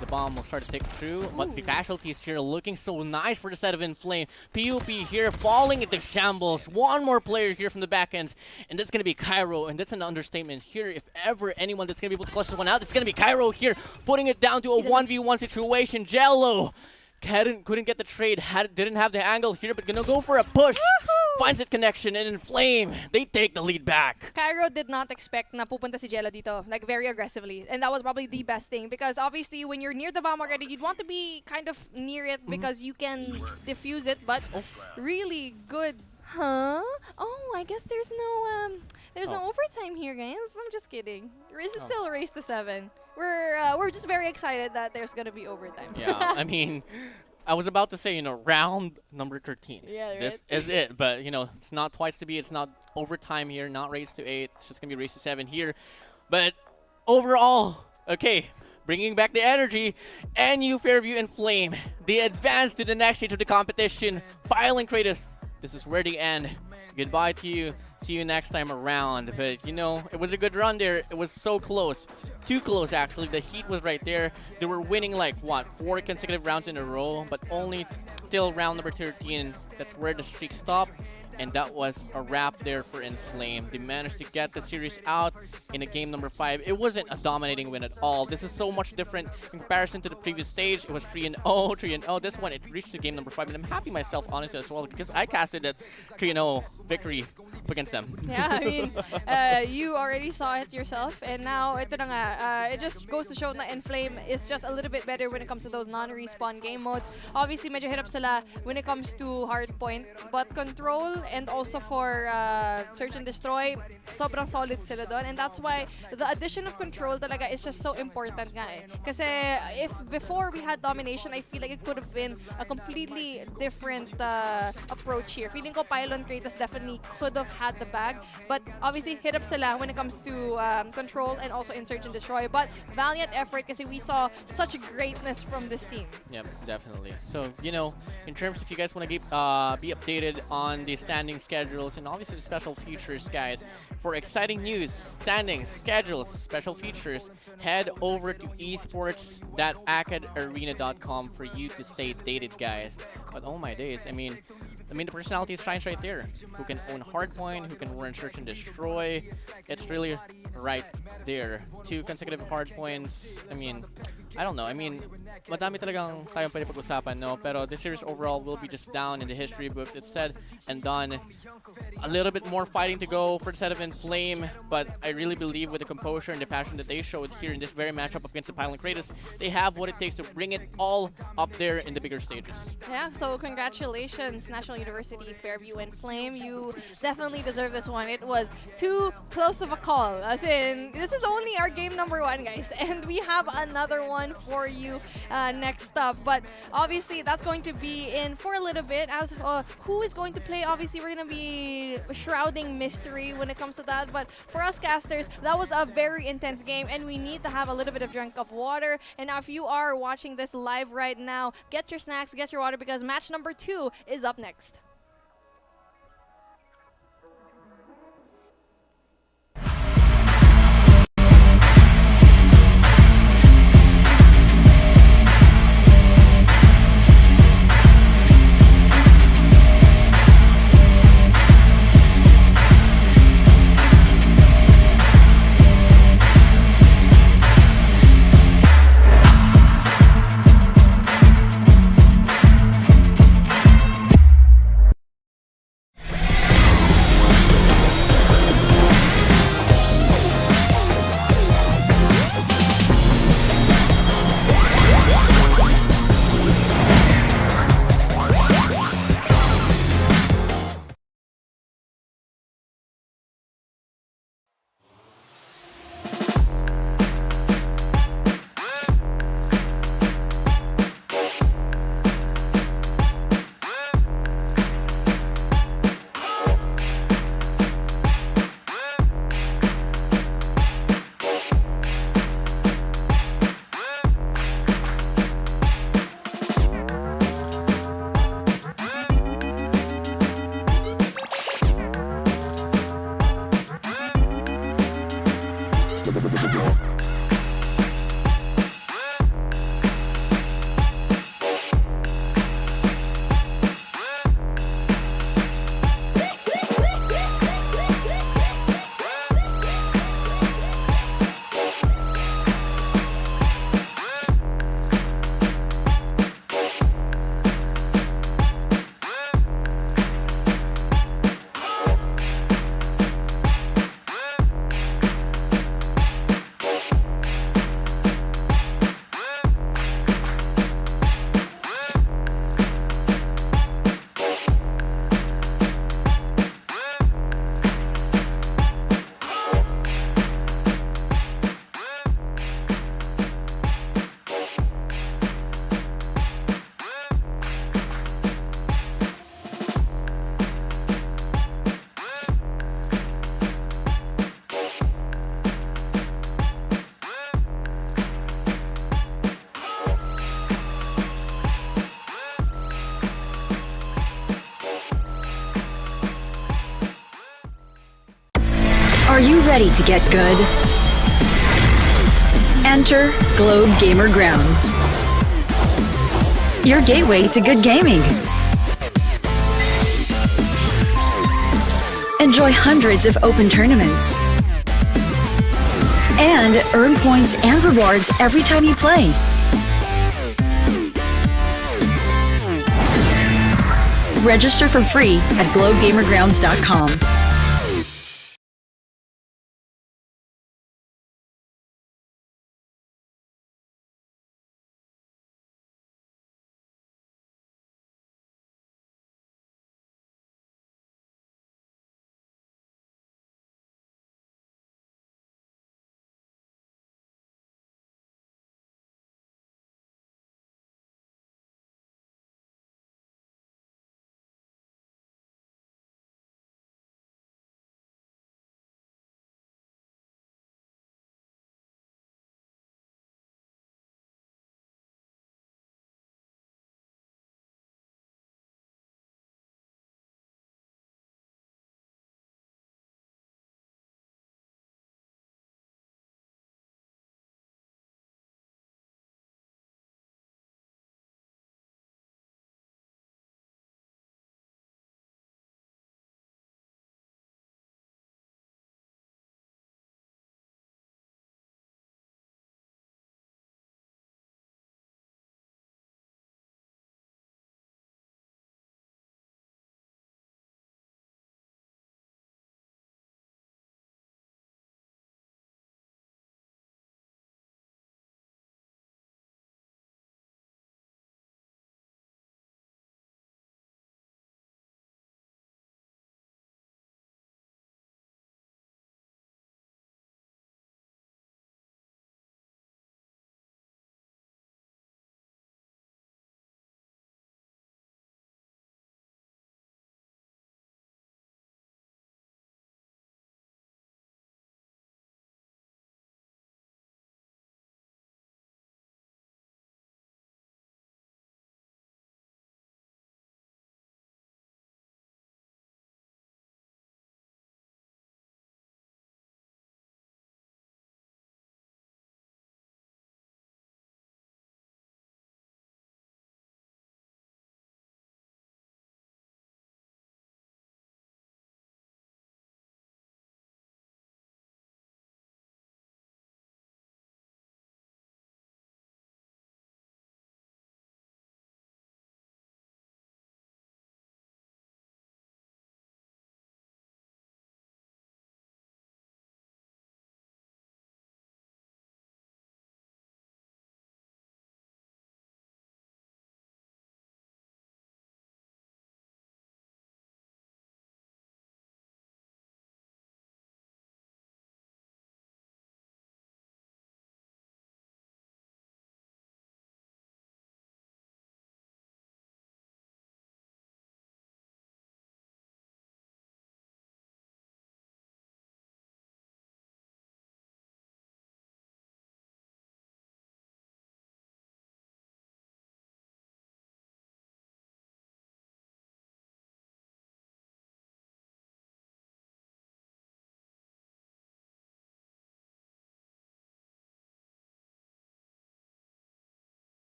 The bomb will start to tick through, but the casualties here looking so nice for the side of ENFLAME. PUP here falling into shambles. One more player here from the back ends, and that's going to be Cairo, and that's an understatement here. If ever anyone that's going to be able to clutch this one out, it's going to be Cairo here, putting it down to a 1v1 situation. Jello couldn't get the trade, didn't have the angle here, but gonna go for a push. finds that connection, and Enflame, they take the lead back. Cairo did not expect na pupunta si Jello dito, like very aggressively. And that was probably the best thing because obviously when you're near the bomb already, you'd want to be kind of near it because you can defuse it, but really good. Huh? Oh, I guess there's no overtime here, guys. I'm just kidding. It's still a race to 7. We're just very excited that there's gonna be overtime. Yeah, I mean, I was about to say, round number 13. Yeah, right? This is it, but, it's not twice to be. It's not overtime here, not race to 8. It's just going to be race to 7 here. But overall, okay, bringing back the energy, NU Fairview and Flame, they advance to the next stage of the competition. Pylon, Cratus, this is where they end. Goodbye to you. See you next time around. But, it was a good run there. It was so close. Too close, actually. The heat was right there. They were winning, 4 consecutive rounds in a row. But only till round number 13. That's where the streak stopped. And that was a wrap there for Enflame. They managed to get the series out in a game number 5. It wasn't a dominating win at all. This is so much different in comparison to the previous stage. It was 3-0, 3-0. This one, it reached the game number 5. And I'm happy myself, honestly, as well, because I casted that 3-0 victory against them. Yeah, I mean, you already saw it yourself. And now, ito na nga, it just goes to show that Enflame is just a little bit better when it comes to those non-respawn game modes. Obviously, medyo hirap sila when it comes to hardpoint. But control and also for search and destroy, sobrang solid sila doon. And that's why the addition of control talaga is just so important nga eh. Kasi if before we had domination, I feel like it could have been a completely different approach here. Feeling ko Pylon Cratus definitely could have had the bag. But obviously, hit up sila when it comes to control and also in search and destroy. But valiant effort kasi we saw such greatness from this team. Yep, definitely. So, in terms if you guys want to be updated on the standing schedules and obviously the special features, guys, for exciting news, standings, schedules, special features, head over to esports.acadarena.com for you to stay dated, guys. But oh my days, I mean the personality shines right there. Who can own hardpoint, who can run search and destroy. It's really right there. 2 consecutive hardpoints. I don't know. Madami talagang tayong pwede pag-usapan, no? Pero this series overall will be just down in the history books. It's said and done. A little bit more fighting to go for the set of Enflame, but I really believe with the composure and the passion that they showed here in this very matchup against the Pylon Cratus, they have what it takes to bring it all up there in the bigger stages. Yeah, so congratulations, National University Fairview and Flame. You definitely deserve this one. It was too close of a call. As in, this is only our game number 1, guys, and we have another one for you next up. But obviously, that's going to be in for a little bit. As who is going to play? Obviously, we're going to be shrouding mystery when it comes to that. But for us casters, that was a very intense game, and we need to have a little bit of drink of water. And now, if you are watching this live right now, get your snacks, get your water, because match number 2 is up next. ready to get good? Enter Globe Gamer Grounds, your gateway to good gaming. Enjoy hundreds of open tournaments and earn points and rewards every time you play. Register for free at globegamergrounds.com.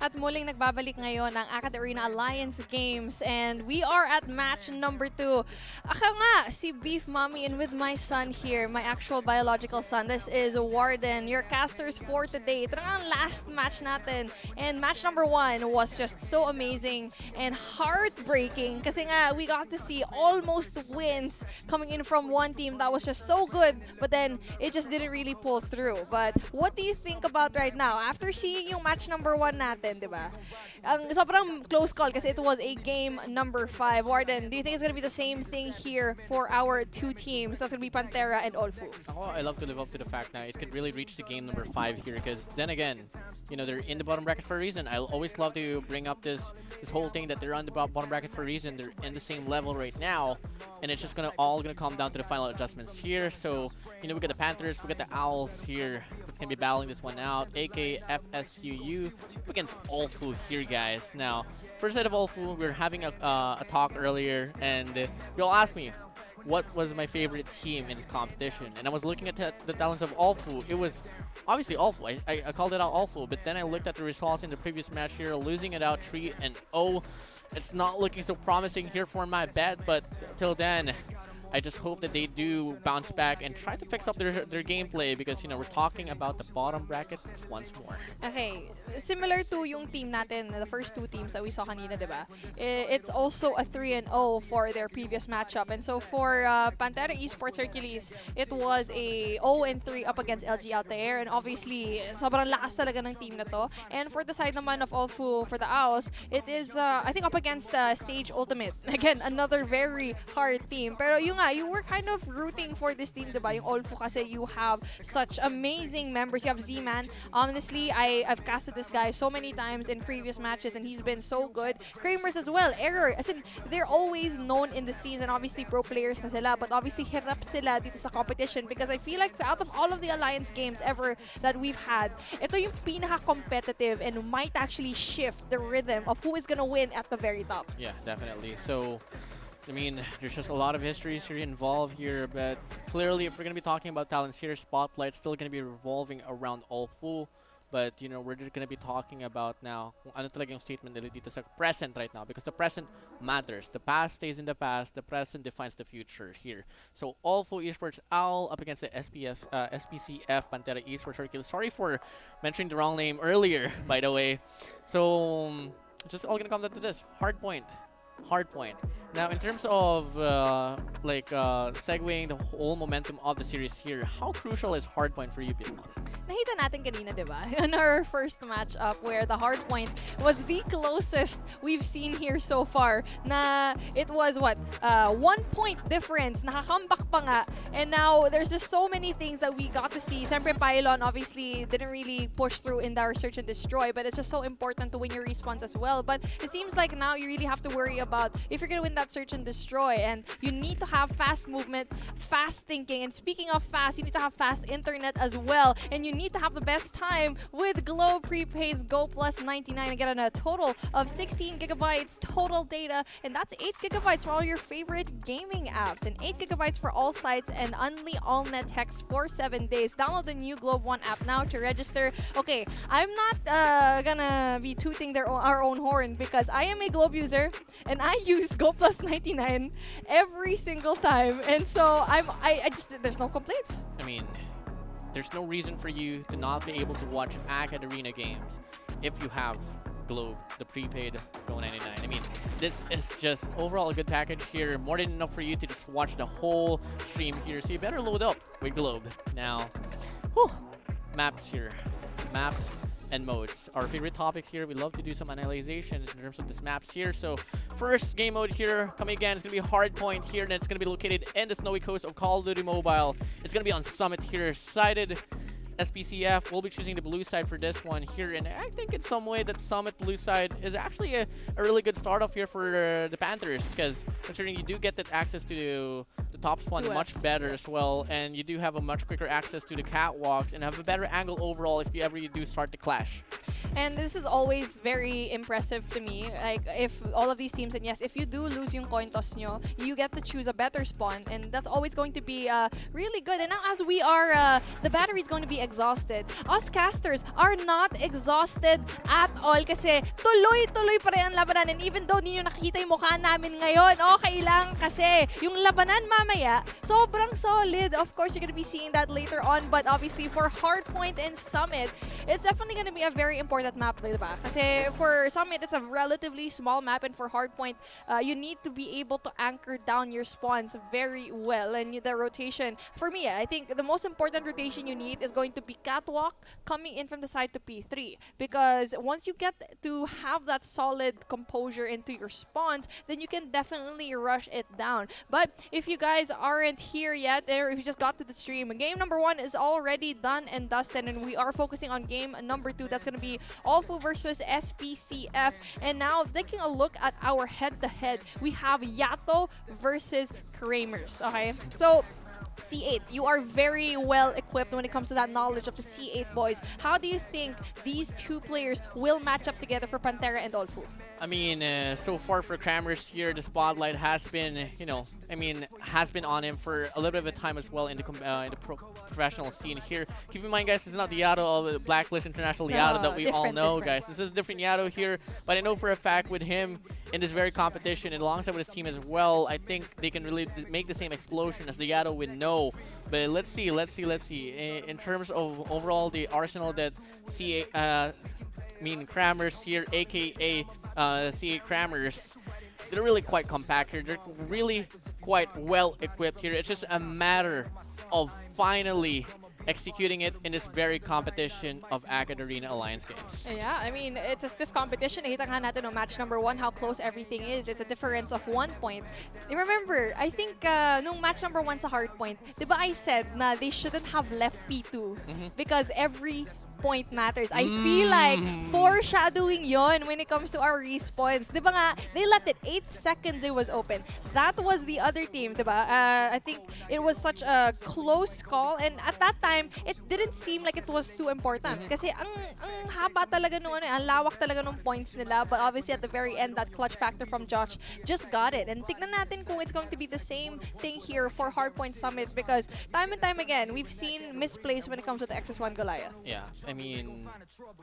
At muling nagbabalik ngayon ang Acad Arena Alliance Games and we are at match number 2. Ako nga, si Beef Mommy and with my son here, my actual biological son. This is Warden, your casters for today. Ito na ang last match natin. And match number 1 was just so amazing and heartbreaking kasi nga we got to see almost wins coming in from one team that was just so good but then it just didn't really pull through. But what do you think about right now? After seeing yung match number 1 natin, di ba? Sobrang close call kasi it was a game number 5. Warden, do you think it's gonna be the same thing here for our two teams? That's gonna be Panthera and OLFU. Oh, I love to live up to the fact that it could really reach the game number 5 here because then again, you know, they're in the bottom bracket for a reason. I always love to bring up this whole thing that they're on the bottom bracket for a reason. They're in the same level right now, and it's just all gonna come down to the final adjustments here. So, you know, we got the Panthers, we got the Owls here that's gonna be battling this one out. AK FSUU against OLFU here, guys. Now, first side of OLFU, we were having a talk earlier, and you all asked me what was my favorite team in this competition, and I was looking at the talents of OLFU. It was obviously OLFU. I called it out OLFU, but then I looked at the results in the previous match here, losing it out 3-0. It's not looking so promising here for my bet, but till then, I just hope that they do bounce back and try to fix up their gameplay because, you know, we're talking about the bottom bracket once more. Okay, similar to yung team natin, the first two teams that we saw kanina, diba? It's also a 3-0 for their previous matchup. And so for Panthera Esports Hercules, it was a 0-3 up against LG Altair. And obviously, sobrang lakas talaga ng team na to. And for the side naman of OLFU, for the Owls, it is, I think, up against Sage Ultimate. Again, another very hard team. Pero yung you were kind of rooting for this team, diba? Yung OLFU kasi you have such amazing members. You have Z-Man. Honestly, I've casted this guy so many times in previous matches and he's been so good. Kramers as well. Error. As in, they're always known in the season. Obviously, pro players na sila. But obviously, hirap sila dito sa competition because I feel like out of all of the Alliance games ever that we've had, ito yung pinaka-competitive and might actually shift the rhythm of who is gonna win at the very top. Yeah, definitely. So, I mean, there's just a lot of history involved here, but clearly if we're going to be talking about talents here, Spotlight's still going to be revolving around OLFU. But, you know, we're just going to be talking about now kung ano talaga yung statement nila dito sa present right now because the present matters. The past stays in the past. The present defines the future here. So, OLFU Esports Owl up against the SPCF Panthera Esports Hercules. Sorry for mentioning the wrong name earlier, by the way. So, just all going to come down to this. Hard point. Now, in terms of segueing the whole momentum of the series here, how crucial is hardpoint for you, Pylon? Nakita natin kanina, di ba? In our first matchup where the hardpoint was the closest we've seen here so far. Na it was what? 1 point difference. Nakakambak pa nga. And now there's just so many things that we got to see. Siyempre, Pylon obviously didn't really push through in our search and destroy, but it's just so important to win your respawns as well. But it seems like now you really have to worry about if you're gonna win that search and destroy, and you need to have fast movement, fast thinking. And speaking of fast, you need to have fast internet as well, and you need to have the best time with Globe Prepaid's Go Plus 99 and get a total of 16 gigabytes total data, and that's 8 gigabytes for all your favorite gaming apps and 8 gigabytes for all sites and only all net text for 7 days. Download the new Globe One app now to register. Okay, I'm not gonna be tooting our own horn because I am a Globe user and I use Go Plus 99 every single time, and so I just there's no complaints. I mean, there's no reason for you to not be able to watch Acad Arena games if you have Globe, the prepaid Go 99. I mean, this is just overall a good package here. More than enough for you to just watch the whole stream here. So you better load up with Globe. Now, maps here. Maps and modes. Our favorite topic here. We love to do some analyzations in terms of this maps here. So first game mode here coming again. It's going to be Hardpoint here, and it's going to be located in the snowy coast of Call of Duty Mobile. It's going to be on Summit here. Sided SPCF will be choosing the blue side for this one here, and I think in some way that Summit blue side is actually a really good start off here for the Panthers, because considering you do get that access to the top spawn much better as well, and you do have a much quicker access to the catwalks and have a better angle overall if you ever do start to clash. And this is always very impressive to me. Like, if all of these teams, and yes, if you do lose yung coin toss nyo, you get to choose a better spawn, and that's always going to be really good. And now as we are, the battery is going to be exhausted. Us casters are not exhausted at all kasi tuloy-tuloy pa rin ang labanan. And even though hindi nyo nakikita yung mukha namin ngayon, okay lang kasi yung labanan mamaya, sobrang solid. Of course, you're going to be seeing that later on, but obviously for Hardpoint and Summit, it's definitely going to be a very important map, diba? Kasi for Summit, it's a relatively small map, and for Hardpoint, you need to be able to anchor down your spawns very well. And the rotation, for me, I think the most important rotation you need is going to be Catwalk coming in from the side to P3. Because once you get to have that solid composure into your spawns, then you can definitely rush it down. But if you guys aren't here yet, or if you just got to the stream, game number 1 is already done and dusted, and we are focusing on game number 2. That's going to be OLFU versus SPCF. And now, taking a look at our head-to-head, we have Yato versus Kramers. Okay, so C8, you are very well equipped when it comes to that knowledge of the C8 boys. How do you think these two players will match up together for Panthera and OLFU? I mean, so far for Kramers here, the spotlight has been, has been on him for a little bit of a time as well in the professional scene here. Keep in mind, guys, this is not the Yato of the Blacklist International Yato that we all know, guys. This is a different Yato here, but I know for a fact with him in this very competition and alongside with his team as well, I think they can really make the same explosion as the Yato we know. But let's see. In terms of overall the arsenal that Kramers here, aka C8 Kramers, they're really quite compact here. They're really quite well equipped here. It's just a matter of finally executing it in this very competition of Acad Arena Alliance games. Yeah, I mean, it's a stiff competition. Nakita nga natin on match number 1 how close everything is. It's a difference of 1 point. Remember, I think nung match number 1 sa Hardpoint, diba I said na they shouldn't have left P2 because every point matters. I feel like foreshadowing yon when it comes to our respawns. Diba nga, they left it 8 seconds it was open. That was the other team, diba? I think it was such a close call, and at that time, it didn't seem like it was too important. Kasi ang haba talaga nung ang lawak talaga nung points nila, but obviously at the very end, that clutch factor from Josh just got it. And tignan natin kung it's going to be the same thing here for Hardpoint Summit, because time and time again, we've seen misplays when it comes to the XS1 Goliath. Yeah, I mean,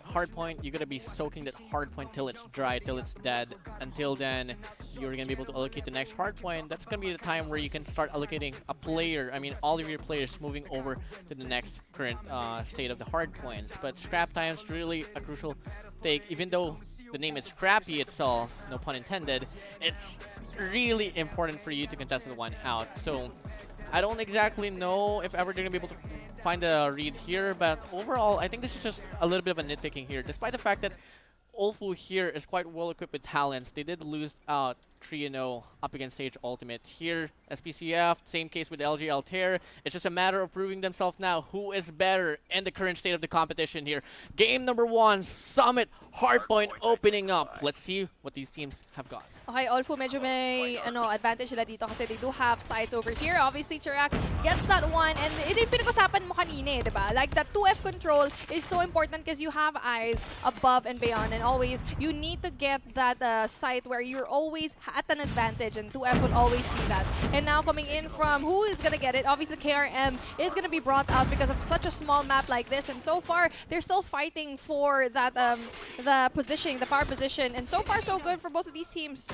Hardpoint, you're gonna be soaking that Hardpoint till it's dry, till it's dead. Until then, you're gonna be able to allocate the next Hardpoint. That's gonna be the time where you can start allocating a player, all of your players moving over to the next current state of the Hardpoints. But scrap time's really a crucial take. Even though the name is Scrappy itself, no pun intended, it's really important for you to contest the one out. So I don't exactly know if ever they're gonna be able to find a read here, but overall, I think this is just a little bit of a nitpicking here. Despite the fact that OLFU here is quite well equipped with talents, they did lose out 3-0 up against Sage Ultimate. Here, SPCF, same case with LG Altair. It's just a matter of proving themselves now who is better in the current state of the competition here. Game number 1, Summit Hardpoint opening up. Let's see what these teams have got. Okay, OLFU medyo may advantage sila dito kasi they do have sides over here. Obviously, Chirac gets that one, and ito yung pinag-usapan mo kanina, diba? Like, that 2F control is so important because you have eyes above and beyond, and always, you need to get that site where you're always at an advantage, and 2F will always be that. And now coming in from who is gonna get it, obviously KRM is gonna be brought out because of such a small map like this, and so far, they're still fighting for that, the positioning, the power position, and so far, so good for both of these teams.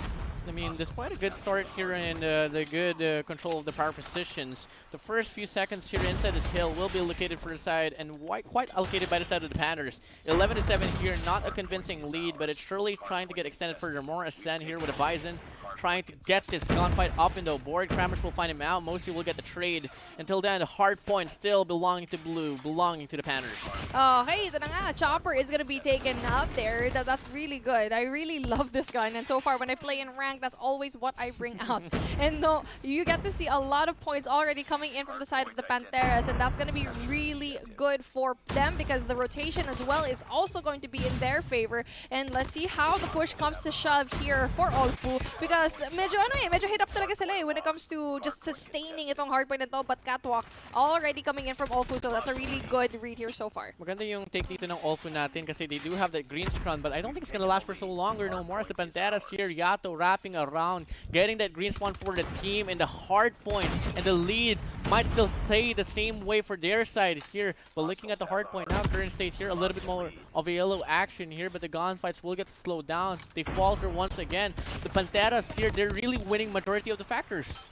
I mean, despite a good start here and the good control of the power positions, the first few seconds here inside this hill will be allocated for the side and quite allocated by the side of the Panthers. 11-7 here, not a convincing lead, but it's surely trying to get extended further. More Ascend here with a Bison, trying to get this gunfight up in the board. Kramers will find him out. Mostly will get the trade. Until then, the Hardpoint still belonging to Blue, belonging to the Panthers. Oh, hey, so na nga, Chopper is going to be taken up there. That's really good. I really love this gun. And so far, when I play in rank, tank, that's always what I bring out. And no, you get to see a lot of points already coming in from the side of the Pantheras, and that's going to be really good for them because the rotation as well is also going to be in their favor. And let's see how the push comes to shove here for OLFU because medyo hit up talaga sila when it comes to just sustaining itong hardpoint na to, but Catwalk already coming in from OLFU, so that's a really good read here so far. Maganda yung take dito ng OLFU natin kasi they do have that green stun, but I don't think it's gonna last for so longer no more as the Pantheras here, Yato wrapping around, getting that green spawn for the team in the hard point, and the lead might still stay the same way for their side here, but looking at the hard point now, current state here, a little bit more of a yellow action here, but the gunfights will get slowed down. They falter once again. The Pantheras here, they're really winning majority of the factors.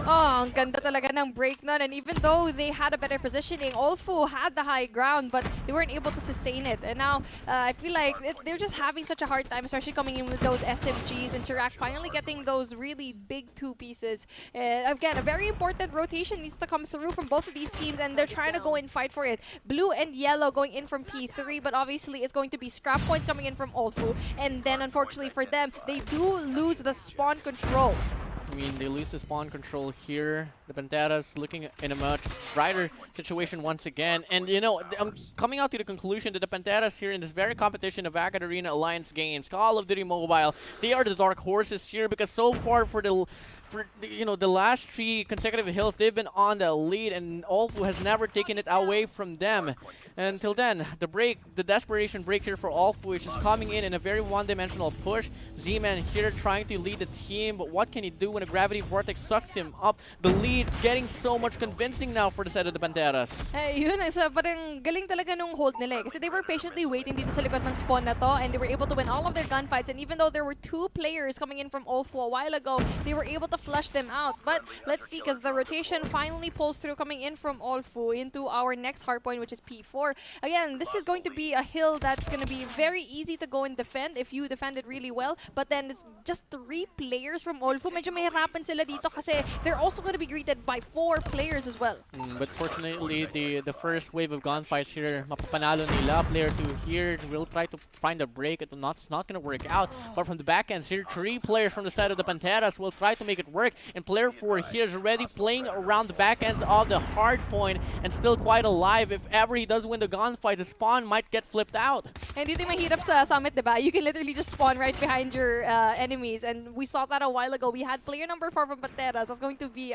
Oh, ang ganda talaga ng break nun. And even though they had a better positioning, OLFU had the high ground, but they weren't able to sustain it. And now, I feel like they're just having such a hard time, especially coming in with those SMGs and Chirac finally getting those really big two pieces. Again, a very important rotation needs to come through from both of these teams, and they're trying to go and fight for it. Blue and yellow going in from P3, but obviously it's going to be scrap points coming in from OLFU. And then, unfortunately for them, they do lose the spawn control. I mean, they lose the spawn control here. The Pantheras looking in a much brighter situation once again. And, you know, I'm coming out to the conclusion that the Pantheras here in this very competition of Acad Arena Alliance games, Call of Duty Mobile, they are the dark horses here because so far for the last 3 consecutive hills, they've been on the lead, and OLFU has never taken it away from them. Until then, the desperation break here for OLFU is just coming in a very one-dimensional push. Z-Man here trying to lead the team, but what can he do when a gravity vortex sucks him up? The lead getting so much convincing now for the side of the Pantheras. Hey, yun, parang galing talaga nung hold nila kasi they were patiently waiting dito sa likod ng spawn na to, and they were able to win all of their gunfights. And even though there were 2 players coming in from OLFU a while ago, they were able to flush them out. But let's see, because the rotation finally pulls through coming in from OLFU into our next hardpoint, which is P4. Again, this is going to be a hill that's going to be very easy to go and defend if you defend it really well. But then it's just 3 players from OLFU. Medyo mahirapan sila dito kasi they're also going to be greeted by 4 players as well. But fortunately, the first wave of gunfights here, mapapanalo nila. Player 2 here will try to find a break. It's not going to work out. But from the back ends here, 3 players from the side of the Pantheras will try to make it work. And player 4 here is already playing around the back ends of the hard point and still quite alive. If ever he does win the gunfight, the spawn might get flipped out. And dito yung mahirap sa Summit, diba? You can literally just spawn right behind your enemies. And we saw that a while ago. We had player number 4 from Panthera. That's going to be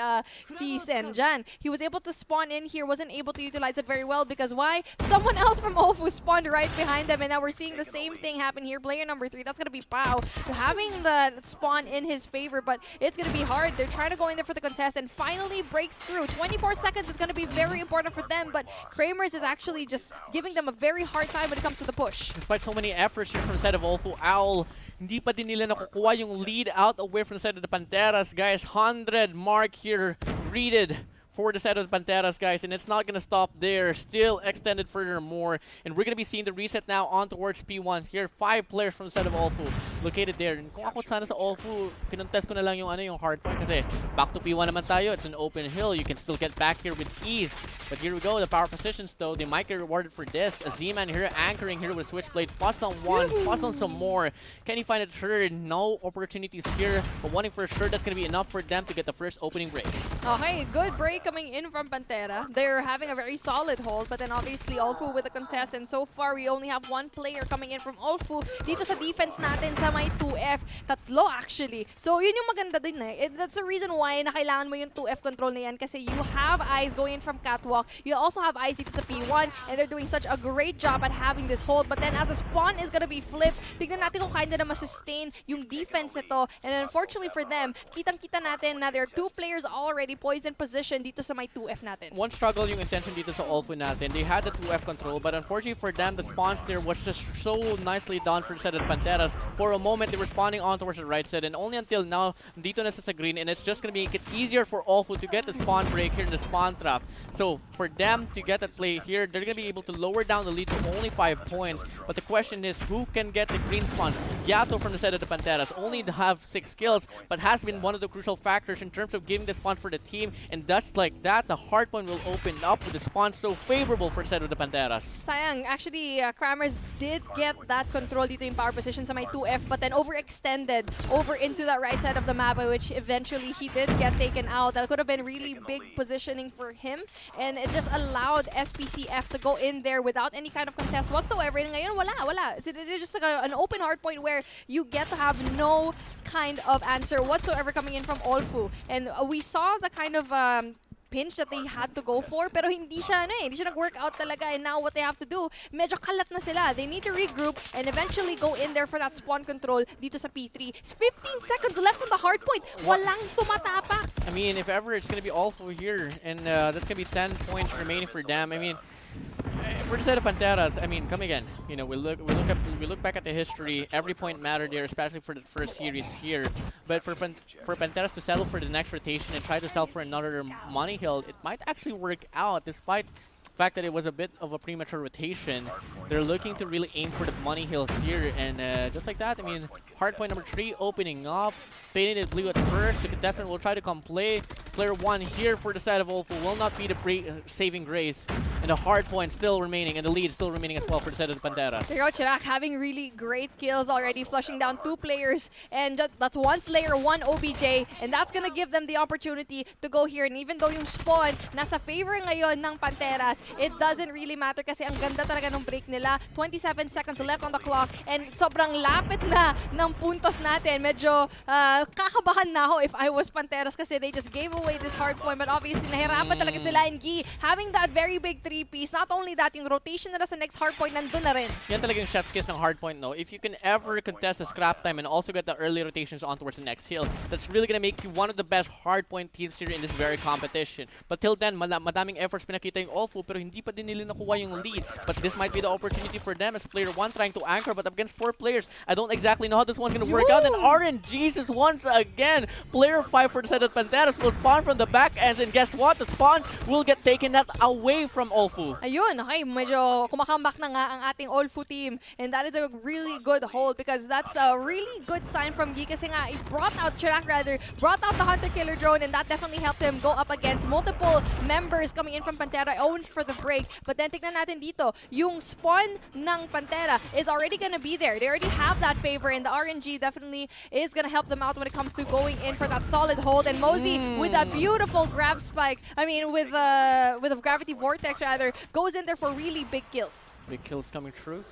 si Senjan. He was able to spawn in here, wasn't able to utilize it very well because why? Someone else from OLFU spawned right behind them. And now we're seeing the same thing happen here. Player number 3, that's going to be Pau, having the spawn in his favor, but it's going to be hard. They're trying to go in there for the contest and finally breaks through. 24 seconds is going to be very important for them, but Kramers is actually just giving them a very hard time when it comes to the push. Despite so many efforts here from the side of OLFU, Owl, hindi pa din nila nakukuha yung lead out away from the side of the Pantheras, guys. 100 mark here, readed for the side of the Pantheras, guys, and it's not going to stop there. Still extended furthermore, and we're going to be seeing the reset now on towards P1 here. 5 players from the side of OLFU located there. And kung ako sana sa OLFU, kinuntest ko na lang yung hard point kasi back to P1 naman tayo. It's an open hill. You can still get back here with ease. But here we go. The power positions, though, they might get rewarded for this. A Z-Man here anchoring here with Switchblade. Spots on 1, spots on some more. Can he find a third? No opportunities here, but wanting for sure that's going to be enough for them to get the first opening break. Okay, good break coming in from Panthera. They're having a very solid hold, but then obviously OLFU with the contest, and so far we only have 1 player coming in from OLFU. Dito sa defense natin sa may 2F, tatlo actually. So yun yung maganda din eh. That's the reason why na kailangan mo yung 2F control na yan kasi you have eyes going in from Catwalk. You also have eyes dito sa P1, and they're doing such a great job at having this hold. But then as a spawn is gonna be flipped, tignan natin kung kaya na ma-sustain yung defense nito. And unfortunately for them, kitang-kita natin na there are 2 players already poised in position dito sa may 2F natin. One struggle yung intention dito sa OLFU natin. They had the 2F control, but unfortunately for them, the spawns there was just so nicely done for the set of Pantheras. For a moment, they were spawning on towards the right side, and only until now, dito na sa green, and it's just going to make it easier for OLFU to get the spawn break here in the spawn trap. So for them to get that play here, they're going to be able to lower down the lead to only 5 points. But the question is, who can get the green spawns? Yato from the side of the Pantheras only have 6 kills, but has been one of the crucial factors in terms of giving the spawn for the team, and that's like like that, the hardpoint will open up with the spawn so favorable for the side of the Pantheras. Sayang, actually, Kramers did get that control dito in power position sa may 2F, but then overextended over into that right side of the map, by which eventually he did get taken out. That could have been really big positioning for him, and it just allowed SPCF to go in there without any kind of contest whatsoever. And ngayon, wala. It's just like an open hardpoint where you get to have no kind of answer whatsoever coming in from OLFU. And we saw the kind of pinch that they had to go for, pero hindi siya nag-work out talaga. And now what they have to do, medyo kalat na sila. They need to regroup and eventually go in there for that spawn control dito sa P3. 15 seconds left on the hardpoint. Walang tumatapak. I mean, if ever, it's going to be OLFU here, and that's going to be 10 points remaining for them. I mean, for the side of Pantheras, I mean, come again. You know, we look back at the history. Every point mattered there, especially for the first series here. But for Pantheras to settle for the next rotation and try to sell for another money hill, it might actually work out, despite the fact that it was a bit of a premature rotation. They're looking to really aim for the money hills here, and just like that, I mean, hardpoint number 3 opening up. Painted blue at first. The contestant will try to come play. Player 1 here for the side of OLFU will not be the saving grace. And the hardpoint still remaining, and the lead still remaining as well for the side of the Pantheras. There you go, Chirac having really great kills already, flushing down 2 players. And that's 1 Slayer, 1 OBJ. And that's gonna give them the opportunity to go here. And even though yung spawn nasa favor ngayon ng Pantheras, it doesn't really matter kasi ang ganda talaga ng break nila. 27 seconds left on the clock. And sobrang lapit na ng puntos natin. Medyo kakabahan na ako if I was Pantheras kasi they just gave away this hard point. But obviously, nahirapan talaga sila. And Guy, having that very big 3-piece, not only that, yung rotation nila sa next hard point nandun na rin. Yan talaga yung chef's kiss ng hard point, no? If you can ever contest the scrap time and also get the early rotations on towards the next hill, that's really gonna make you one of the best hard point teams here in this very competition. But till then, madaming efforts pinakita yung OLFU, pero hindi pa din nila nakuha yung lead. But this might be the opportunity for them as player 1 trying to anchor, but against 4 players, I don't exactly know how this one's gonna work out. And RNGs is once again, player 5 for the side of Pantheras will spawn from the back ends, and guess what? The spawns will get taken that away from OLFU. Ayun, okay, medyo kumakambak na nga ang ating OLFU team, and that is a really good hold because that's a really good sign from Guy kasi nga it brought out brought out the Hunter Killer drone, and that definitely helped him go up against multiple members coming in from Panthera owned for the break. But then tignan natin dito, yung spawn ng Panthera is already gonna be there. They already have that favor, and the RNG definitely is gonna help them out when it comes to going in for that solid hold. And Mosey with a beautiful grab spike, I mean with a gravity vortex rather, goes in there for really big kills. Big kills coming through.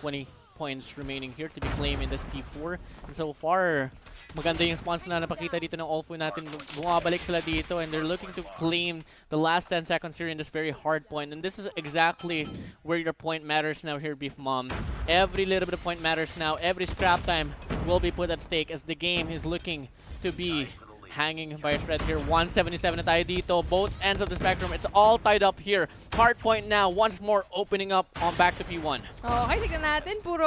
20 points remaining here to be claimed in this P4. And so far, maganda yung spawns na napakita dito ng OLFU natin. Bumabalik sila dito, and they're looking to claim the last 10 seconds here in this very hard point. And this is exactly where your point matters now here, Beef Mom. Every little bit of point matters now. Every scrap time will be put at stake as the game is looking to be hanging by a thread here. 177 na tayo dito. Both ends of the spectrum. It's all tied up here. Hard point now. Once more opening up on back to P1. Okay, tignan natin. Puro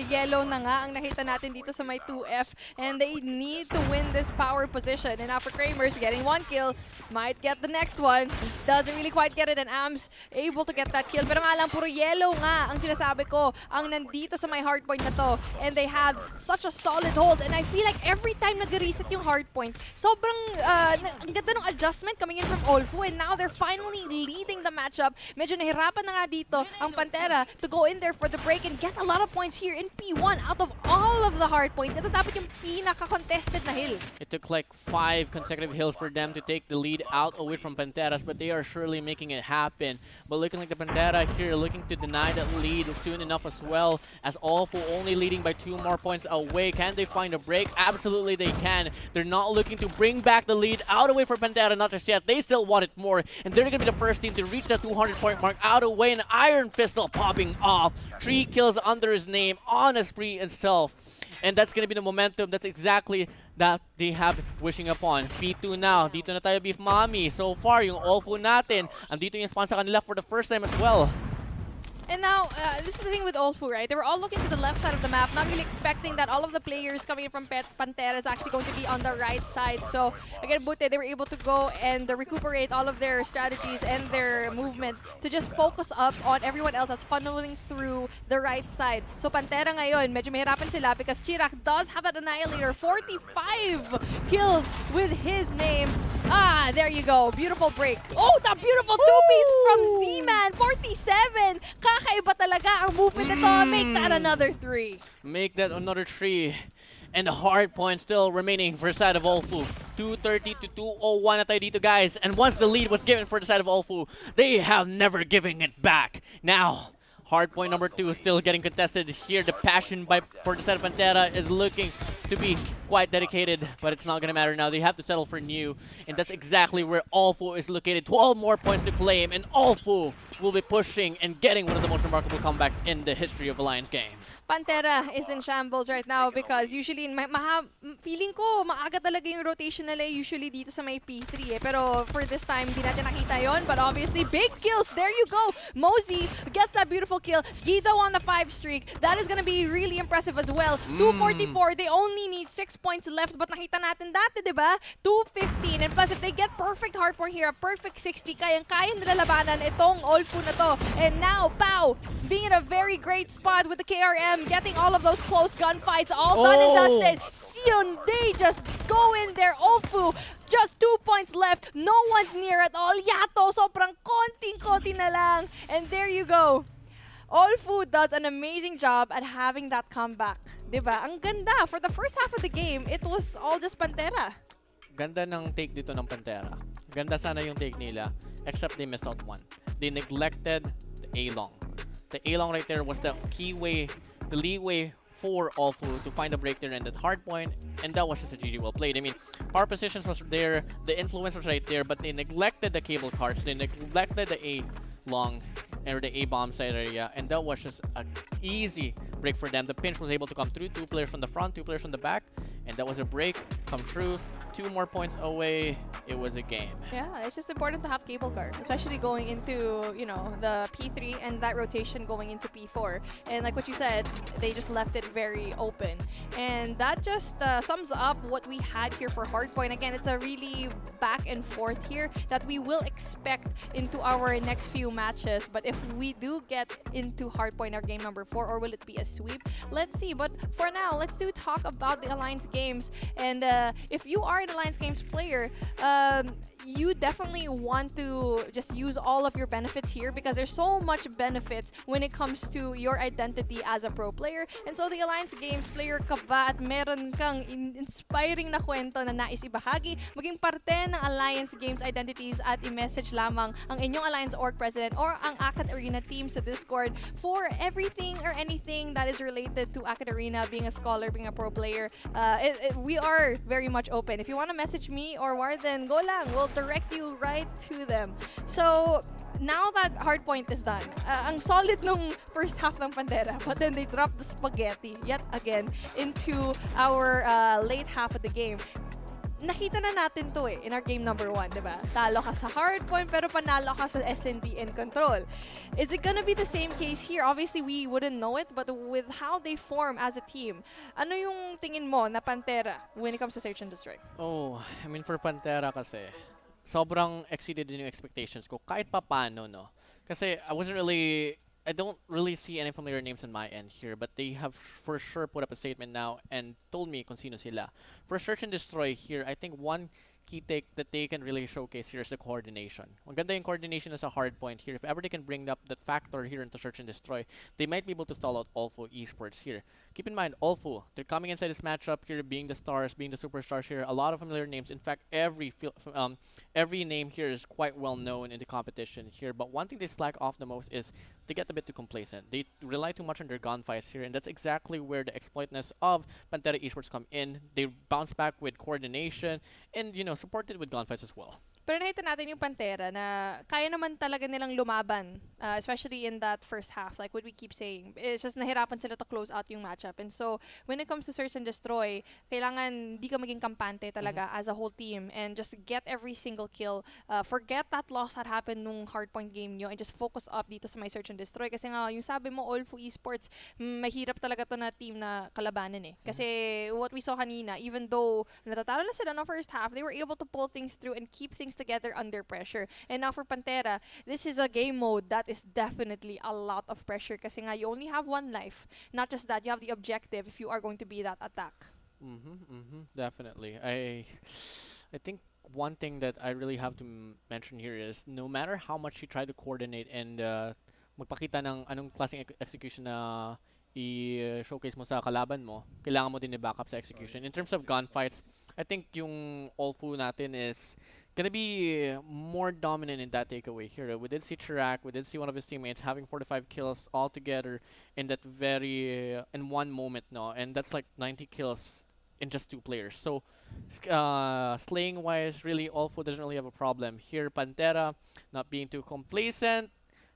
yellow na nga ang nakita natin dito sa may 2F. And they need to win this power position. And now for Kramers, getting 1 kill. Might get the next one. Doesn't really quite get it. And Ams able to get that kill. Pero nga lang, puro yellow nga ang sinasabi ko ang nandito sa may hard point na to. And they have such a solid hold. And I feel like every time nag-reset yung hard point, sobrang ang ganda ng adjustment coming in from OLFU, and now they're finally leading the matchup. Medyo nahirapan na nga dito ang Panthera to go in there for the break and get a lot of points here in P1 out of all of the hard points. Ito dapat yung pinaka-contested na hill. It took like 5 consecutive hills for them to take the lead out away from Pantheras, but they are surely making it happen. But looking like the Panthera here looking to deny that lead soon enough as well, as OLFU only leading by 2 more points away. Can they find a break? Absolutely they can. They're not looking to bring back the lead out away for Panthera, not just yet. They still want it more, and they're going to be the first team to reach the 200-point mark out away. An Iron Pistol popping off. 3 kills under his name on a spree itself. And that's going to be the momentum. That's exactly that they have wishing upon. P2 now. Dito na tayo, Beef Mommy. So far, yung OLFU natin, andito yung spawn sa kanila for the first time as well. And now, this is the thing with OLFU, right? They were all looking to the left side of the map, not really expecting that all of the players coming in from Panthera is actually going to be on the right side. So, again, Butte, they were able to go and recuperate all of their strategies and their movement to just focus up on everyone else that's funneling through the right side. So, Panthera ngayon, medyo mahirapan sila because Chirac does have an Annihilator, 45 kills with his name. Ah, there you go. Beautiful break. Oh, the beautiful two-piece from Z-Man. 47. Kakaiba talaga ang movement nito. Make that another 3. Make that another 3. And the hard point still remaining for the side of OLFU. 230 to 201 na tayo dito, guys. And once the lead was given for the side of OLFU, they have never given it back. Now, hard point number 2 is still getting contested here. The passion for the side of Panthera is looking to be quite dedicated, but it's not going to matter now. They have to settle for new, and that's exactly where OLFU is located. 12 more points to claim, and OLFU will be pushing and getting one of the most remarkable comebacks in the history of Alliance games. Panthera is in shambles right now because usually, feeling ko, maaga talaga yung rotation nila usually dito sa may P3 eh. Pero for this time, di natin nakita yon. But obviously, big kills. There you go. Mosey gets that beautiful kill. Guido on the 5 streak. That is gonna be really impressive as well. 244. They only need 6 points left. But nakita natin dati, di ba? 215. And plus, if they get perfect hardpoint here, a perfect 60, kayang-kaya nila labanan itong OLFU na to. And now, Pau being in a very great spot with the KRM, getting all of those close gunfights all done and dusted. Sion, they just go in there. OLFU, just 2 points left. No one's near at all. Yato, sobrang konting-konti na lang. And there you go. OLFU does an amazing job at having that comeback. Diba? Ang ganda. For the first half of the game, it was all just Panthera. Ganda ng take dito ng Panthera. Ganda sana yung take nila, except they missed out one. They neglected the A-long. The A-long right there was the key way, the leeway for OLFU to find a break there and that hard point, and that was just a GG well played. I mean, power positions was there, the influence was right there, but they neglected the cable cards, they neglected the A-long or the A-bomb side area, and that was just an easy break for them. The pinch was able to come through, 2 players from the front, 2 players from the back, and that was a break, come through, 2 more points away, it was a game. Yeah, it's just important to have cable car, especially going into, you know, the P3 and that rotation going into P4. And like what you said, they just left it very open. And that just sums up what we had here for Hardpoint. Again, it's a really back and forth here that we will expect into our next few matches. But if we do get into Hardpoint, our game number 4, or will it be a sweep? Let's see. But for now, let's talk about the Alliance games. And if you are an Alliance games player, you definitely want to just use all of your benefits here because there's so much benefits when it comes to your identity as a pro player. And so the Alliance games player ka ba at meron kang inspiring na kwento na nais ibahagi, maging parte ng Alliance games identities at i-message lamang ang inyong Alliance org president or ang Akad Arena team sa Discord for everything or anything that is related to Akad Arena, being a scholar, being a pro player. We are very much open. If you want to message me or Warden, go lang. We'll direct you right to them. So, now that Hardpoint is done, ang solid nung first half ng Panthera, but then they dropped the spaghetti yet again into our late half of the game. Nakita na natin to in our game number 1, di ba? Talo ka sa Hardpoint pero panalo ka sa SNB and Control. Is it gonna be the same case here? Obviously, we wouldn't know it, but with how they form as a team, ano yung tingin mo na Panthera when it comes to Search and Destroy? Oh, I mean, for Panthera kasi, sobrang exceeded din yung expectations ko kahit pa paano, no? Kasi I don't really see any familiar names on my end here, but they have for sure put up a statement now and told me kung sino sila. For Search and Destroy here, I think one key take that they can really showcase here is the coordination. Maganda yung coordination as a hard point here. If ever they can bring up that factor here into Search and Destroy, they might be able to stall out OLFU Esports here. Keep in mind, OLFU, they're coming inside this matchup here, being the stars, being the superstars here. A lot of familiar names. In fact, every name here is quite well known in the competition here. But one thing they slack off the most is they get a bit too complacent. They rely too much on their gunfights here, and that's exactly where the exploitness of Panthera Esports come in. They bounce back with coordination and, you know, supported with gunfights as well. Pero nakita natin yung Panthera na kaya naman talaga nilang lumaban, especially in that first half, like what we keep saying. It's just nahirapan sila to close out yung matchup. And so, when it comes to Search and Destroy, kailangan di ka maging kampante talaga as a whole team and just get every single kill. Forget that loss that happened nung hardpoint game nyo and just focus up dito sa my Search and Destroy. Kasi nga, yung sabi mo, OLFU Esports, mahirap talaga to na team na kalabanan eh. Kasi what we saw kanina, even though natatalo na sila no first half, they were able to pull things through and keep things together under pressure. And now for Panthera, this is a game mode that is definitely a lot of pressure kasi nga you only have one life. Not just that, you have the objective if you are going to be that attack. Definitely. I think one thing that I really have to mention here is no matter how much you try to coordinate and magpakita ng anong klaseng execution na i-showcase mo sa kalaban mo, kailangan mo din i-backup sa execution. In terms of gunfights, I think yung OLFU natin is gonna be more dominant in that takeaway here. We did see Chirac, we did see one of his teammates having 45 kills all together in that in one moment, no, and that's like 90 kills in just 2 players. So slaying wise, really OLFU doesn't really have a problem here. Panthera not being too complacent,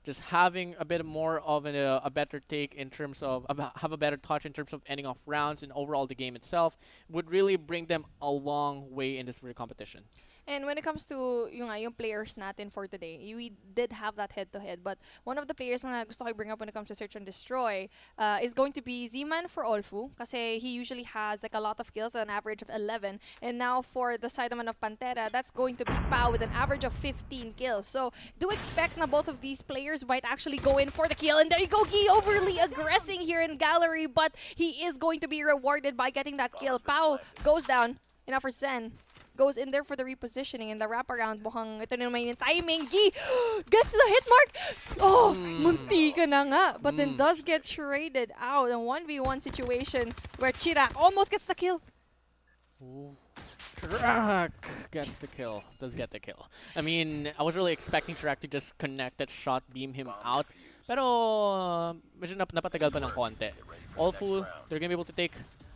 just having a bit more of a better take in terms of have a better touch in terms of ending off rounds and overall the game itself would really bring them a long way in this competition. And when it comes to yung players natin for today, we did have that head-to-head. But one of the players na gusto ko bring up when it comes to Search and Destroy is going to be Z-Man for OLFU. Kasi he usually has like a lot of kills, an average of 11. And now for the side naman of Panthera, that's going to be Pau with an average of 15 kills. So do expect na both of these players might actually go in for the kill. And there you go, Gee overly aggressing here in Gallery. But he is going to be rewarded by getting that kill. Pau goes down. Enough for Zen. Goes in there for the repositioning and the wraparound. Mukhang ito na naman yung timing. Gee gets the hit mark. Oh, munti ka na nga. But then does get traded out in 1v1 situation where Chirac almost gets the kill. Ooh. Chirac gets the kill. Does get the kill. I mean, I was really expecting Chirac to just connect that shot, beam him out. Pero medyo napatagal pa ng konti. OLFU, they're gonna be able to take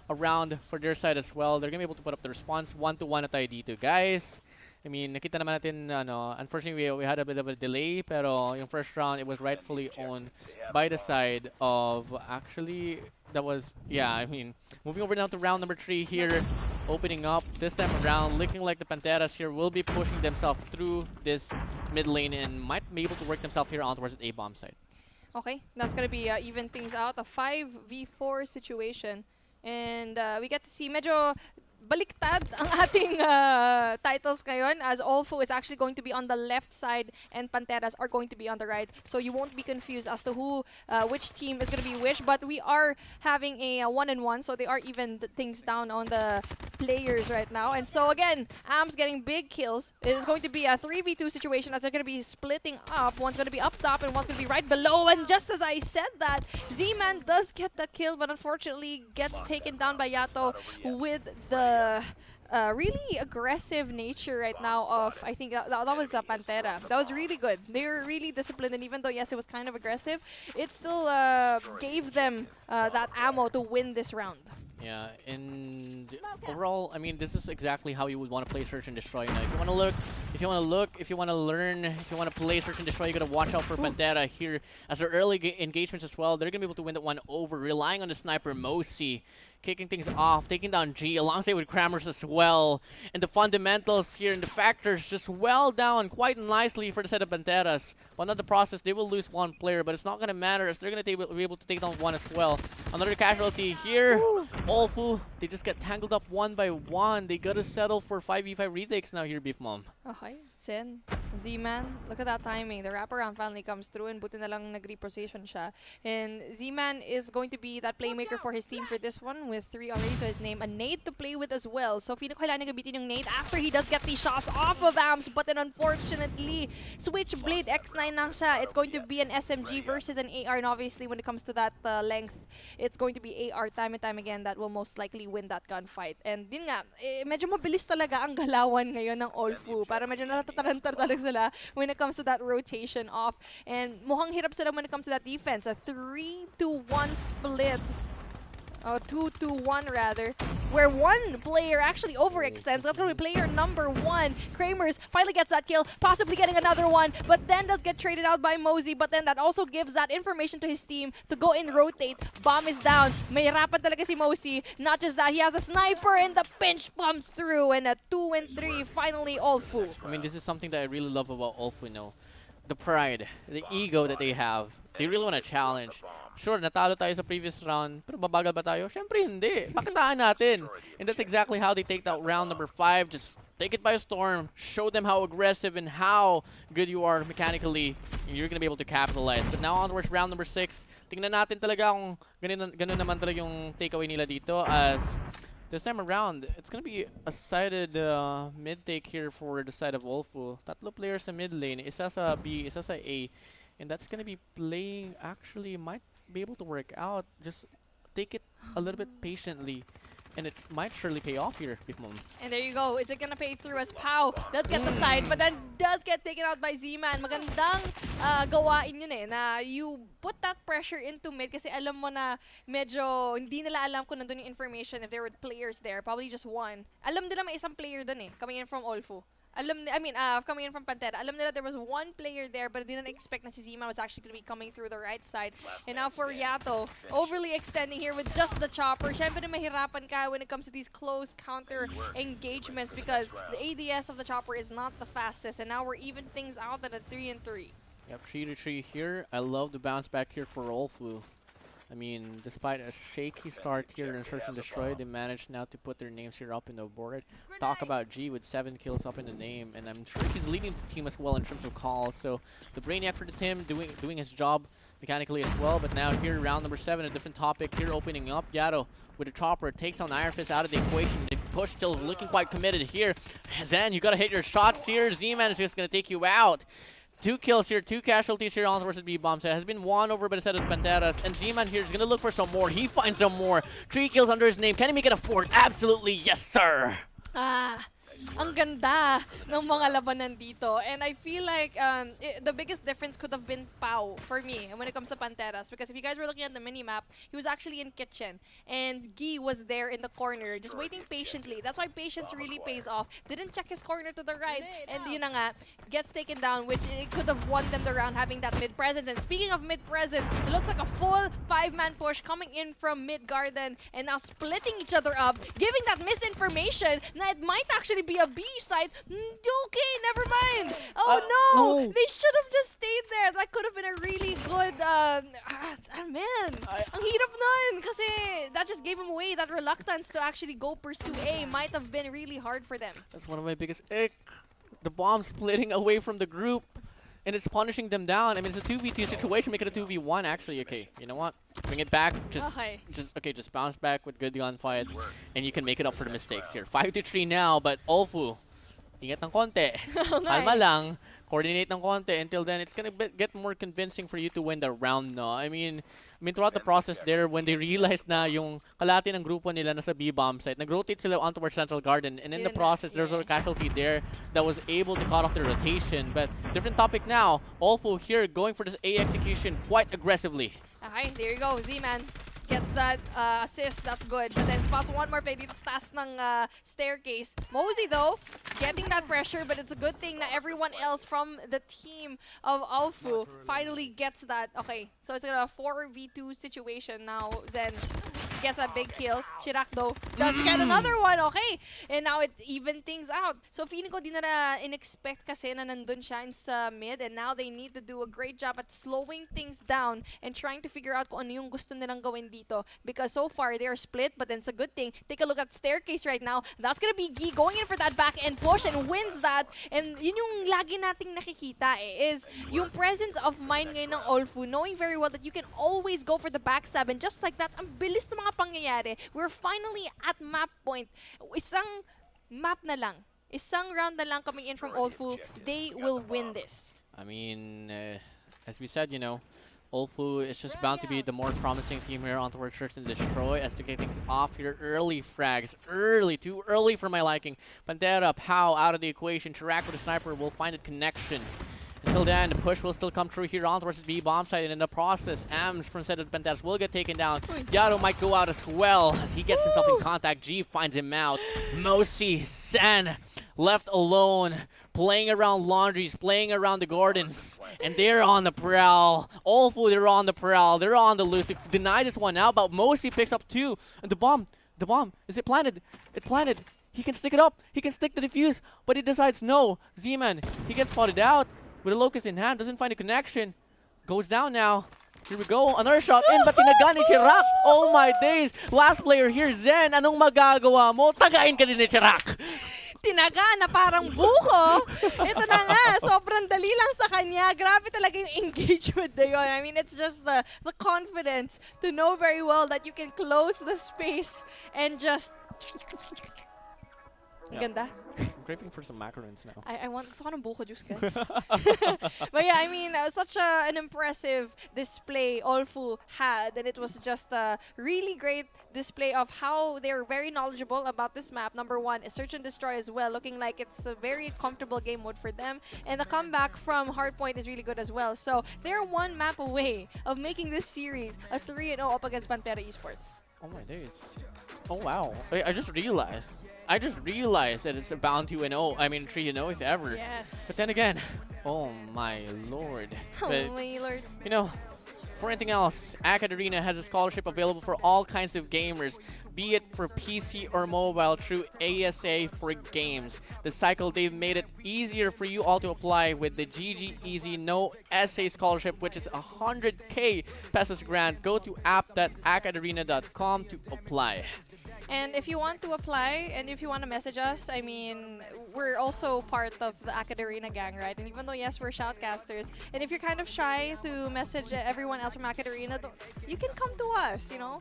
around for their side as well. They're gonna be able to put up the response 1-1 na tayo dito, guys. I mean, nakita naman natin, unfortunately we had a bit of a delay, pero yung first round it was rightfully owned by the side of actually that was I mean, moving over now to round number 3 here, opening up this time around, looking like the Pantheras here will be pushing themselves through this mid lane and might be able to work themselves here on towards the A bomb side. Okay, that's gonna be even things out, a 5v4 situation. And we get to see medyo baliktad ang ating titles ngayon as OLFU is actually going to be on the left side and Pantheras are going to be on the right. So you won't be confused as to which team is going to be which. But we are having a 1-1, so they are even things down on the players right now. And so again, AM's getting big kills. It is going to be a 3v2 situation as they're going to be splitting up. One's going to be up top and one's going to be right below. And just as I said that, Z-Man does get the kill, but unfortunately gets taken down by Yato with the really aggressive nature right now of, I think that was Panthera. That was really good. They were really disciplined, and even though, yes, it was kind of aggressive, it still gave them that ammo to win this round. Yeah, and overall, I mean, this is exactly how you would want to play Search and Destroy. Now, if you want to look, if you want to learn, if you want to play Search and Destroy, you got to watch out for Panthera here as their early engagements as well. They're going to be able to win that one over, relying on the sniper Mosi, kicking things off, taking down G alongside with Kramers as well. And the fundamentals here and the factors just well down quite nicely for the set of Pantheras. But not the process, they will lose one player, but it's not going to matter as they're going to be able to take down one as well. Another casualty here. OLFU, they just get tangled up one by one. They got to settle for 5v5 retakes now here, Beef Mom. Okay, Sen, Z-Man, look at that timing. The wraparound finally comes through and buti na lang nag-reposition siya. And Z-Man is going to be that playmaker for his team for this one with 3 already to his name. A nade to play with as well. So feeling ko kailangan gabitin yung nade after he does get these shots off of AMS. But then unfortunately, Switchblade X9 lang siya. It's going to be an SMG versus an AR. And obviously when it comes to that length, it's going to be AR time and time again that will most likely win that gunfight. And yun nga, medyo mabilis talaga ang galawan ngayon ng OLFU. Para medyo natatarantar talaga sila when it comes to that rotation off. And mukhang hirap sila when it comes to that defense. A 3-1 split. 2-1 rather, where one player actually overextends. That's going to be player number 1. Kramers finally gets that kill, possibly getting another one, but then does get traded out by Mosey. But then that also gives that information to his team to go and rotate. Bomb is down. Mahirapan talaga si Mosey. Not just that, he has a sniper and the pinch pumps through. And a 2-3, finally OLFU. I mean, this is something that I really love about OLFU, the pride, the ego that they have. They really want to challenge. Sure, natalo tayo sa previous round, pero babagal ba tayo? Syempre hindi. Pakitaan natin. And that's exactly how they take that round number 5. Just take it by storm, show them how aggressive and how good you are mechanically, and you're gonna be able to capitalize. But now onwards round number 6, tingnan natin talaga kung ganun naman talaga yung takeaway nila dito as This time around, it's gonna be a sided mid take here for the side of OLFU. Tatlo players sa mid lane, isa sa B, isa sa A. And that's gonna be playing, actually might be able to work out. Just take it a little bit patiently. And it might surely pay off here, Bifmom. And there you go. Is it gonna pay through as Pau does get the side, but then does get taken out by Z-Man. Magandang gawain yun eh, na you put that pressure into mid kasi alam mo na medyo hindi nila alam kung nandun yung information if there were players there. Probably just one. Alam nila may isang player dun eh, coming in from OLFU. Coming in from Panthera. Alam nila there was one player there, but didn't expect na si Zima was actually going to be coming through the right side. And now for Yato, overly extending here with just the chopper. Siyempre mahirapan ka when it comes to these close counter engagements because the ADS of the chopper is not the fastest. And now we're even things out at a 3-3. Yep, 3-3 here. I love the bounce back here for OLFU. I mean, despite a shaky start here in Search and Destroy, they managed now to put their names here up in the board. Talk about G with 7 kills up in the name, and I'm sure he's leading the team as well in terms of calls. So the Brainiac for the team doing his job mechanically as well. But now here, round number 7, a different topic here opening up. Yato with a chopper takes on Iron Fist out of the equation. The push still looking quite committed here. Zen, you gotta hit your shots here. Z-Man is just gonna take you out. 2 kills here, 2 casualties here on versus B-Bomb. So it has been won over by the set of Pantheras. And Z-Man here is going to look for some more. He finds some more. 3 kills under his name. Can he make it a 4th? Absolutely, yes, sir. Ang ganda ng mga labanan dito. And I feel like the biggest difference could have been Pau for me when it comes to Pantheras. Because if you guys were looking at the minimap, he was actually in kitchen. And Guy was there in the corner, just waiting patiently. That's why patience really pays off. Didn't check his corner to the right. And yun na nga, gets taken down, which it could have won them the round having that mid presence. And speaking of mid presence, it looks like a full 5-man push coming in from mid garden. And now splitting each other up, giving that misinformation that it might actually be a B side. Okay, never mind. Oh no! They should have just stayed there. That could have been a really good. Man, ang hirap nun. Kasi that just gave him away. That reluctance to actually go pursue A might have been really hard for them. That's one of my biggest ick. The bomb splitting away from the group. And it's punishing them down. I mean, it's a 2v2 situation. Make it a 2v1, actually. Okay, you know what? Bring it back. Just bounce back with good gunfights. And you can make it up for the mistakes here. 5-3 now, but OLFU, ingat ng konti. Kalma lang. Coordinate ng konti. Until then, it's gonna get more convincing for you to win the round, no? I mean, throughout the process there, when they realized na yung kalahati ng grupo nila nasa B-bomb site, nag-rotate sila on towards Central Garden, and in the process, there's a casualty there that was able to cut off the rotation. But different topic now. OLFU here going for this A execution quite aggressively. Okay, there you go, Z-Man. Gets that assist, that's good. But then spots one more play dito sa taas ng staircase. Mosey though, getting that pressure, but it's a good thing that everyone else from the team of OLFU finally gets that. Okay, so it's a 4v2 situation now. Zen gets a big kill. Chirac though does get another one, okay? And now it even things out. So feeling ko di na in-expect kasi na nandun siya in sa mid, and now they need to do a great job at slowing things down and trying to figure out kung ano yung gusto nilang gawin dito. Because so far they are split, but then it's a good thing. Take a look at staircase right now. That's gonna be Guy going in for that back end push and wins that. And yun yung lagi nating nakikita is yung presence of mind ngayon ng OLFU, knowing very well that you can always go for the backstab, and just like that, ang bilis ng mga pangyayari. We're finally at map point. Isang map na lang. Isang round na lang coming in from OLFU. They will win this. I mean, as we said, you know, OLFU is just bound to be the more promising team here on towards Search and Destroy as to get things off here. Early frags. Too early for my liking. Panthera, Pau out of the equation. Chirac with a sniper will find a connection. Until then, the push will still come through here on towards the B-bomb side, and in the process, Ams from set of Pantheras will get taken down. Yato might go out as well as he gets himself in contact. G finds him out. Mosi, Sen, left alone, playing around laundries, playing around the gardens, and they're on the prowl. OLFU, they're on the prowl. They're on the loose. They deny this one now, but Mosi picks up 2. And the bomb, is it planted? It's planted. He can stick it up. He can stick the defuse, but he decides no. Z-Man, he gets spotted out with a locust in hand, doesn't find a connection. Goes down now. Here we go, another shot in, but tinaga ni Chirac. Oh my days. Last player here, Zen, anong magagawa mo? Tagain ka din ni Chirac. Tinaga na parang buko. Ito na nga, sobrang dali lang sa kanya. Grabe talaga yung engagement na yun. I mean, it's just the confidence to know very well that you can close the space and just Ang ganda. I'm craving for some macarons now. I want gusto ko ng buko juice, guys. But yeah, I mean, such an impressive display OLFU had, and it was just a really great display of how they're very knowledgeable about this map. Number one is Search and Destroy as well, looking like it's a very comfortable game mode for them. And the comeback from Hardpoint is really good as well. So they're one map away of making this series a 3-0 up against Panthera Esports. Oh my days. Oh wow. I just realized that it's bound to 2-0. I mean 3-0 if ever. Yes. But then again, oh my lord. Oh But, my lord. you know, for anything else, Acad Arena has a scholarship available for all kinds of gamers, be it for PC or mobile through ASA for Games. The cycle, they've made it easier for you all to apply with the GG Easy No SA Scholarship, which is 100k pesos grant. Go to app.acadarena.com to apply. And if you want to apply and if you want to message us, I mean, we're also part of the Acad Arena gang, right? And even though, yes, we're shoutcasters, and if you're kind of shy to message everyone else from Acad Arena, you can come to us, you know?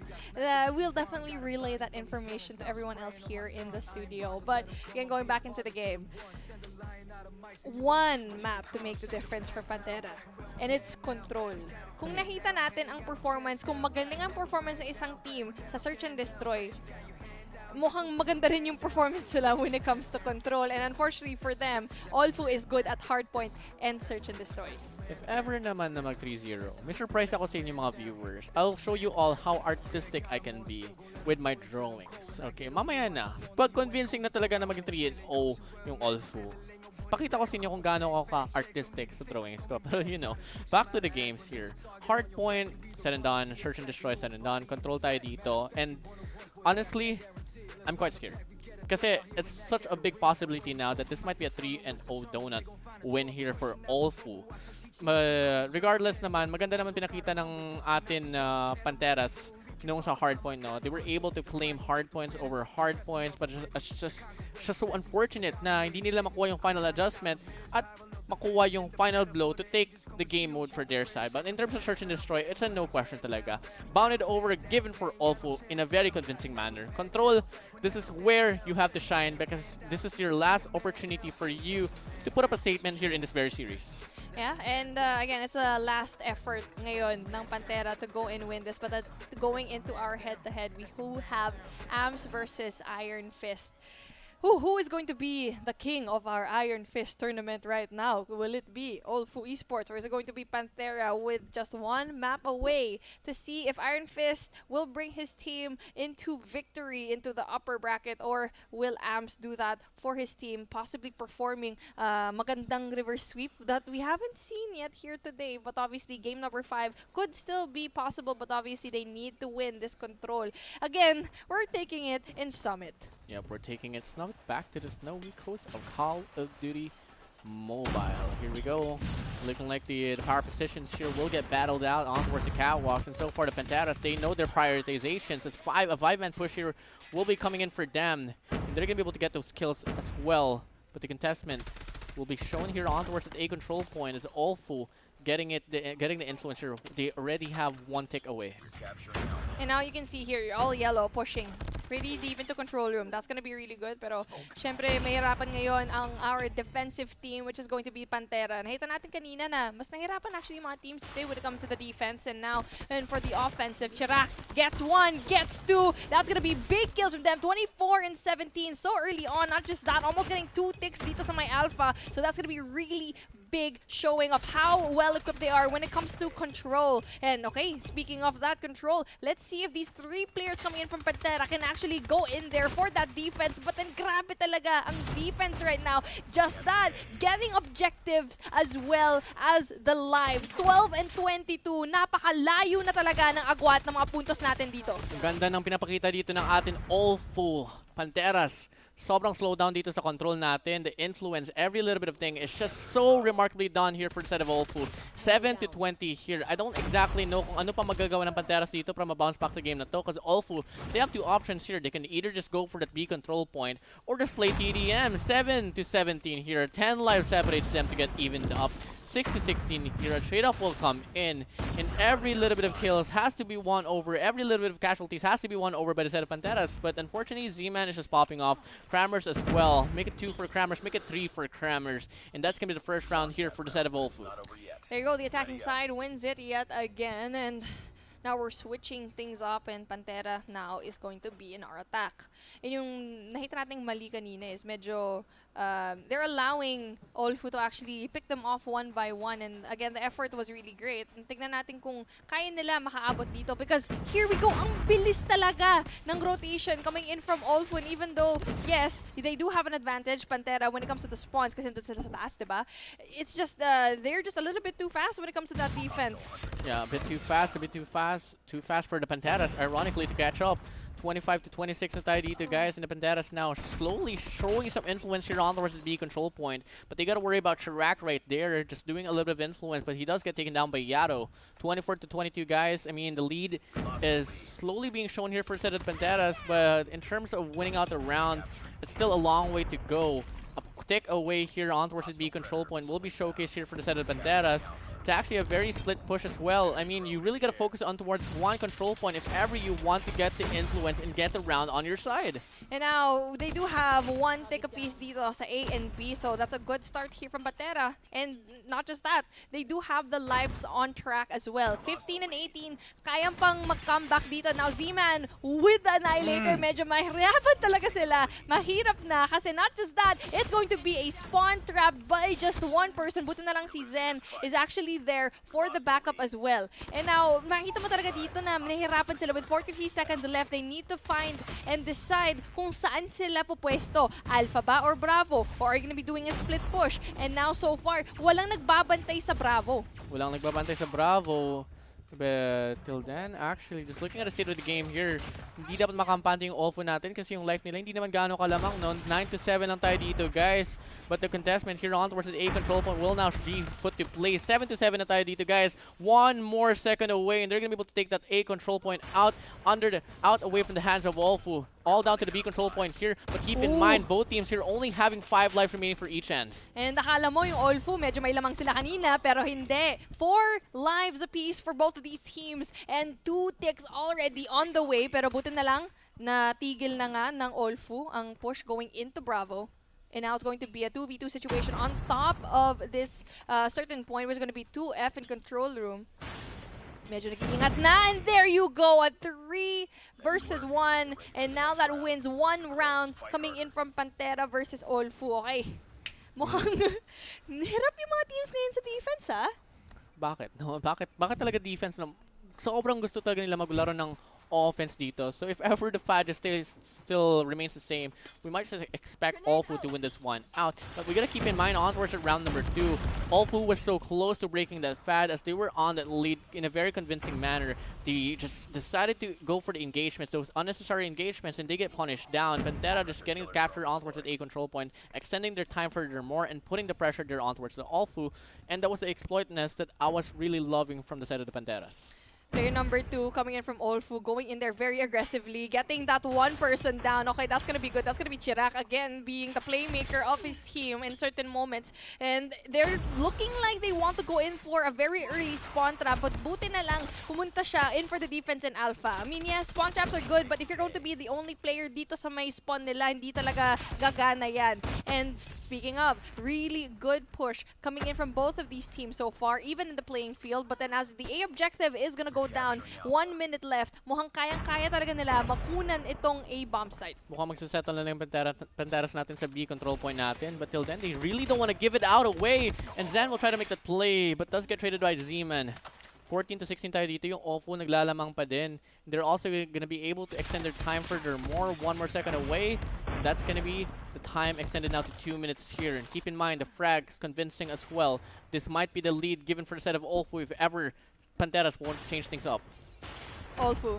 We'll definitely relay that information to everyone else here in the studio. But again, going back into the game, one map to make the difference for Panthera, and it's control. Kung nakita natin ang performance, kung magaling ang performance ng isang team sa Search and Destroy, mukhang maganda rin yung performance nila when it comes to control. And unfortunately for them, OLFU is good at Hardpoint and Search and Destroy. If ever naman na mag 3-0, may surprise ako sa inyo mga viewers. I'll show you all how artistic I can be with my drawings. Okay, mamaya na. Pag convincing na talaga na maging 3-0 yung OLFU, pakita ko sa inyo kung gaano ako ka-artistic sa drawings ko. Pero you know, back to the games here. Hardpoint, said and done. Search and Destroy, said and done. Control tayo dito. And honestly, I'm quite scared. Kasi it's such a big possibility now that this might be a 3-0 donut win here for OLFU. Regardless naman, maganda naman pinakita ng atin Panteras noong sa Hardpoint, no? They were able to claim hardpoints over hardpoints, but it's just so unfortunate na hindi nila makuha yung final adjustment at makuha yung final blow to take the game mode for their side. But in terms of Search and Destroy, it's a no question talaga. Bounded over, given for OLFU in a very convincing manner. Control, this is where you have to shine because this is your last opportunity for you to put up a statement here in this very series. Yeah, and again, it's a last effort ngayon ng Panthera to go and win this. But going into our head-to-head, we who have AMS versus Iron Fist. Who is going to be the king of our Iron Fist tournament right now? Will it be OLFU Esports, or is it going to be Panthera with just one map away to see if Iron Fist will bring his team into victory, into the upper bracket, or will AMS do that for his team, possibly performing magandang reverse sweep that we haven't seen yet here today. But obviously, game number 5 could still be possible, but obviously they need to win this control. Again, we're taking it in Summit. Yep, we're taking it back to the snowy coast of Call of Duty Mobile. Here we go. Looking like the power positions here will get battled out on towards the catwalks. And so far, the Panteras, they know their prioritizations. It's a 5-man push here will be coming in for them. And they're going to be able to get those kills as well. But the contestment will be shown here on towards the A control point as OLFU getting the influencer. They already have one tick away. And now you can see here, all yellow pushing pretty deep into control room. That's gonna be really good. Pero, syempre, mahirapan ngayon ang our defensive team, which is going to be Panthera. Nakita natin kanina na mas nahirapan actually mga teams today when it comes to the defense. And now, and for the offensive, Chirac gets 1, gets 2. That's gonna be big kills from them. 24 and 17 so early on. Not just that, almost getting 2 ticks dito sa my alpha. So that's gonna be really big showing of how well equipped they are when it comes to control. And okay, speaking of that control, let's see if these 3 players coming in from Panthera can actually go in there for that defense. But then grabe talaga ang defense right now. Just that, getting objectives as well as the lives. 12 and 22, napakalayo na talaga ng agwat ng mga puntos natin dito. Ganda ng pinapakita dito ng atin OLFU. Panteras, sobrang slow down dito sa control natin. The influence, every little bit of thing is just so remarkably done here for the side of OLFU. 7 to 20 here. I don't exactly know kung ano pa magagawa ng Panteras dito para ma-bounce back sa game na to because OLFU, they have 2 options here. They can either just go for that B control point or just play TDM. 7 to 17 here. 10 lives separates them to get evened up. 6-16 here. A trade-off will come in, and every little bit of kills has to be won over. Every little bit of casualties has to be won over by the set of Pantheras. But unfortunately, Z-Man is just popping off. Kramers as well. Make it 2 for Kramers. Make it 3 for Kramers. And that's going to be the first round here for the set of OLFU. There you go. The attacking side wins it yet again. And now we're switching things up, and Panthera now is going to be in our attack. And yung nakita nating mali kanina is medyo they're allowing OLFU to actually pick them off one by one. And again, the effort was really great. And tignan natin kung kaya nila makaabot dito, because here we go. Ang bilis talaga ng rotation coming in from OLFU. And even though, yes, they do have an advantage, Panthera, when it comes to the spawns, kasi nandun sila sa taas, diba? It's just, they're just a little bit too fast when it comes to that defense. Yeah, a bit too fast, a bit too fast. Too fast for the Pantheras, ironically, to catch up. 25-26 na tayo dito, guys, and the Pantheras now slowly showing some influence here on towards the B control point. But they gotta worry about Chirac right there, just doing a little bit of influence, but he does get taken down by Yato. 24-22, guys. I mean, the lead is slowly being shown here for a set of Pantheras, but in terms of winning out the round, it's still a long way to go. A tick away here on towards the B control point will be showcased here for the set of Pantheras. It's actually a very split push as well. I mean, you really got to focus on towards one control point if ever you want to get the influence and get the round on your side. And now, they do have one tick apiece dito sa A and B, so that's a good start here from Panthera. And not just that, they do have the lives on track as well. 15 and 18, kayang pang mag-comeback dito. Now, Z-Man with the Annihilator, medyo mahirapan talaga sila. Mahirap na, kasi not just that, it's going to be a spawn trap by just one person. Buti na lang si Zen is actually there for the backup as well. And now, makita mo talaga dito na nahihirapan sila with 43 seconds left. They need to find and decide kung saan sila pupwesto. Alpha ba or Bravo? Or are you gonna be doing a split push? And now, so far, walang nagbabantay sa Bravo. Walang nagbabantay sa Bravo. But till then, actually, just looking at the state of the game here, hindi dapat makampante yung OLFU natin kasi yung life nila hindi naman gaano kalamang, no? 9-7 lang tayo dito, guys. But the contestment here on towards the A control point will now be put to play. 7-7 na tayo dito, guys. One more second away, and they're gonna be able to take that A control point out away from the hands of OLFU. All down to the B control point here. But keep in mind, both teams here only having 5 lives remaining for each ends. And akala mo yung OLFU, medyo may lamang sila kanina, pero hindi. 4 lives apiece for both of these teams, and 2 ticks already on the way. Pero buti na lang, natigil na nga ng OLFU ang push going into Bravo. And now it's going to be a 2v2 situation on top of this certain point, which is going to be 2F in control room. Medyo nag-iingat na, and there you go, a 3 versus 1, and now that wins 1 round coming in from Panthera versus OLFU. Okay, mukhang hirap yung mga teams ngayon sa defense, ha? Bakit? No, bakit talaga defense na sobrang gusto talaga nila maglaro ng offense dito. So if ever the FAD just still remains the same, we might just expect OLFU to win this one out. But we gotta keep in mind onwards at round number 2, OLFU was so close to breaking that FAD as they were on that lead in a very convincing manner. They just decided to go for the engagements, those unnecessary engagements, and they get punished down. Panthera just getting the capture onwards at A control point, extending their time further more and putting the pressure there onwards the OLFU. And that was the exploitness that I was really loving from the side of the Pantheras. Player number 2 coming in from OLFU, going in there very aggressively, getting that one person down. Okay, that's gonna be good. That's gonna be Chirac again, being the playmaker of his team in certain moments. And they're looking like they want to go in for a very early spawn trap, but buti na lang pumunta siya in for the defense in Alpha. I mean, yes, spawn traps are good, but if you're going to be the only player dito sa may spawn nila, hindi talaga gagana yan. And speaking of, really good push coming in from both of these teams so far, even in the playing field. But then as the A objective is gonna go down, 1 minute left, mukhang kayang-kaya talaga nila makunan itong A bomb site. Mukhang magsasettle na lang yung Pantheras natin sa B control point natin. But till then, they really don't want to give it out away. And Zen will try to make that play, but does get traded by Z-Man. 14-16 tayo dito, yung OLFU naglalamang pa din. They're also gonna be able to extend their time further more. 1 more second away. That's gonna be the time extended now to 2 minutes here. And keep in mind, the frag's convincing as well. This might be the lead given for the set of OLFU if ever Pantheras won't change things up. OLFU.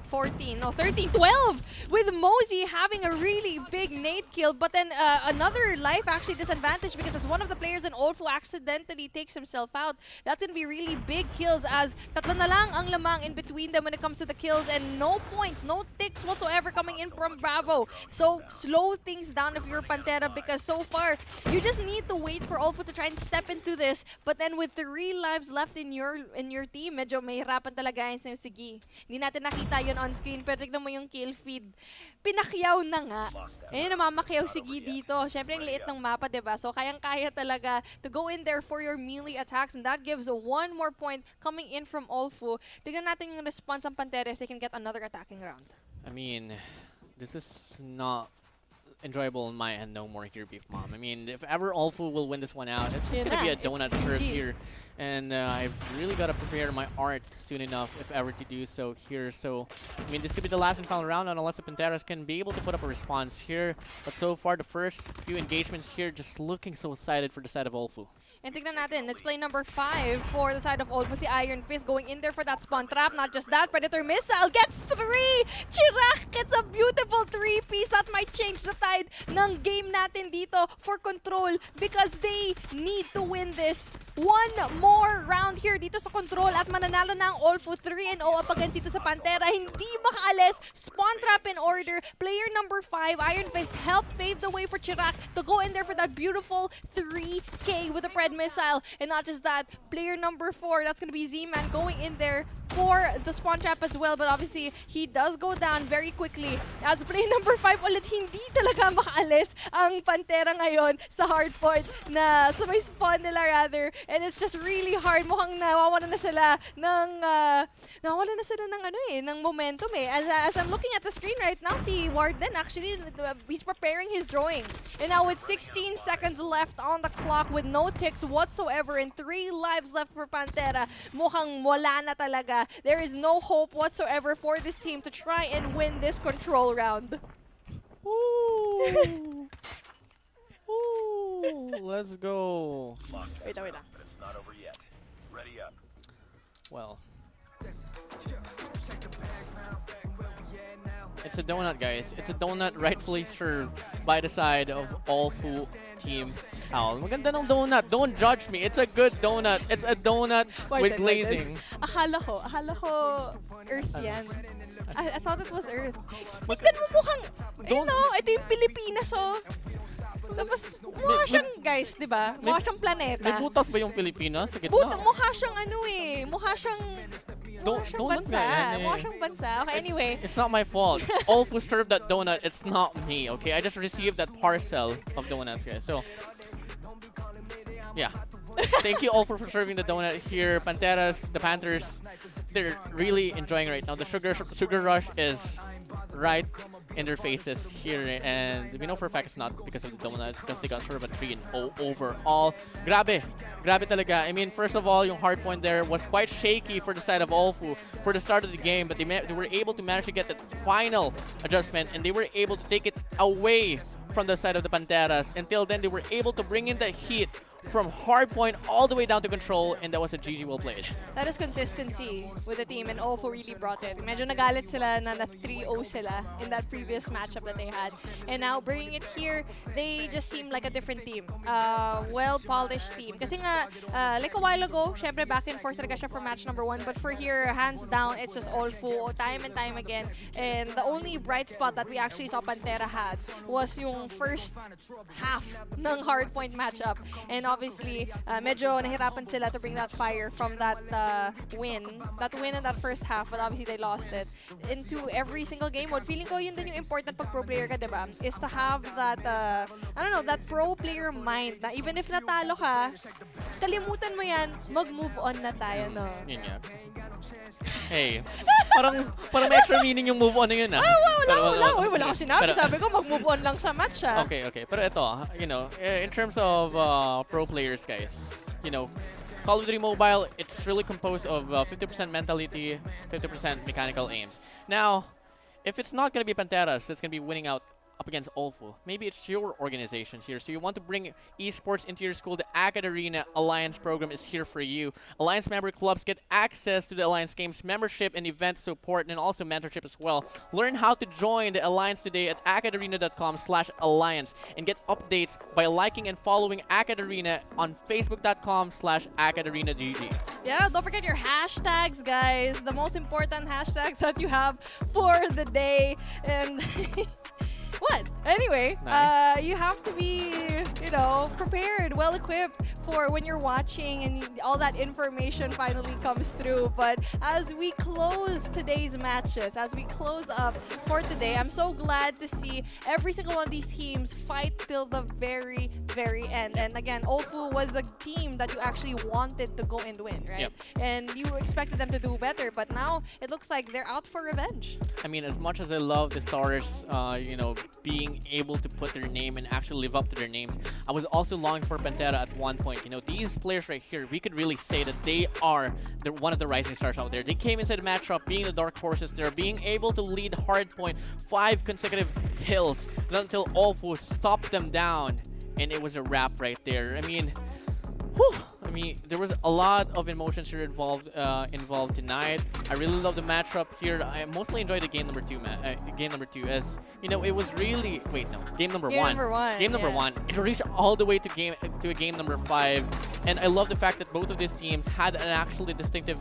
14, no, 13, 12 with Mosey having a really big nade kill, but then another life actually disadvantage because as one of the players in OLFU accidentally takes himself out, that's going to be really big kills as tatlo na lang ang lamang in between them when it comes to the kills and no points, no ticks whatsoever coming in from Bravo. So slow things down if you're Panthera because so far you just need to wait for OLFU to try and step into this, but then with 3 lives left in your team, medyo mahirapan talaga yun sa Sige. Hindi natin nakita yun on screen, pero tignan mo yung kill feed. Pinakyaw na nga. Ayun, namamakyaw Sige dito. Siyempre, ang liit ng mapa, diba? So, kayang-kaya talaga to go in there for your melee attacks, and that gives 1 more point coming in from OLFU. Tignan natin yung response ng Panthera if they can get another attacking round. I mean, this is not enjoyable on my end no more here, Beef Mom. I mean, if ever OLFU will win this one out, it's just gonna be a donut serve here. And I've really got to prepare my art soon enough, if ever to do so here. So, I mean, this could be the last and final round unless the Pantheras can be able to put up a response here. But so far, the first few engagements here just looking so excited for the side of OLFU. And tignan natin, let's play number 5 for the side of OLFU, si Iron Fist going in there for that spawn trap. Not just that, Predator Missile gets 3! Chirac gets a beautiful 3-piece. That might change the tide ng game natin dito for Control because they need to win this. 1 more round here dito sa Control at mananalo na ang OLFU 3-0 up against dito sa Panthera. Hindi makaalis. Spawn trap in order. Player number 5, Iron Fist, helped pave the way for Chirac to go in there for that beautiful 3K with a Pred Missile. And not just that, player number 4, that's going to be Z-Man going in there for the spawn trap as well. But obviously, he does go down very quickly. As player number 5 ulit, hindi talaga makaalis ang Panthera ngayon sa hardpoint na sa may spawn nila rather. And it's just really hard. Mukhang nawawalan na sila ng momentum eh. As I'm looking at the screen right now, si Warden actually, he's preparing his drawing. And now with 16 seconds left on the clock with no ticks whatsoever and 3 lives left for Panthera, mukhang wala na talaga. There is no hope whatsoever for this team to try and win this Control round. Ooh. Ooh, let's go. Wait lang. But it's not over yet. Ready up. Well, it's a donut, guys. It's a donut rightfully served by the side of OLFU team. Al, maganda ng donut. Don't judge me. It's a good donut. It's a donut with glazing. Akala ko Earth yan. I thought it was Earth. Tignan mo mukhang, ito yung Pilipinas, oh. Tapos, mukha siyang, guys, di ba? Mukha siyang planeta. May butas ba yung Pilipinas sa gitna? Mukha siyang mukha siyang bansa. Mukha siyang bansa. Okay, anyway. It's not my fault. OLFU served that donut. It's not me, okay? I just received that parcel of donuts, guys. So, yeah. Thank you all for serving the donut here. Pantheras, the Panthers, they're really enjoying right now. The sugar rush is right in their faces here, and we know for a fact it's not because of the donuts, because they got sort of a 3-0 overall. Grabe talaga. I mean, first of all, yung hard point there was quite shaky for the side of OLFU for the start of the game, but they were able to manage to get the final adjustment, and they were able to take it away from the side of the Pantheras. Until then, they were able to bring in the heat from hard point all the way down to Control, and that was a GG well played. That is consistency with the team, and OLFU really brought it. Medyo nagalit sila na 3-0 sila in that previous matchup that they had. And now, bringing it here, they just seem like a different team. Well-polished team. Kasi nga, like a while ago, syempre back and forth talaga siya for match number 1. But for here, hands down, it's just OLFU time and time again. And the only bright spot that we actually saw Panthera had was yung first half ng hardpoint matchup. And obviously, medyo nahirapan sila to bring that fire from that win. That win in that first half, but obviously they lost it. Into every single game mode, feeling ko yun din yung important pag pro player ka, diba? Is to have that, I don't know, that pro player mind na even if natalo ka, kalimutan mo yan, mag-move on na tayo, no? Yun nga. Hey, parang may extra meaning yung move on na yun, ah. Wala ko sinabi. Sabi ko, mag-move on lang sa match, ah. Okay. Pero ito, you know, in terms of pro players, guys, you know, Call of Duty Mobile, it's really composed of 50% mentality, 50% mechanical aims. Now, if it's not going to be Pantheras that's going to be winning out up against OLFU. Maybe it's your organization here, so you want to bring esports into your school. The Arena Alliance program is here for you. Alliance member clubs get access to the Alliance Games membership and event support, and also mentorship as well. Learn how to join the Alliance today at acadarena.com/alliance and get updates by liking and following Acadarena on facebook.com/acadarenagg. Yeah, don't forget your hashtags, guys. The most important hashtags that you have for the day. And what? Anyway, Nice. you have to be, prepared, well equipped for when you're watching and all that information finally comes through. But as we close today's matches, as we close up for today, I'm so glad to see every single one of these teams fight till the very, very end. And again, OLFU was a team that you actually wanted to go and win, right? Yep. And you expected them to do better, but now it looks like they're out for revenge. I mean, as much as I love the Stars, being able to put their name and actually live up to their names, I was also longing for Panthera at one point. These players right here, we could really say that they are one of the rising stars out there. They came into the matchup being the dark horses there, being able to lead hardpoint 5 consecutive kills, not until OLFU stopped them down, and it was a wrap right there. I mean, there was a lot of emotions here involved tonight. I really love the matchup here. I mostly enjoyed the game number 2, game number 2, as it was really game number one. Game number one. It reached all the way to game number 5, and I love the fact that both of these teams had an actually distinctive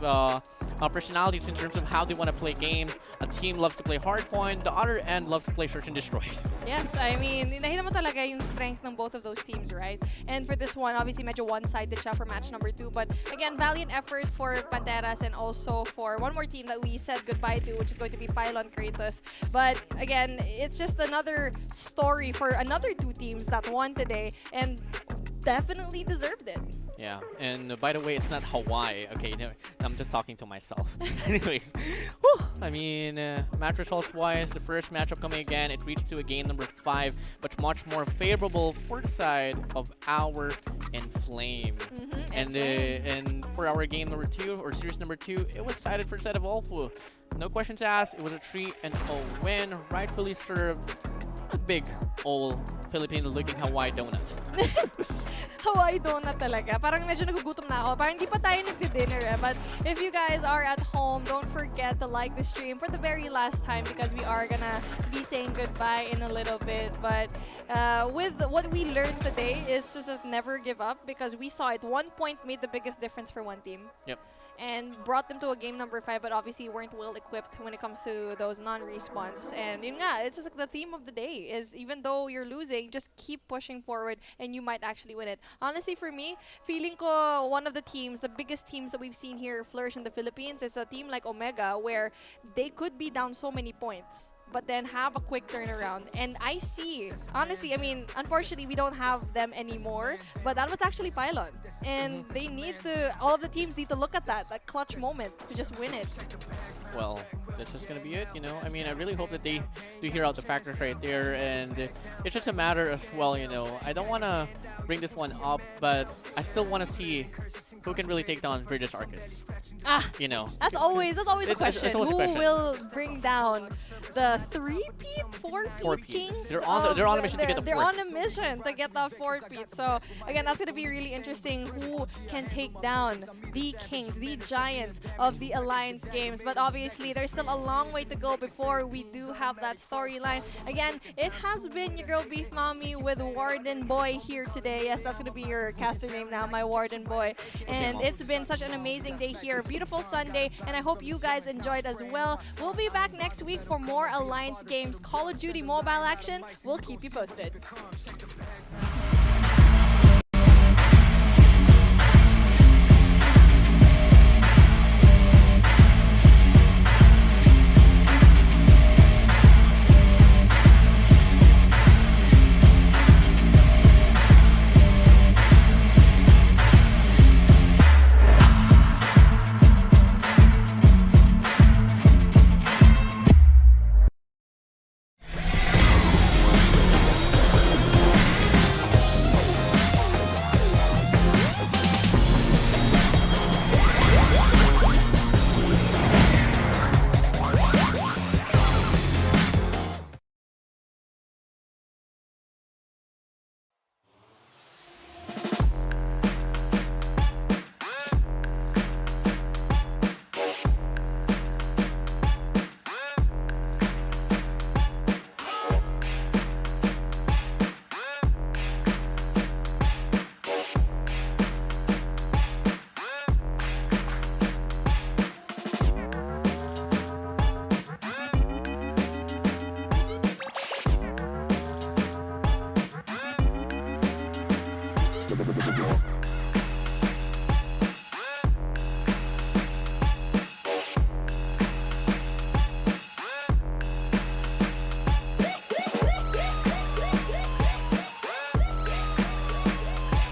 personalities in terms of how they want to play games. A team loves to play hardpoint, the other end loves to play search and destroys. Yes, I mean, nakita mo talaga yung strength ng both of those teams, right? And for this one, obviously, medyo one-sided siya for match number 2. But again, valiant effort for Pantheras and also for one more team that we said goodbye to, which is going to be Pylon Cratus. But again, it's just another story for another 2 teams that won today and definitely deserved it. Yeah, and by the way, it's not Hawaii. Okay, no, I'm just talking to myself. Anyways, whew, I mean, match results-wise, the first matchup coming again, it reached to a game number 5, but much more favorable for the side of our ENFLAME. And for our game number 2, or series number 2, it was sided for the side of OLFU. No questions asked, it was a 3-0 win, rightfully served. A big old Filipino-looking Hawaii donut. Hawaii donut talaga. Parang medyo nagugutom na ako. Parang hindi pa tayo nagdi-dinner eh. But if you guys are at home, don't forget to like the stream for the very last time because we are gonna be saying goodbye in a little bit. But with what we learned today is to just never give up because we saw it. 1 point made the biggest difference for one team. Yep. And brought them to a game number 5, but obviously weren't well equipped when it comes to those non-respawns. And yun nga, it's just like the theme of the day is even though you're losing, just keep pushing forward and you might actually win it. Honestly, for me, feeling ko one of the teams, the biggest teams that we've seen here flourish in the Philippines is a team like Omega where they could be down so many points but then have a quick turnaround. And I see, honestly, I mean, unfortunately, we don't have them anymore, but that was actually Pylon. And they need to, all of the teams need to look at that clutch moment to just win it. Well, that's just going to be it, I mean, I really hope that they do hear out the factors right there, and it's just a matter as well, I don't want to bring this one up, but I still want to see who can really take down British Arcus. That's always the question. Who will bring down the 3-peat, 4-peat kings? They're on a mission to get the 4th. They're on a mission to get the 4-peat. So again, that's going to be really interesting. Who can take down the kings, the giants of the Alliance games? But obviously, there's still a long way to go before we do have that storyline. Again, it has been your girl Beef Mommy with Warden Boy here today. Yes, that's going to be your caster name now, my Warden Boy. And it's been such an amazing day here. Beautiful Sunday, and I hope you guys enjoyed as well. We'll be back next week for more Alliance games, Call of Duty mobile action. We'll keep you posted. Bye.